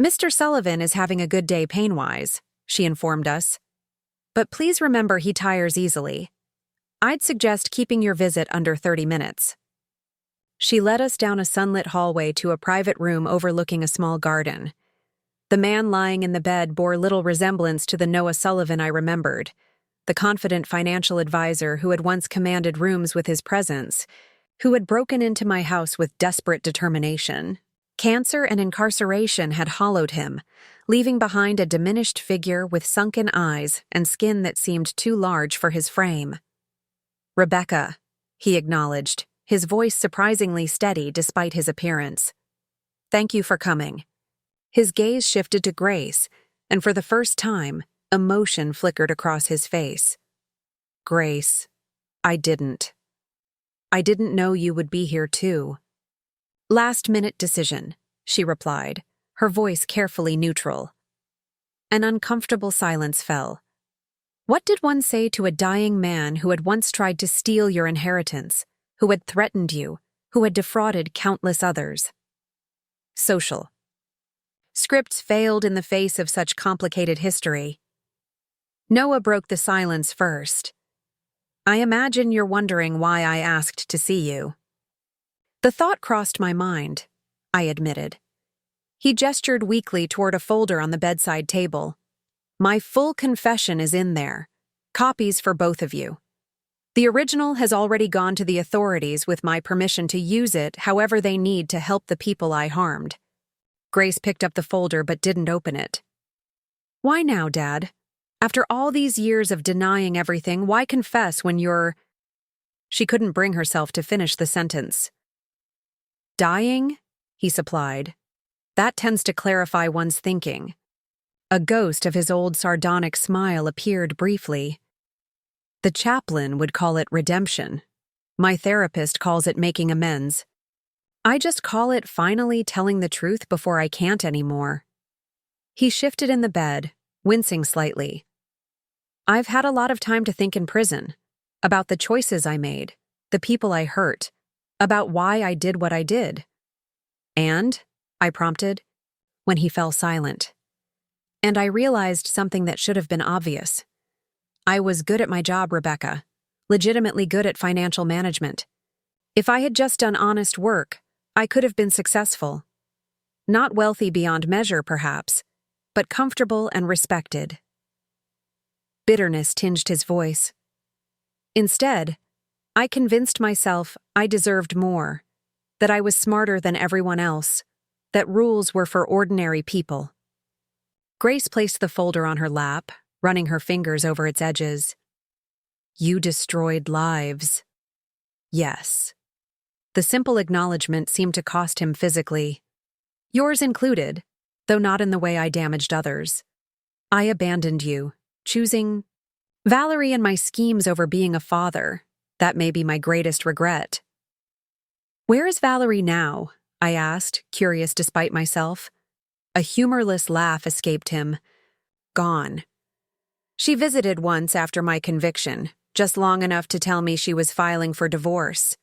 Speaker 1: Mr. Sullivan is having a good day pain-wise, she informed us. But please remember he tires easily. I'd suggest keeping your visit under 30 minutes. She led us down a sunlit hallway to a private room overlooking a small garden. The man lying in the bed bore little resemblance to the Noah Sullivan I remembered, the confident financial advisor who had once commanded rooms with his presence, who had broken into my house with desperate determination. Cancer and incarceration had hollowed him, leaving behind a diminished figure with sunken eyes and skin that seemed too large for his frame. Rebecca, he acknowledged, his voice surprisingly steady despite his appearance. Thank you for coming. His gaze shifted to Grace, and for the first time, emotion flickered across his face. Grace, I didn't know you would be here too. Last-minute decision, she replied, her voice carefully neutral. An uncomfortable silence fell. What did one say to a dying man who had once tried to steal your inheritance, who had threatened you, who had defrauded countless others? Social. Scripts failed in the face of such complicated history. Noah broke the silence first. I imagine you're wondering why I asked to see you. The thought crossed my mind, I admitted. He gestured weakly toward a folder on the bedside table. My full confession is in there. Copies for both of you. The original has already gone to the authorities with my permission to use it however they need to help the people I harmed. Grace picked up the folder but didn't open it. Why now, Dad? After all these years of denying everything, why confess when you're... She couldn't bring herself to finish the sentence. Dying? He supplied. That tends to clarify one's thinking. A ghost of his old sardonic smile appeared briefly. The chaplain would call it redemption. My therapist calls it making amends. I just call it finally telling the truth before I can't anymore. He shifted in the bed, wincing slightly. I've had a lot of time to think in prison, about the choices I made, the people I hurt, about why I did what I did. And, I prompted, when he fell silent. And I realized something that should have been obvious. I was good at my job, Rebecca, legitimately good at financial management. If I had just done honest work, I could have been successful. Not wealthy beyond measure, perhaps, but comfortable and respected. Bitterness tinged his voice. Instead, I convinced myself I deserved more, that I was smarter than everyone else, that rules were for ordinary people. Grace placed the folder on her lap, running her fingers over its edges. You destroyed lives. Yes. The simple acknowledgement seemed to cost him physically. Yours included, though not in the way I damaged others. I abandoned you, choosing Valerie and my schemes over being a father. That may be my greatest regret. Where is Valerie now? I asked, curious despite myself. A humorless laugh escaped him. Gone. She visited once after my conviction, just long enough to tell me she was filing for divorce.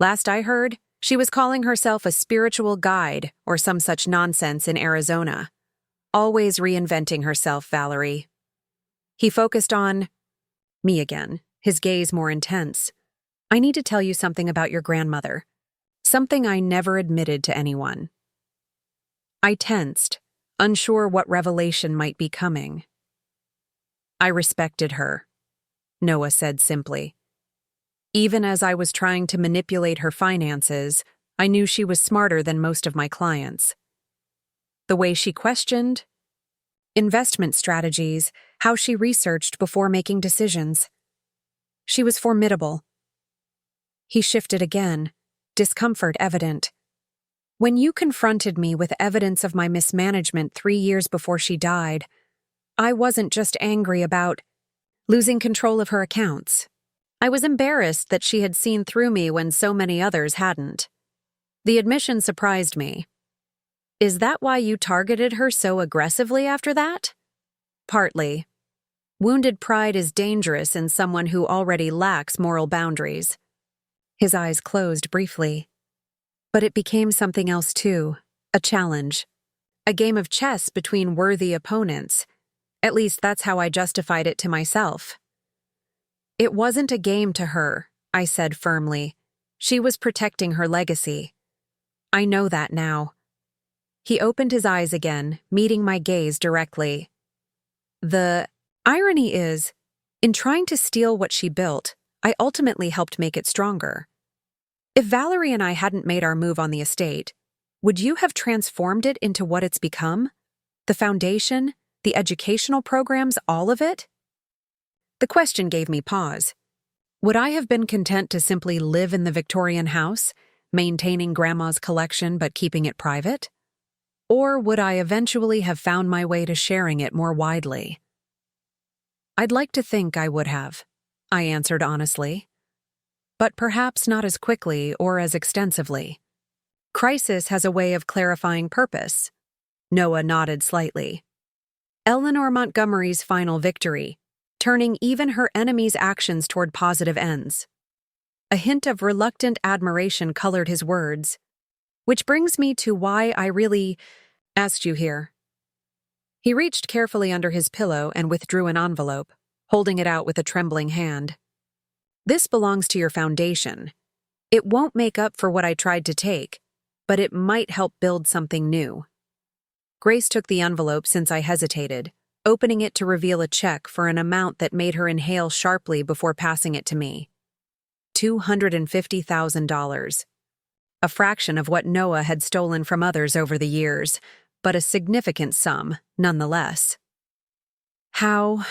Speaker 1: Last I heard, she was calling herself a spiritual guide or some such nonsense in Arizona. Always reinventing herself, Valerie. He focused on me again, his gaze more intense. I need to tell you something about your grandmother. Something I never admitted to anyone. I tensed, unsure what revelation might be coming. I respected her, Noah said simply. Even as I was trying to manipulate her finances, I knew she was smarter than most of my clients. The way she questioned, investment strategies, how she researched before making decisions. She was formidable. He shifted again, discomfort evident. When you confronted me with evidence of my mismanagement 3 years before she died, I wasn't just angry about losing control of her accounts. I was embarrassed that she had seen through me when so many others hadn't. The admission surprised me. Is that why you targeted her so aggressively after that? Partly. Wounded pride is dangerous in someone who already lacks moral boundaries. His eyes closed briefly. But it became something else too, a challenge. A game of chess between worthy opponents. At least that's how I justified it to myself. It wasn't a game to her, I said firmly. She was protecting her legacy. I know that now. He opened his eyes again, meeting my gaze directly. The irony is, in trying to steal what she built, I ultimately helped make it stronger. If Valerie and I hadn't made our move on the estate, would you have transformed it into what it's become? The foundation, the educational programs, all of it? The question gave me pause. Would I have been content to simply live in the Victorian house, maintaining Grandma's collection but keeping it private? Or would I eventually have found my way to sharing it more widely? I'd like to think I would have, I answered honestly. But perhaps not as quickly or as extensively. Crisis has a way of clarifying purpose. Noah nodded slightly. Eleanor Montgomery's final victory, turning even her enemy's actions toward positive ends. A hint of reluctant admiration colored his words. Which brings me to why I really asked you here. He reached carefully under his pillow and withdrew an envelope, holding it out with a trembling hand. This belongs to your foundation. It won't make up for what I tried to take, but it might help build something new. Grace took the envelope since I hesitated, opening it to reveal a check for an amount that made her inhale sharply before passing it to me. $250,000. A fraction of what Noah had stolen from others over the years, but a significant sum, nonetheless. How?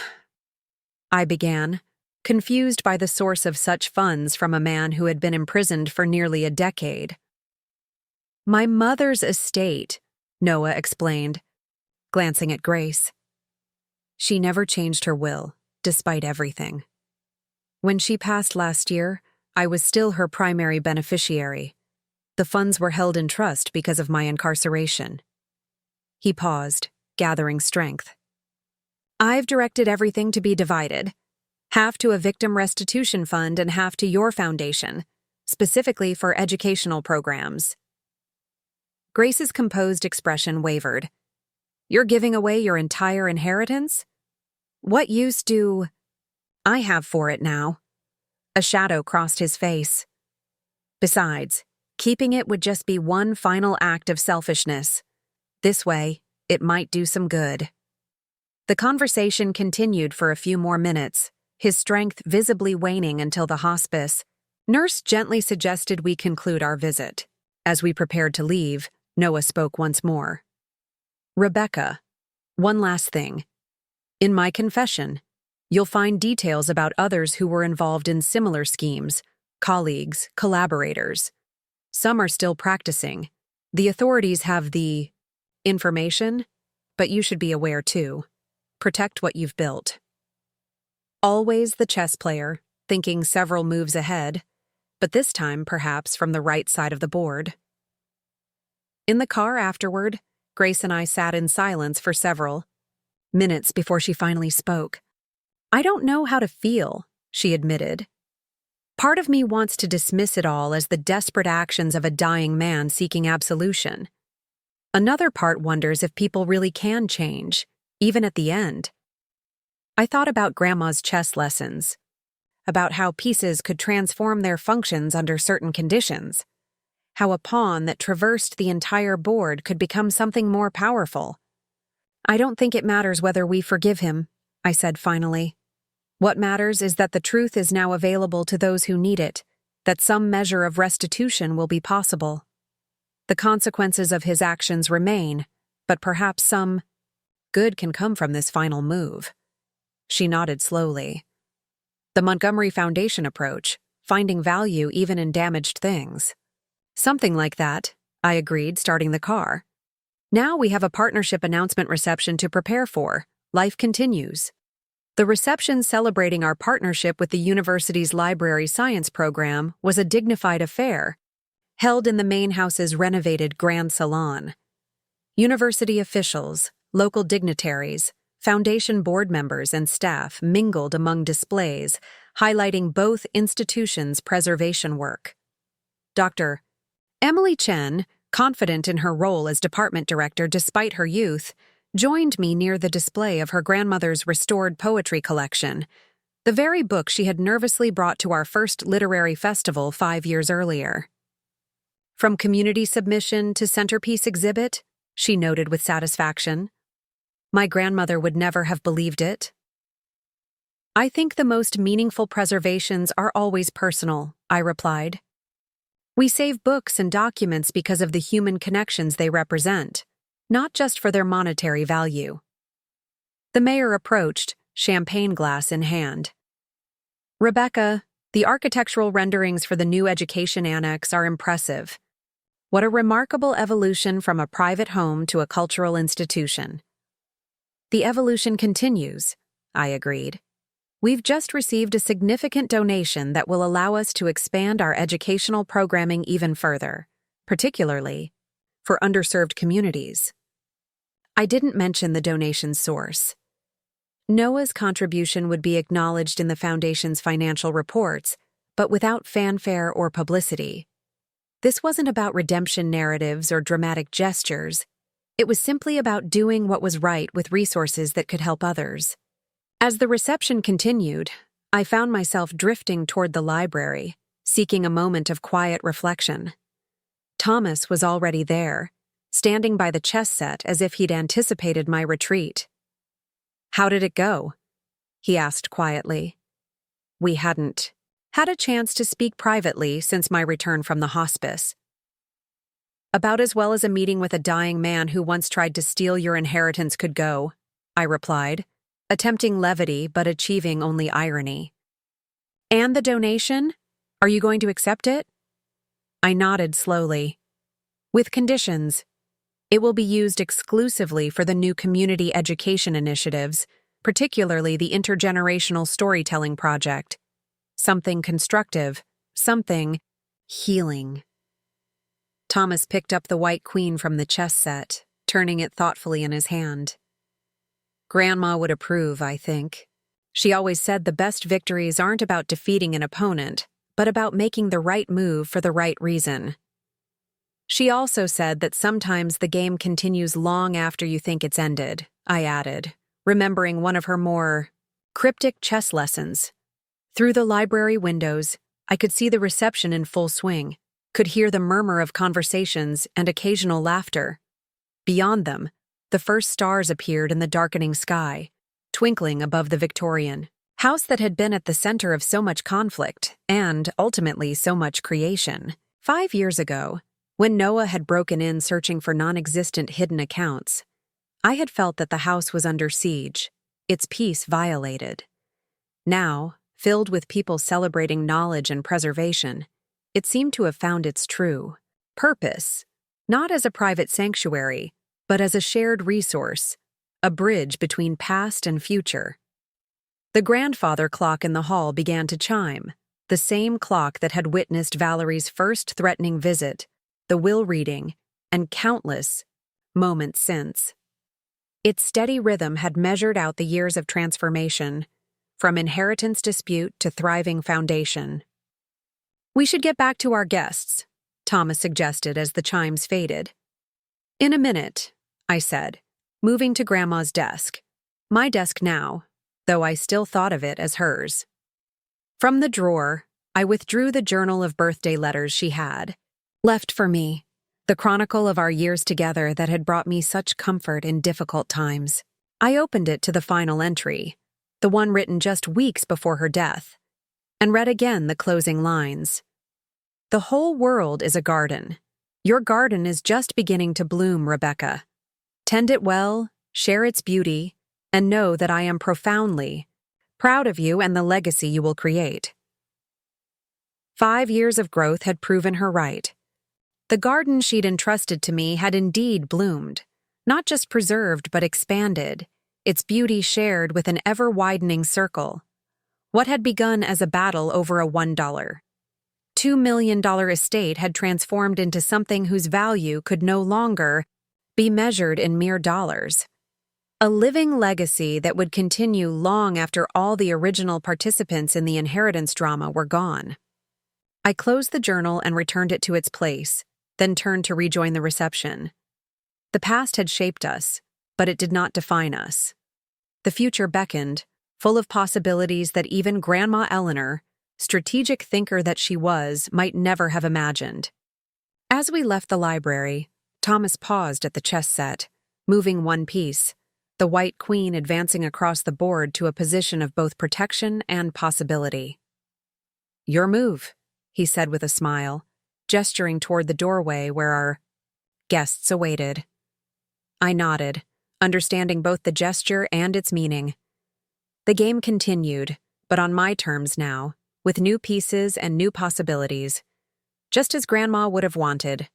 Speaker 1: I began, confused by the source of such funds from a man who had been imprisoned for nearly a decade. My mother's estate, Noah explained, glancing at Grace. She never changed her will, despite everything. When she passed last year, I was still her primary beneficiary. The funds were held in trust because of my incarceration. He paused, gathering strength. I've directed everything to be divided. Half to a victim restitution fund and half to your foundation, specifically for educational programs. Grace's composed expression wavered. You're giving away your entire inheritance? What use do I have for it now? A shadow crossed his face. Besides, keeping it would just be one final act of selfishness. This way, it might do some good. The conversation continued for a few more minutes, his strength visibly waning until the hospice. Nurse gently suggested we conclude our visit. As we prepared to leave, Noah spoke once more. Rebecca, one last thing. In my confession, you'll find details about others who were involved in similar schemes, colleagues, collaborators. Some are still practicing. The authorities have the information, but you should be aware too. Protect what you've built. Always the chess player, thinking several moves ahead, but this time perhaps from the right side of the board. In the car afterward, Grace and I sat in silence for several minutes before she finally spoke. I don't know how to feel, she admitted. Part of me wants to dismiss it all as the desperate actions of a dying man seeking absolution. Another part wonders if people really can change, even at the end. I thought about Grandma's chess lessons, about how pieces could transform their functions under certain conditions, how a pawn that traversed the entire board could become something more powerful. I don't think it matters whether we forgive him, I said finally. What matters is that the truth is now available to those who need it, that some measure of restitution will be possible. The consequences of his actions remain, but perhaps some good can come from this final move. She nodded slowly. The Montgomery Foundation approach, finding value even in damaged things. Something like that, I agreed, starting the car. Now we have a partnership announcement reception to prepare for. Life continues. The reception celebrating our partnership with the university's library science program was a dignified affair, held in the main house's renovated Grand Salon. University officials, local dignitaries, Foundation board members and staff mingled among displays, highlighting both institutions' preservation work. Dr. Emily Chen, confident in her role as department director despite her youth, joined me near the display of her grandmother's restored poetry collection, the very book she had nervously brought to our first literary festival 5 years earlier. From community submission to centerpiece exhibit, she noted with satisfaction. My grandmother would never have believed it. I think the most meaningful preservations are always personal, I replied. We save books and documents because of the human connections they represent, not just for their monetary value. The mayor approached, champagne glass in hand. Rebecca, the architectural renderings for the new education annex are impressive. What a remarkable evolution from a private home to a cultural institution. The evolution continues, I agreed. We've just received a significant donation that will allow us to expand our educational programming even further, particularly for underserved communities. I didn't mention the donation's source. Noah's contribution would be acknowledged in the Foundation's financial reports, but without fanfare or publicity. This wasn't about redemption narratives or dramatic gestures. It was simply about doing what was right with resources that could help others. As the reception continued, I found myself drifting toward the library, seeking a moment of quiet reflection. Thomas was already there, standing by the chess set as if he'd anticipated my retreat. How did it go? He asked quietly. We hadn't had a chance to speak privately since my return from the hospice. About as well as a meeting with a dying man who once tried to steal your inheritance could go, I replied, attempting levity but achieving only irony. And the donation? Are you going to accept it? I nodded slowly. With conditions. It will be used exclusively for the new community education initiatives, particularly the intergenerational storytelling project. Something constructive, something healing. Thomas picked up the white queen from the chess set, turning it thoughtfully in his hand. Grandma would approve, I think. She always said the best victories aren't about defeating an opponent, but about making the right move for the right reason. She also said that sometimes the game continues long after you think it's ended, I added, remembering one of her more cryptic chess lessons. Through the library windows, I could see the reception in full swing, could hear the murmur of conversations and occasional laughter. Beyond them, the first stars appeared in the darkening sky, twinkling above the Victorian house that had been at the center of so much conflict and, ultimately, so much creation. 5 years ago, when Noah had broken in searching for non-existent hidden accounts, I had felt that the house was under siege, its peace violated. Now, filled with people celebrating knowledge and preservation, it seemed to have found its true purpose, not as a private sanctuary, but as a shared resource, a bridge between past and future. The grandfather clock in the hall began to chime, the same clock that had witnessed Valerie's first threatening visit, the will reading, and countless moments since. Its steady rhythm had measured out the years of transformation, from inheritance dispute to thriving foundation. We should get back to our guests, Thomas suggested as the chimes faded. In a minute, I said, moving to Grandma's desk. My desk now, though I still thought of it as hers. From the drawer, I withdrew the journal of birthday letters she had left for me, the chronicle of our years together that had brought me such comfort in difficult times. I opened it to the final entry, the one written just weeks before her death, and read again the closing lines. The whole world is a garden. Your garden is just beginning to bloom, Rebecca. Tend it well, share its beauty, and know that I am profoundly proud of you and the legacy you will create. 5 years of growth had proven her right. The garden she'd entrusted to me had indeed bloomed, not just preserved but expanded, its beauty shared with an ever-widening circle. What had begun as a battle over a $1, $2 million estate had transformed into something whose value could no longer be measured in mere dollars. A living legacy that would continue long after all the original participants in the inheritance drama were gone. I closed the journal and returned it to its place, then turned to rejoin the reception. The past had shaped us, but it did not define us. The future beckoned, full of possibilities that even Grandma Eleanor, strategic thinker that she was, might never have imagined. As we left the library, Thomas paused at the chess set, moving one piece, the white queen advancing across the board to a position of both protection and possibility. "Your move," he said with a smile, gesturing toward the doorway where our guests awaited. I nodded, understanding both the gesture and its meaning. The game continued, but on my terms now, with new pieces and new possibilities, just as Grandma would have wanted.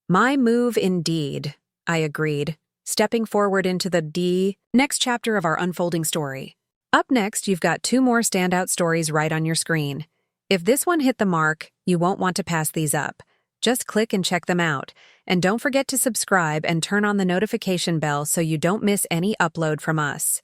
Speaker 1: My move indeed, I agreed, stepping forward into the next chapter of our unfolding story. Up next, you've got 2 more standout stories right on your screen. If this one hit the mark, you won't want to pass these up. Just click and check them out. And don't forget to subscribe and turn on the notification bell so you don't miss any upload from us.